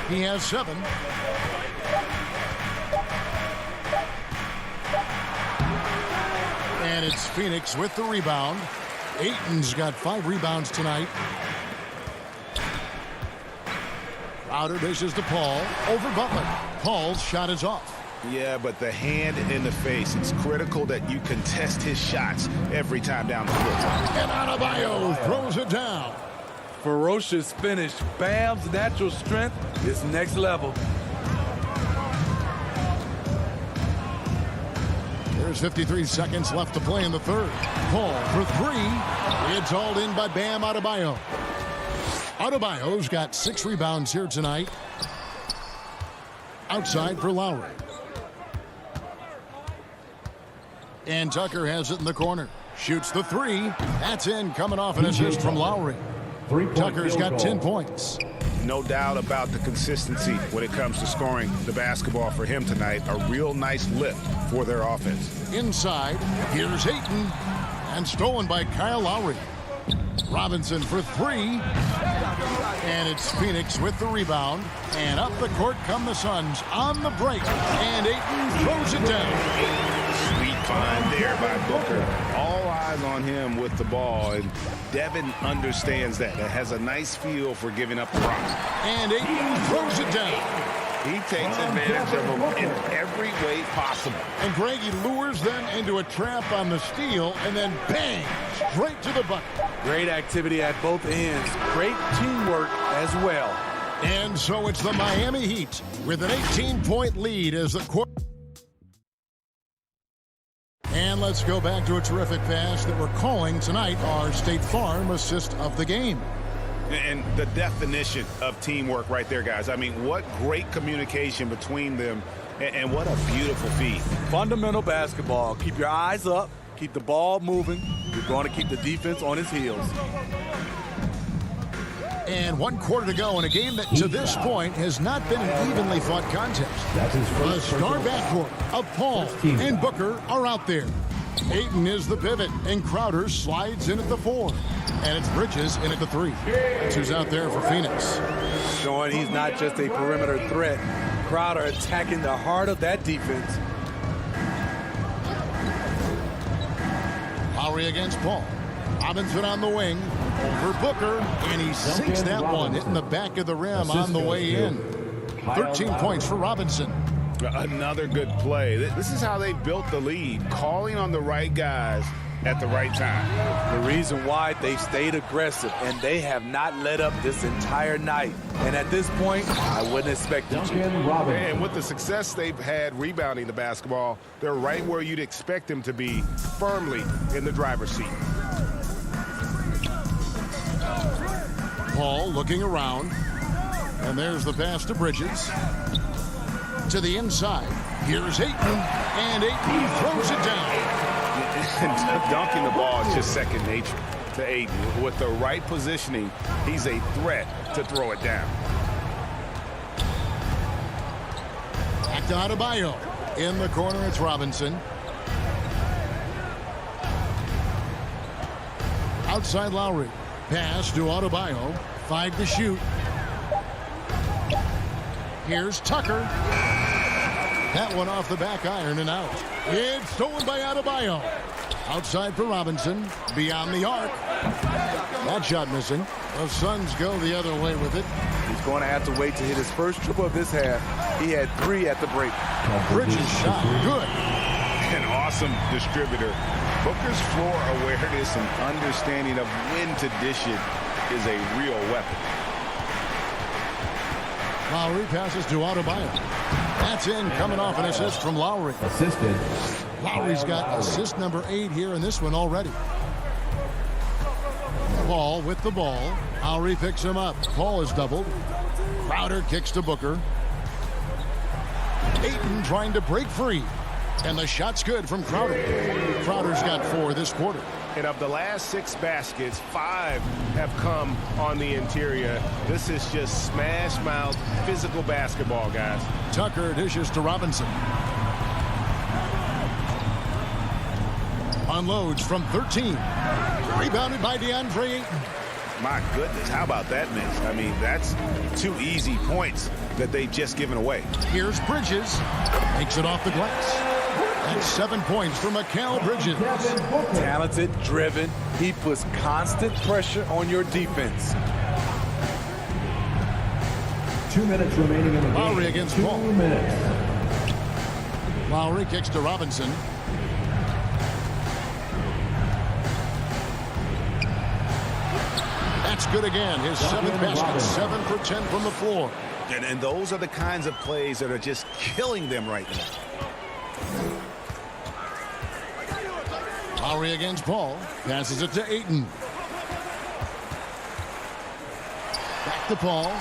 He has 7. And it's Phoenix with the rebound. Ayton's got 5 rebounds tonight. Crowder dishes to Paul. Over Butler. Paul's shot is off. Yeah, but the hand in the face. It's critical that you contest his shots every time down the court. And Adebayo throws it down. Ferocious finish. Bam's natural strength is next level. There's 53 seconds left to play in the third. Paul for 3. It It's hauled in by Bam Adebayo. Adebayo's got 6 rebounds here tonight. Outside for Lowry. And Tucker has it in the corner. Shoots the 3. That's in, coming off an assist from Lowry. Tucker's got 10 points. No doubt about the consistency when it comes to scoring the basketball for him tonight. A real nice lift for their offense. Inside, here's Ayton. And stolen by Kyle Lowry. Robinson for 3. And it's Phoenix with the rebound. And up the court come the Suns on the break. And Ayton throws it down. Sweet find there by Booker. All eyes on him with the ball. And Devin understands that. It has a nice feel for giving up the rock. And Ayton throws it down. He takes advantage of them in every way possible. And Greg, he lures them into a trap on the steal, and then bang, straight to the bucket. Great activity at both ends. Great teamwork as well. And so it's the Miami Heat with an 18-point lead as the court. And let's go back to a terrific pass that we're calling tonight our State Farm assist of the game. And the definition of teamwork right there, guys. I mean, what great communication between them, and what a beautiful feed. Fundamental basketball. Keep your eyes up. Keep the ball moving. You're going to keep the defense on his heels. And 1 quarter to go in a game that to this point has not been an evenly fought contest. The star backcourt of Paul and Booker are out there. Ayton is the pivot, and Crowder slides in at the 4. And it's Bridges in at the 3. That's who's out there for Phoenix. Showing he's not just a perimeter threat. Crowder attacking the heart of that defense. Lowry against Paul. Robinson on the wing. Over Booker, and he sinks that one, hitting the back of the rim on the way in. 13 points for Robinson. Another good play. This is how they built the lead, calling on the right guys at the right time. The reason why they've stayed aggressive, and they have not let up this entire night. And at this point, I wouldn't expect them to. And with the success they've had rebounding the basketball, they're right where you'd expect them to be, firmly in the driver's seat. Paul looking around, and there's the pass to Bridges. To the inside, here's Ayton, and Ayton throws it down. Dunking the ball is just second nature to Ayton. With the right positioning, he's a threat to throw it down. Back to Adebayo. In the corner, it's Robinson. Outside Lowry. Pass to Adebayo. 5 to shoot. Here's Tucker. That one off the back iron and out. It's stolen by Adebayo. Outside for Robinson. Beyond the arc. That shot missing. The Suns go the other way with it. He's going to have to wait to hit his first triple of this half. He had 3 at the break. Bridges shot. Good. An awesome distributor. Booker's floor awareness and understanding of when to dish it is a real weapon. Lowry passes to Adebayo. That's in, coming off an assist from Lowry. Assisted. Lowry's got assist number 8 here in this one already. Paul with the ball. Lowry picks him up. Paul is doubled. Crowder kicks to Booker. Ayton trying to break free. And the shot's good from Crowder. Crowder's got 4 this quarter. And of the last 6 baskets, 5 have come on the interior. This is just smash mouth physical basketball, guys. Tucker dishes to Robinson. Unloads from 13. Rebounded by DeAndre Ayton. My goodness, how about that miss? I mean, that's 2 easy points that they've just given away. Here's Bridges. Makes it off the glass. That's 7 points for Mikal Bridges. Talented, driven. He puts constant pressure on your defense. 2 minutes remaining in the game. Lowry against Paul. 2 minutes. Lowry kicks to Robinson. That's good again. His 7th basket, 7 for 10 from the floor. And those are the kinds of plays that are just killing them right now. Lowry against Paul. Passes it to Ayton. Back to Paul.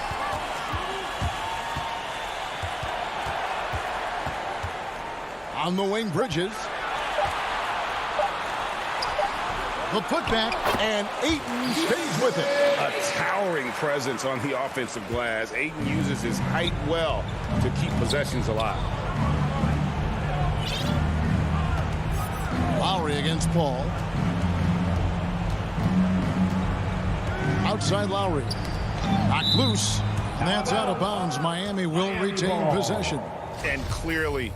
On the wing, Bridges. The putback, and Ayton stays with it. A towering presence on the offensive glass. Ayton uses his height well to keep possessions alive. Lowry against Paul. Outside Lowry. Knocked loose. And that's out of bounds. Miami will retain possession. And clearly,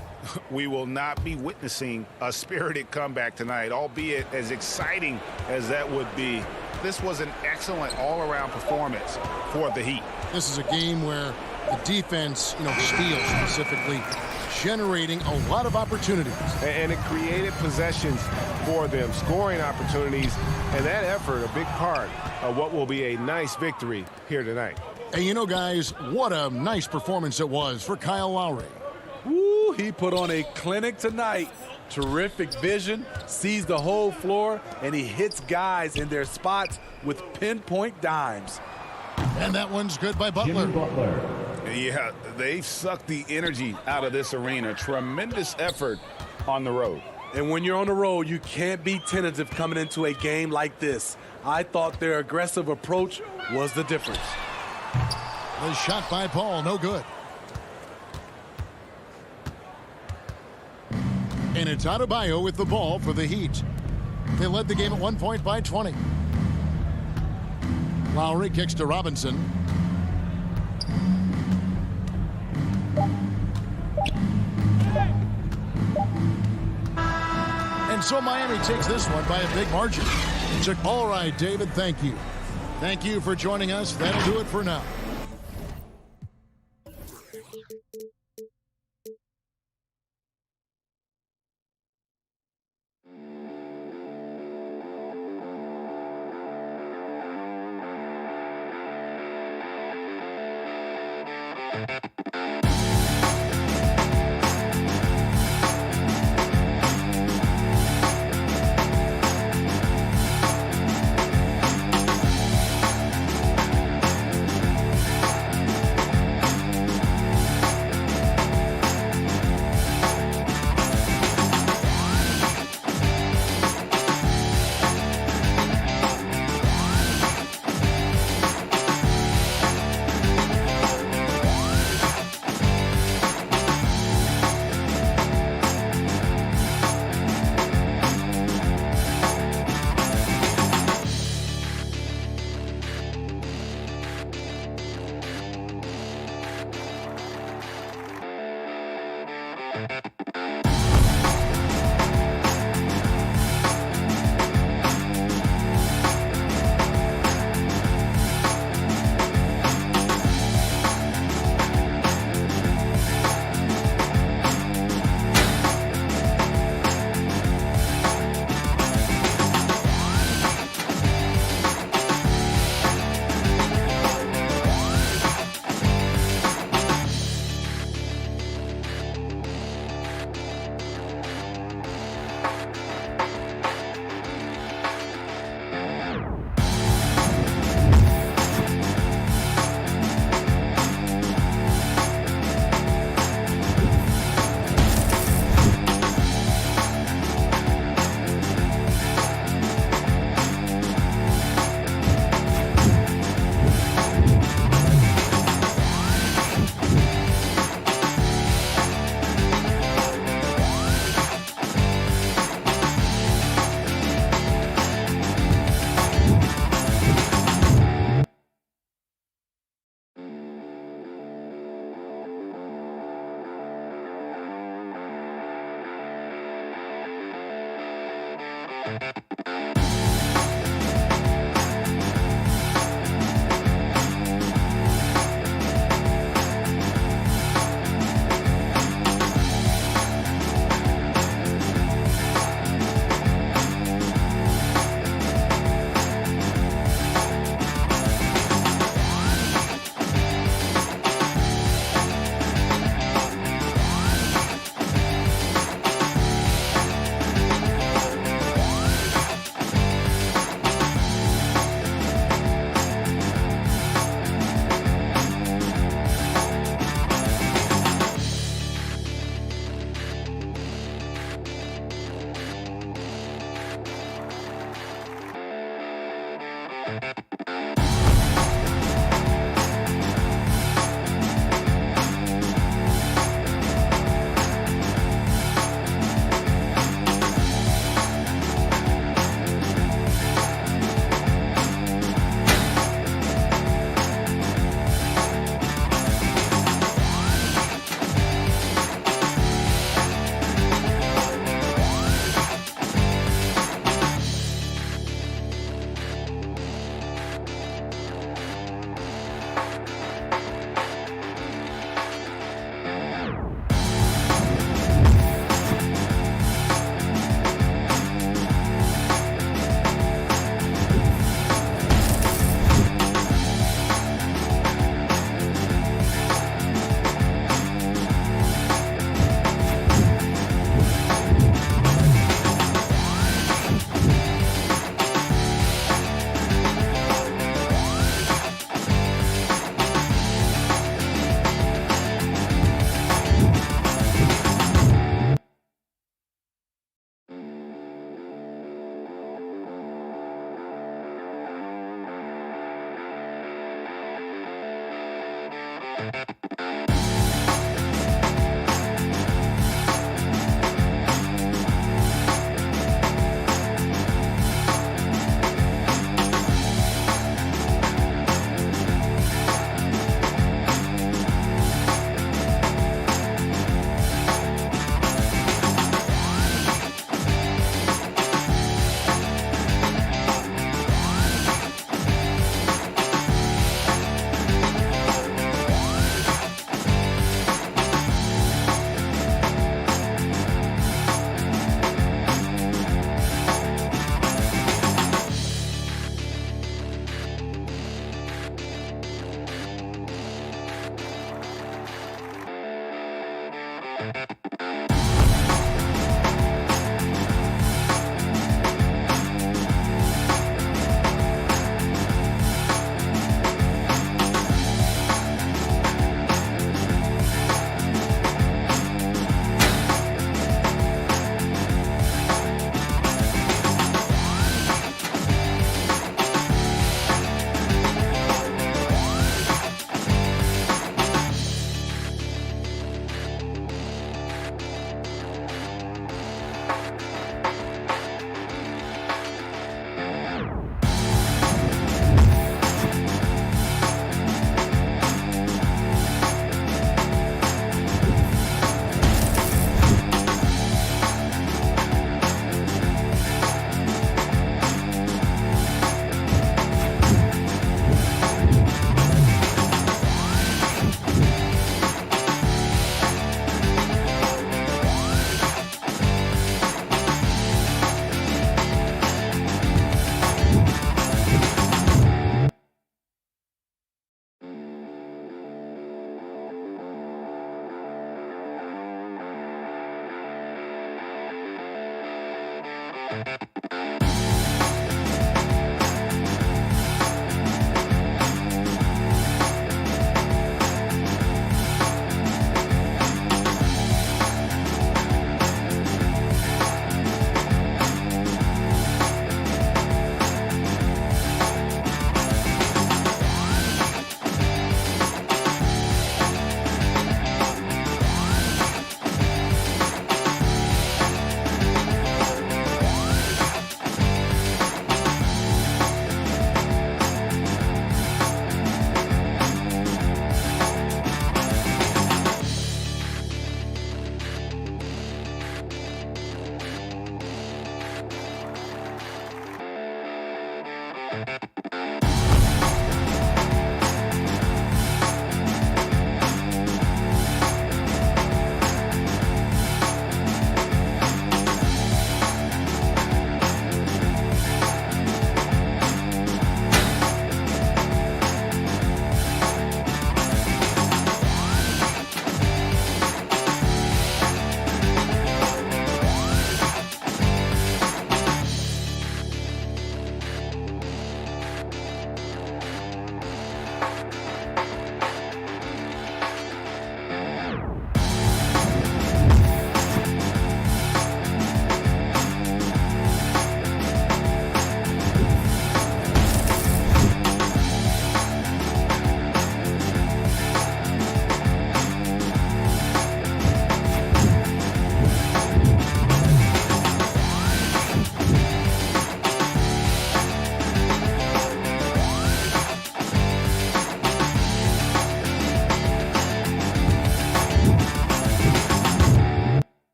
we will not be witnessing a spirited comeback tonight, albeit as exciting as that would be. This was an excellent all-around performance for the Heat. This is a game where the defense, steals specifically, generating a lot of opportunities. And it created possessions for them, scoring opportunities, and that effort, a big part of what will be a nice victory here tonight. And guys, what a nice performance it was for Kyle Lowry. Woo, he put on a clinic tonight. Terrific vision, sees the whole floor, and he hits guys in their spots with pinpoint dimes. And that one's good by Butler. Yeah, they've sucked the energy out of this arena. Tremendous effort on the road. And when you're on the road, you can't be tentative coming into a game like this. I thought their aggressive approach was the difference. The shot by Paul, no good. And it's Adebayo with the ball for the Heat. They led the game at 1 point by 20. Lowry kicks to Robinson. And so Miami takes this one by a big margin. All right, David, thank you. Thank you for joining us. That'll do it for now.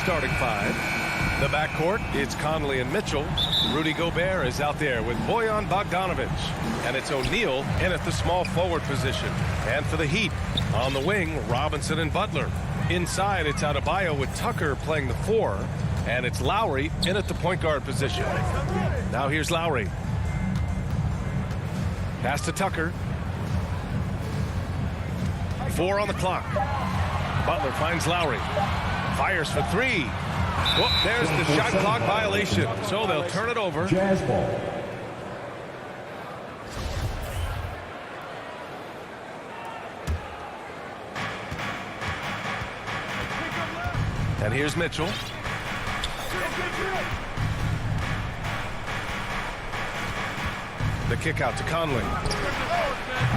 Starting five. The backcourt, it's Conley and Mitchell. Rudy Gobert is out there with Bojan Bogdanovic. And it's O'Neal in at the small forward position. And for the Heat, on the wing, Robinson and Butler. Inside, it's Adebayo with Tucker playing the 4. And it's Lowry in at the point guard position. Now here's Lowry. Pass to Tucker. 4 on the clock. Butler finds Lowry. Fires for 3. Whoop, there's the shot clock violation. So they'll turn it over. Jazz ball. And here's Mitchell. The kick out to Conley.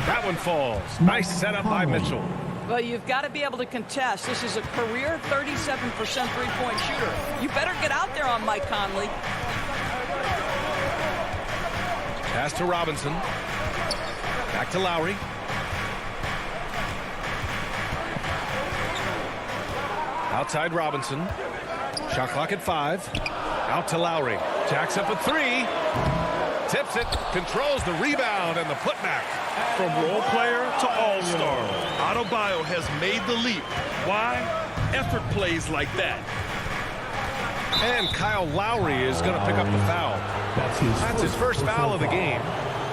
That one falls. Nice setup by Mitchell. Well, you've got to be able to contest. This is a career 37% three-point shooter. You better get out there on Mike Conley. Pass to Robinson. Back to Lowry. Outside Robinson. Shot clock at 5. Out to Lowry. Jacks up a 3. Tips it. Controls the rebound and the putback. From role player to all-star, Adebayo has made the leap. Why? Effort plays like that. And Kyle Lowry is going to pick up the foul. That's his first foul of the game.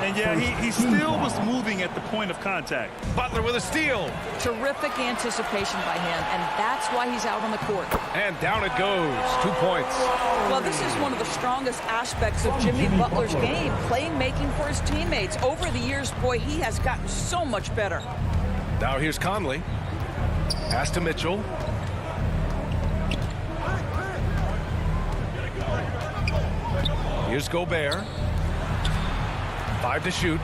And yeah, he still was moving at the point of contact. Butler with a steal. Terrific anticipation by him, and that's why he's out on the court. And down it goes. 2 points. Well, this is one of the strongest aspects of Jimmy Butler's game, playmaking for his teammates. Over the years, boy, he has gotten so much better. Now here's Conley. Pass to Mitchell. Here's Gobert. 5 to shoot.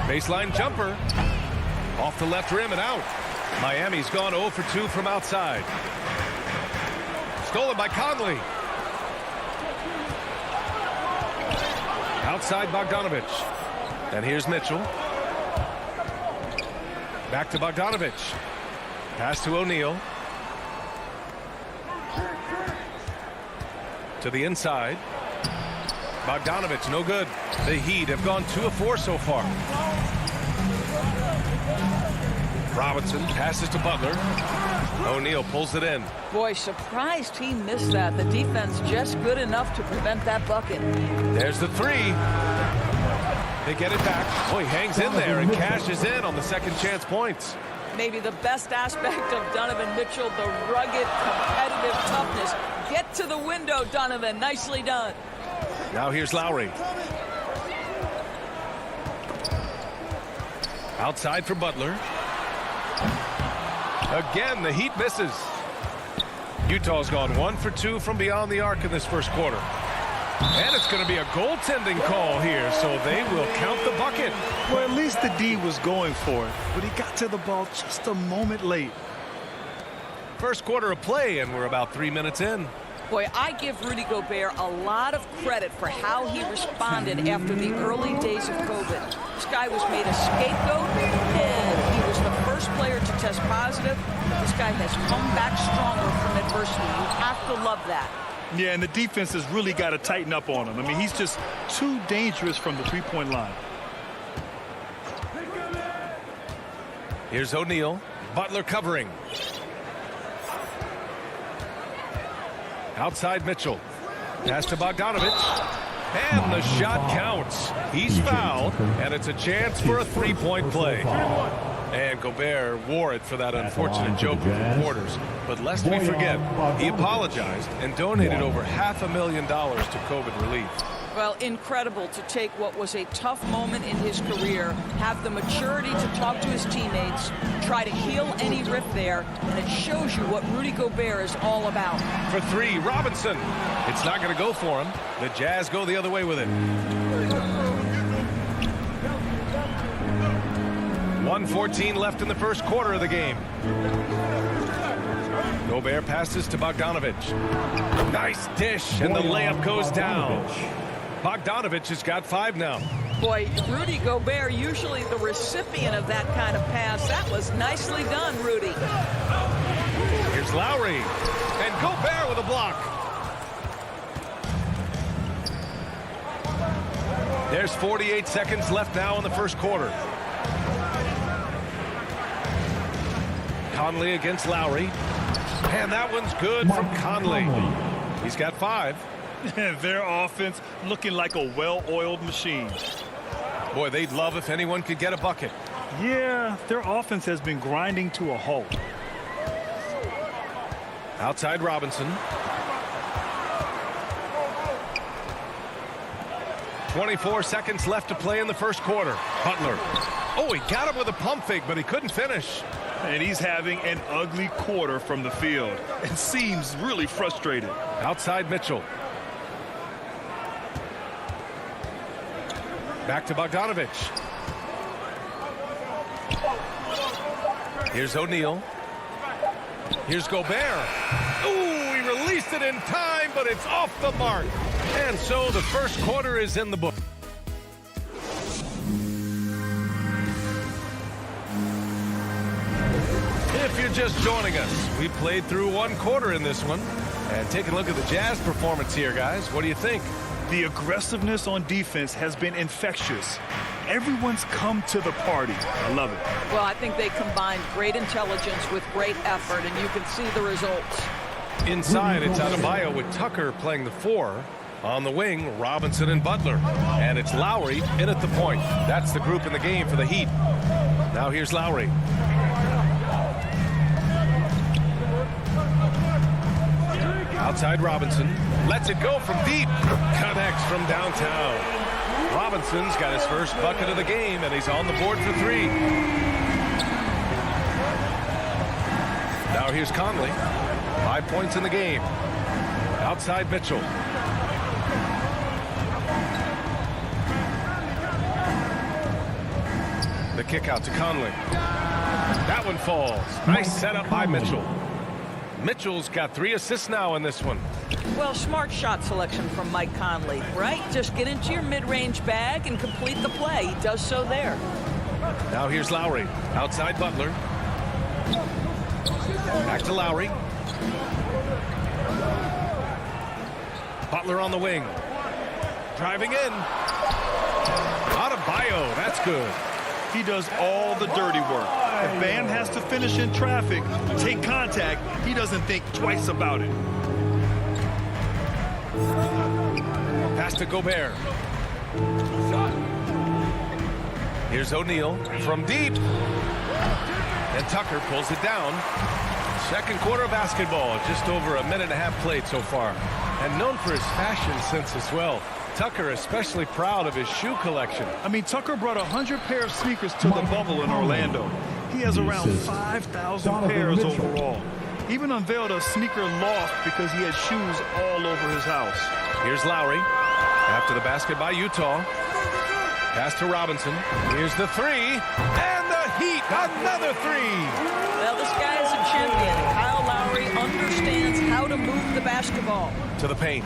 Baseline jumper. Off the left rim and out. Miami's gone 0 for 2 from outside. Stolen by Conley. Outside Bogdanovic. And here's Mitchell. Back to Bogdanovic. Pass to O'Neal. To the inside. Bogdanovich, no good. The Heat have gone 2 of 4 so far. Robinson passes to Butler. O'Neal pulls it in. Boy, surprised he missed that. The defense just good enough to prevent that bucket. There's the 3. They get it back. Oh, he hangs in there and cashes in on the second chance points. Maybe the best aspect of Donovan Mitchell, the rugged, competitive toughness. Get to the window, Donovan. Nicely done. Now here's Lowry. Outside for Butler. Again, the Heat misses. Utah's gone 1 for 2 from beyond the arc in this first quarter. And it's going to be a goaltending call here, so they will count the bucket. Well, at least the D was going for it, but he got to the ball just a moment late. First quarter of play, and we're about 3 minutes in. Boy, I give Rudy Gobert a lot of credit for how he responded after the early days of COVID. This guy was made a scapegoat, and he was the first player to test positive. This guy has come back stronger from adversity. You have to love that. Yeah, and the defense has really got to tighten up on him. I mean, he's just too dangerous from the three-point line. Here's O'Neal. Butler covering. Outside Mitchell. Pass to Bogdanovich. And the shot counts. He's fouled, and it's a chance for a three-point play. And Gobert wore it for that unfortunate joke with reporters. But lest we forget, he apologized and donated over $500,000 to COVID relief. Well, incredible to take what was a tough moment in his career, have the maturity to talk to his teammates, try to heal any rift there, and it shows you what Rudy Gobert is all about. For 3, Robinson. It's not going to go for him. The Jazz go the other way with it. 1:14 left in the first quarter of the game. Gobert passes to Bogdanovich. Nice dish, and the layup goes down. Bogdanovich has got 5 now. Boy, Rudy Gobert, usually the recipient of that kind of pass. That was nicely done, Rudy. Here's Lowry, and Gobert with a block. There's 48 seconds left now in the first quarter. Conley against Lowry. And that one's good from Conley. He's got 5. Their offense looking like a well-oiled machine. Boy, they'd love if anyone could get a bucket. Yeah, their offense has been grinding to a halt. Outside Robinson. 24 seconds left to play in the first quarter. Butler. Oh, he got him with a pump fake, but he couldn't finish. And he's having an ugly quarter from the field. It seems really frustrated. Outside Mitchell. Back to Bogdanovich. Here's O'Neal. Here's Gobert. Ooh, he released it in time, but it's off the mark. And so the first quarter is in the book. If you're just joining us, we played through 1 quarter in this one. And take a look at the Jazz performance here, guys. What do you think? The aggressiveness on defense has been infectious. Everyone's come to the party. I love it. Well, I think they combined great intelligence with great effort, and you can see the results. Inside, it's Adebayo with Tucker playing the 4. On the wing, Robinson and Butler. And it's Lowry in at the point. That's the group in the game for the Heat. Now here's Lowry. Outside Robinson. Lets it go from deep. Connects from downtown. Robinson's got his first bucket of the game, and he's on the board for 3. Now here's Conley. 5 points in the game. Outside Mitchell. The kick out to Conley. That one falls. Nice setup by Mitchell. Mitchell's got 3 assists now in this one. Well, smart shot selection from Mike Conley, right? Just get into your mid-range bag and complete the play. He does so there. Now here's Lowry. Outside Butler. Back to Lowry. Butler on the wing. Driving in. Adebayo, that's good. He does all the dirty work. If Bam has to finish in traffic, take contact, he doesn't think twice about it. Pass to Gobert. Here's O'Neal from deep. And Tucker pulls it down. Second quarter basketball, just over a minute and a half played so far. And known for his fashion sense as well. Tucker especially proud of his shoe collection. I mean, Tucker brought 100 pair of sneakers to the bubble in Orlando. He has around 5,000 pairs overall. Even unveiled a sneaker loft because he had shoes all over his house. Here's Lowry. After the basket by Utah. Pass to Robinson. Here's the three. And the Heat, another three. Well, this guy is a champion. Kyle Lowry understands how to move the basketball. To the paint.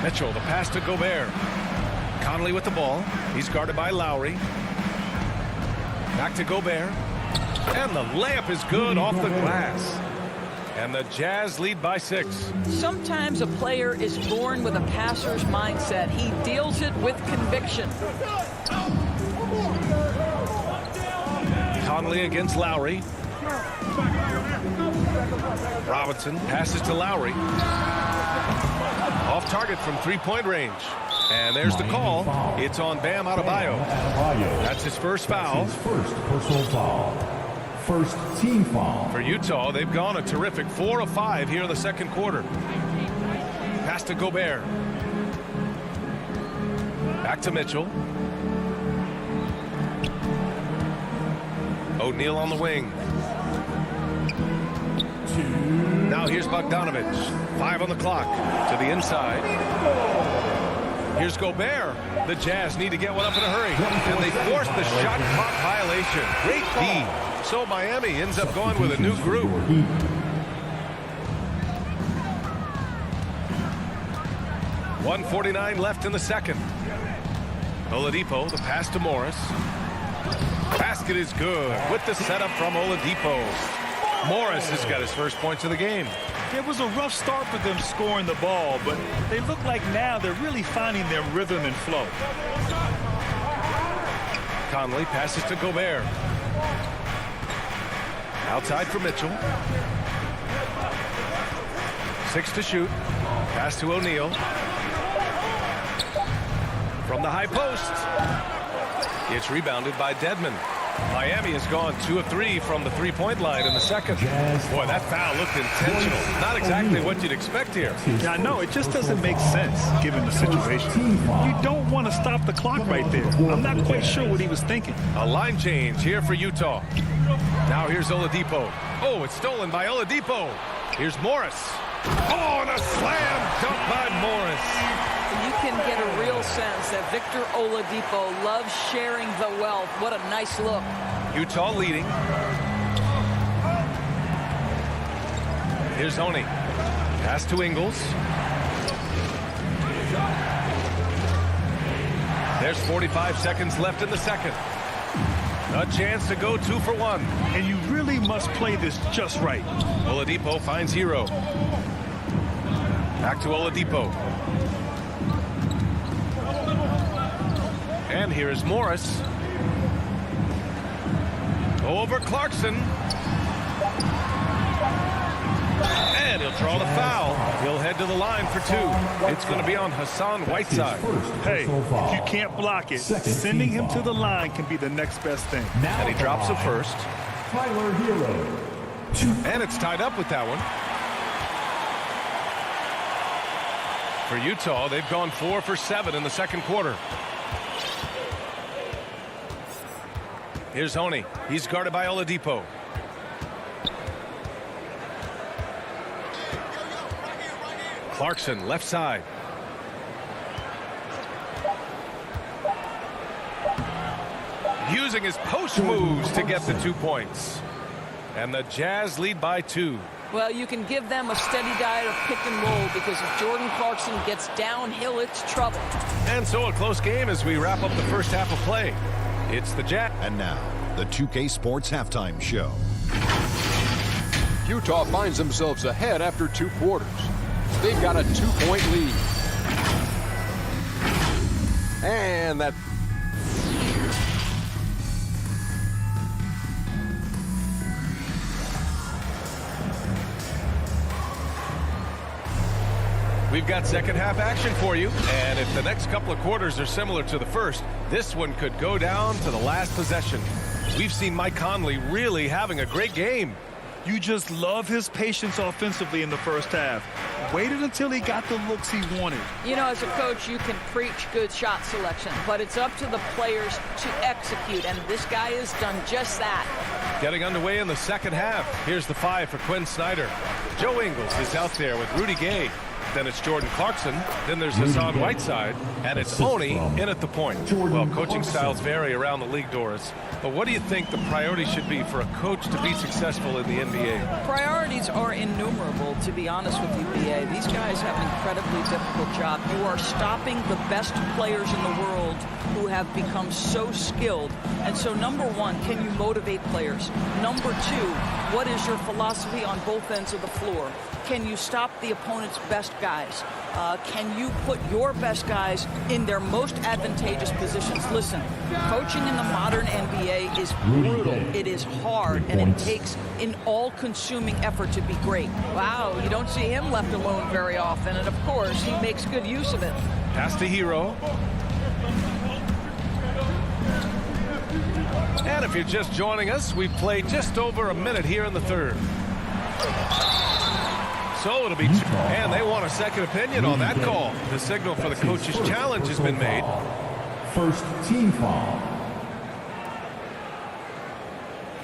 Mitchell, the pass to Gobert. Conley with the ball. He's guarded by Lowry. Back to Gobert. And the layup is good off the glass. And the Jazz lead by 6. Sometimes a player is born with a passer's mindset. He deals it with conviction. Conley against Lowry. Robinson passes to Lowry. Off target from three-point range. And there's the call. It's on Bam Adebayo. That's his first foul. His first personal foul. First team foul. For Utah, they've gone a terrific 4 of 5 here in the second quarter. Pass to Gobert. Back to Mitchell. O'Neal on the wing. Now here's Bogdanovich. 5 on the clock. To the inside. Here's Gobert. The Jazz need to get one up in a hurry. And they force the shot clock violation. Great D. So Miami ends up going with a new group. .149 left in the second. Oladipo, the pass to Morris. Basket is good with the setup from Oladipo. Morris has got his first points of the game. It was a rough start for them scoring the ball, but they look like now they're really finding their rhythm and flow. Conley passes to Gobert. Outside for Mitchell. 6 to shoot. Pass to O'Neal. From the high post. It's rebounded by Dedmon. Miami has gone 2 of 3 from the three-point line in the second. Boy, that foul looked intentional. Not exactly what you'd expect here. Yeah, I know. It just doesn't make sense given the situation. You don't want to stop the clock right there. I'm not quite sure what he was thinking. A line change here for Utah. Now here's Oladipo. Oh, it's stolen by Oladipo. Here's Morris. Oh, and a slam dunk by Morris. You can get a real sense that Victor Oladipo loves sharing the wealth. What a nice look. Utah leading. Here's Oni. Pass to Ingles. There's 45 seconds left in the second. A chance to go 2 for 1. And you really must play this just right. Oladipo finds Hero. Back to Oladipo. And here is Morris. Over Clarkson. And he'll draw the foul. He'll head to the line for 2. It's going to be on Hassan Whiteside. Hey, if you can't block it, sending him to the line can be the next best thing. And he drops the first. Tyler Hero. And it's tied up with that one. For Utah, they've gone 4 for 7 in the second quarter. Here's Oni. He's guarded by Oladipo. Clarkson, left side. Using his post moves to get the 2 points. And the Jazz lead by 2. Well, you can give them a steady diet of pick and roll because if Jordan Clarkson gets downhill, it's trouble. And so a close game as we wrap up the first half of play. It's the Jazz. And now, the 2K Sports Halftime Show. Utah finds themselves ahead after 2 quarters. They've got a 2-point lead. And that... We've got second half action for you, and if the next couple of quarters are similar to the first, this one could go down to the last possession. We've seen Mike Conley really having a great game. You just love his patience offensively in the first half. Waited until he got the looks he wanted. You know, as a coach, you can preach good shot selection, but it's up to the players to execute, and this guy has done just that. Getting underway in the second half. Here's the 5 for Quinn Snyder. Joe Ingles is out there with Rudy Gay. Then it's Jordan Clarkson. Then there's Hassan Whiteside. And it's Oni in at the point. Well, coaching styles vary around the league, Doris. But what do you think the priority should be for a coach to be successful in the NBA? Priorities are innumerable, to be honest with you, BA. These guys have an incredibly difficult job. You are stopping the best players in the world who have become so skilled. And so, number one, can you motivate players? Number two, what is your philosophy on both ends of the floor? Can you stop the opponent's best guys? Can you put your best guys in their most advantageous positions? Listen, coaching in the modern NBA is brutal. It is hard, and it takes an all-consuming effort to be great. Wow, you don't see him left alone very often, and of course, he makes good use of it. Pass to Hero. And if you're just joining us, we've played just over a minute here in the third. So it'll be, and they want a second opinion on that call. The signal for the coach's challenge has been made. First team foul.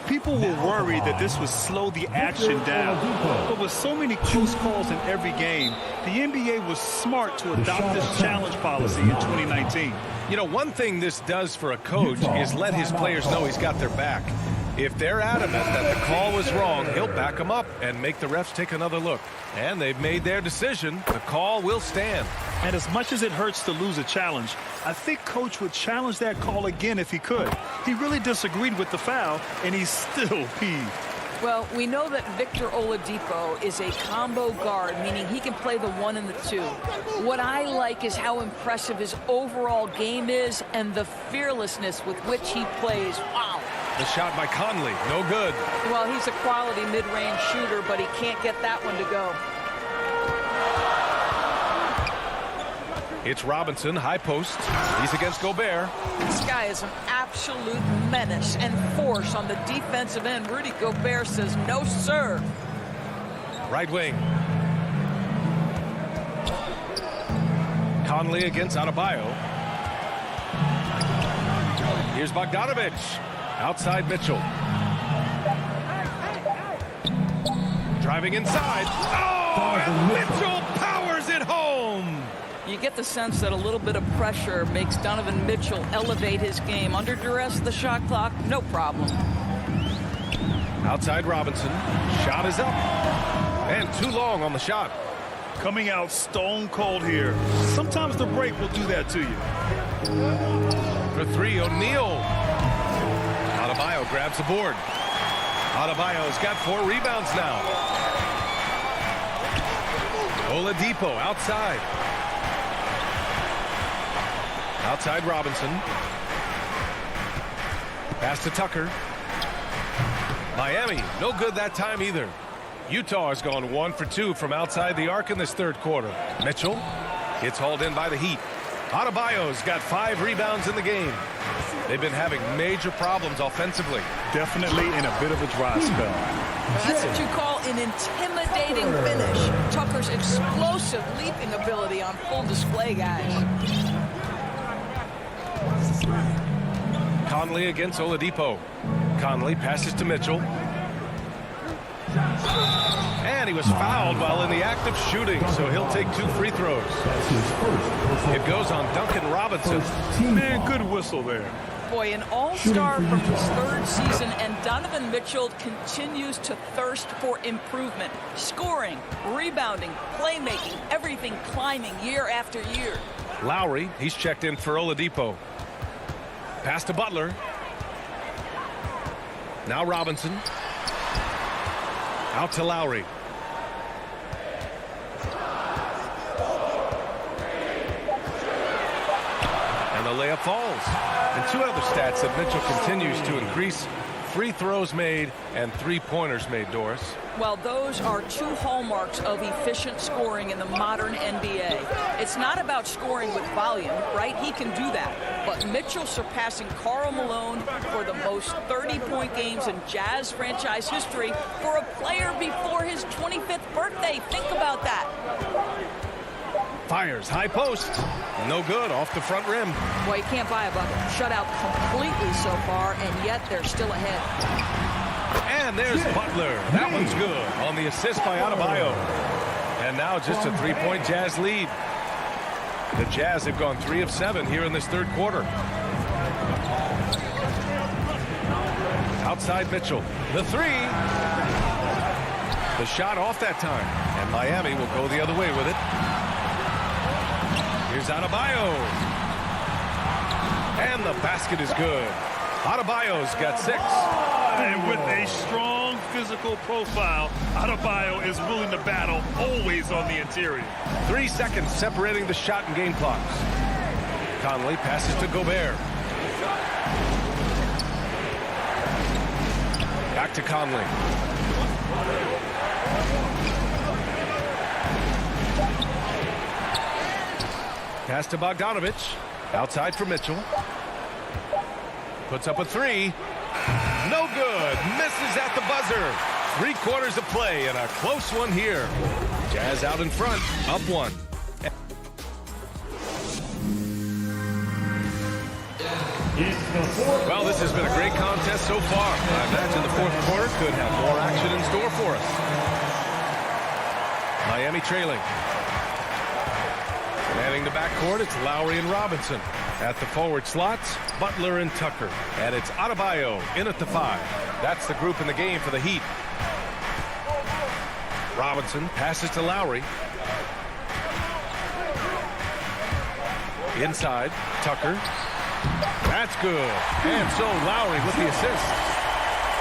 People were worried that this would slow the action down. But with so many close calls in every game, the NBA was smart to adopt this challenge policy in 2019. You know, one thing this does for a coach is let his players know he's got their back. If they're adamant that the call was wrong, he'll back them up and make the refs take another look. And they've made their decision. The call will stand. And as much as it hurts to lose a challenge, I think Coach would challenge that call again if he could. He really disagreed with the foul, and he's still peeved. Well, we know that Victor Oladipo is a combo guard, meaning he can play the 1 and the 2. What I like is how impressive his overall game is and the fearlessness with which he plays. Wow. The shot by Conley, no good. Well, he's a quality mid-range shooter, but he can't get that one to go. It's Robinson, high post. He's against Gobert. This guy is an absolute menace and force on the defensive end. Rudy Gobert says, no, sir. Right wing. Conley against Adebayo. Here's Bogdanovich. Outside Mitchell. Driving inside. Oh, and Mitchell powers it home. You get the sense that a little bit of pressure makes Donovan Mitchell elevate his game. Under duress, the shot clock, no problem. Outside Robinson. Shot is up. And too long on the shot. Coming out stone cold here. Sometimes the break will do that to you. For 3, O'Neal. Adebayo grabs the board. Adebayo's got 4 rebounds now. Oladipo outside. Outside Robinson. Pass to Tucker. Miami, no good that time either. Utah has gone 1 for 2 from outside the arc in this third quarter. Mitchell gets hauled in by the Heat. Adebayo's got 5 rebounds in the game. They've been having major problems offensively. Definitely in a bit of a dry spell. That's what you call an intimidating finish. Tucker's explosive leaping ability on full display, guys. Conley against Oladipo. Conley passes to Mitchell. And he was fouled while in the act of shooting, so he'll take 2 free throws. It goes on Duncan Robinson. Man, good whistle there. Boy, an all-star from his 3rd season, and Donovan Mitchell continues to thirst for improvement. Scoring, rebounding, playmaking, everything climbing year after year. Lowry, he's checked in for Oladipo. Pass to Butler. Now Robinson. Out to Lowry. And the layup falls. And two other stats that Mitchell continues to increase: free throws made and three-pointers made, Doris. Well, those are two hallmarks of efficient scoring in the modern NBA. It's not about scoring with volume, right? He can do that. But Mitchell surpassing Karl Malone for the most 30-point games in Jazz franchise history for a player before his 25th birthday. Think about that. Fires, high post. No good, off the front rim. Well, you can't buy a bucket. Shut out completely so far, and yet they're still ahead. And there's Butler. That one's good on the assist by Adebayo. And now just a three-point Jazz lead. The Jazz have gone 3 of 7 here in this third quarter. Outside Mitchell. The three. The shot off that time. And Miami will go the other way with it. Here's Adebayo. And the basket is good. Adebayo's got 6. And with a strong physical profile, Adebayo is willing to battle, always on the interior. 3 seconds separating the shot and game clocks. Conley passes to Gobert. Back to Conley. Pass to Bogdanovich. Outside for Mitchell. Puts up a 3. No good. Misses at the buzzer. 3 quarters of play and a close one here. Jazz out in front. Up 1. Well, this has been a great contest so far. I imagine the fourth quarter could have more action in store for us. Miami trailing. Manning the backcourt, it's Lowry and Robinson. At the forward slots, Butler and Tucker. And it's Adebayo in at the 5. That's the group in the game for the Heat. Robinson passes to Lowry. Inside, Tucker. That's good. And so Lowry with the assist.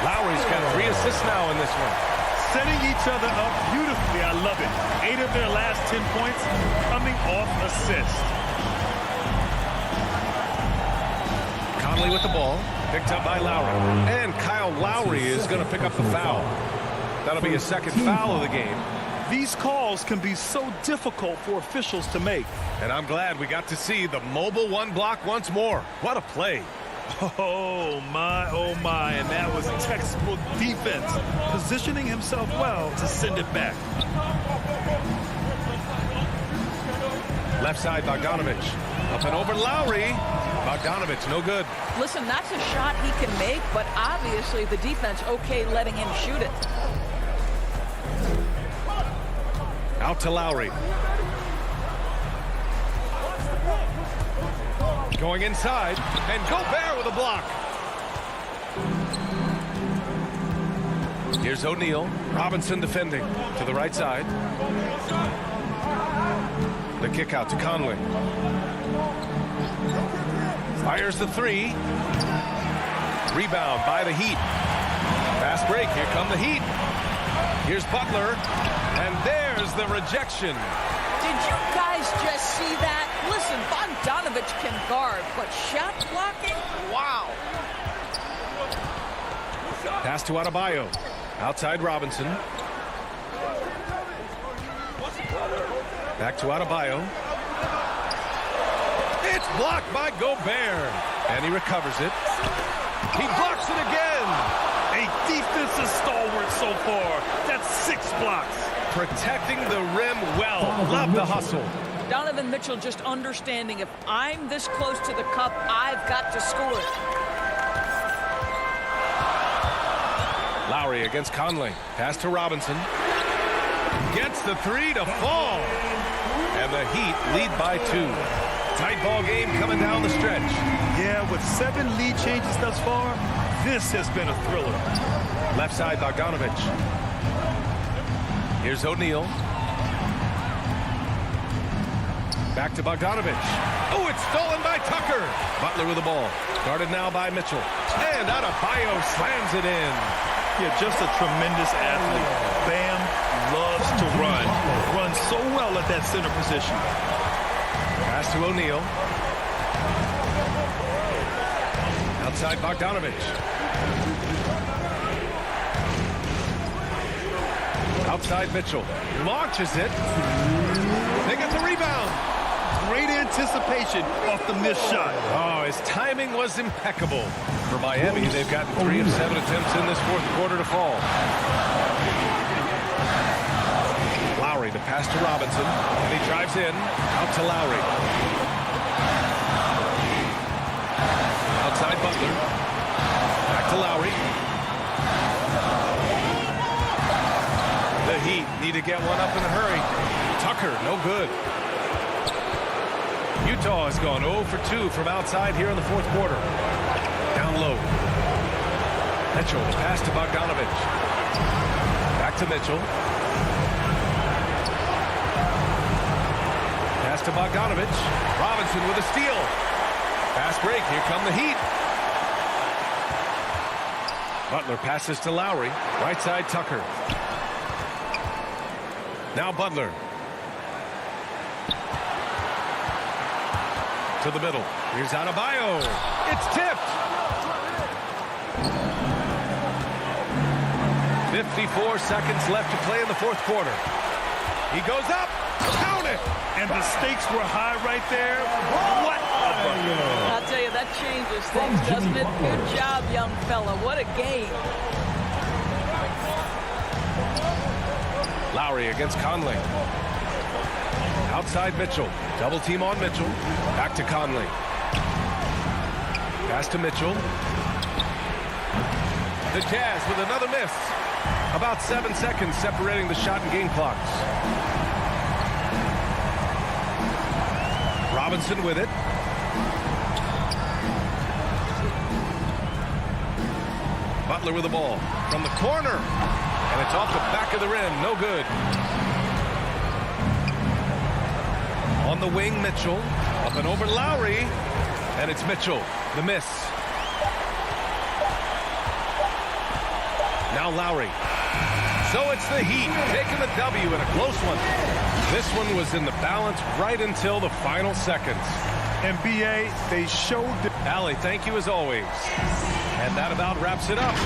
Lowry's got 3 assists now in this one. Setting each other up beautifully. I love it. 8 of their last 10 points coming off assist. Conley with the ball. Picked up by Lowry. And Kyle Lowry is going to pick up the foul. That'll be his second foul of the game. These calls can be so difficult for officials to make. And I'm glad we got to see the mobile 1 block once more. What a play. Oh my, and that was textbook defense, positioning himself well to send it back. Left side, Bogdanovich. Up and over Lowry. Bogdanovich, no good. Listen, that's a shot he can make, but obviously the defense okay letting him shoot it. Out to Lowry. Going inside, and Gobert with a block. Here's O'Neal. Robinson defending to the right side. The kick out to Conley. Fires the 3. Rebound by the Heat. Fast break. Here come the Heat. Here's Butler. And there's the rejection. Did you guys just see that? Listen, Bogdanovich can guard, but shot blocking? Wow. Pass to Adebayo. Outside Robinson. Back to Adebayo. It's blocked by Gobert. And he recovers it. He blocks it again. A defensive stalwart so far. That's 6 blocks. Protecting the rim well. Love the hustle. Donovan Mitchell just understanding if I'm this close to the cup, I've got to score it. Lowry against Conley. Pass to Robinson. Gets the 3 to fall. And the Heat lead by 2. Tight ball game coming down the stretch. Yeah, with 7 lead changes thus far, this has been a thriller. Left side, Bogdanovich. Here's O'Neal. Back to Bogdanovich. Oh, it's stolen by Tucker. Butler with the ball. Guarded now by Mitchell. And Adebayo slams it in. Yeah, just a tremendous athlete. Bam loves to run. Runs so well at that center position. Pass to O'Neal. Outside Bogdanovich. Outside Mitchell. Launches it. They get the rebound. Great anticipation off the missed shot. Oh, his timing was impeccable. For Miami, they've gotten 3 of 7 attempts in this fourth quarter to fall. Lowry to pass to Robinson. And he drives in. Out to Lowry. Outside Butler. Back to Lowry. The Heat need to get one up in a hurry. Tucker, no good. Utah has gone 0 for 2 from outside here in the fourth quarter. Down low. Mitchell, the pass to Bogdanovich. Back to Mitchell. Pass to Bogdanovich. Robinson with a steal. Fast break. Here come the Heat. Butler passes to Lowry. Right side Tucker. Now Butler. To the middle. Here's Adebayo. It's tipped. 54 seconds left to play in the fourth quarter. He goes up. Count it. And the stakes were high right there. What a bucket. I'll tell you, that changes things, doesn't it? Good job, young fella. What a game. Lowry against Conley. Outside Mitchell. Double team on Mitchell. Back to Conley. Pass to Mitchell. The Jazz with another miss. About 7 seconds separating the shot and game clocks. Robinson with it. Butler with the ball. From the corner. And it's off the back of the rim. No good. On the wing, Mitchell. Up and over Lowry. And it's Mitchell. The miss. Now Lowry. So it's the Heat taking the W in a close one. This one was in the balance right until the final seconds. And B.A., they showed... Allie, thank you as always. And that about wraps it up.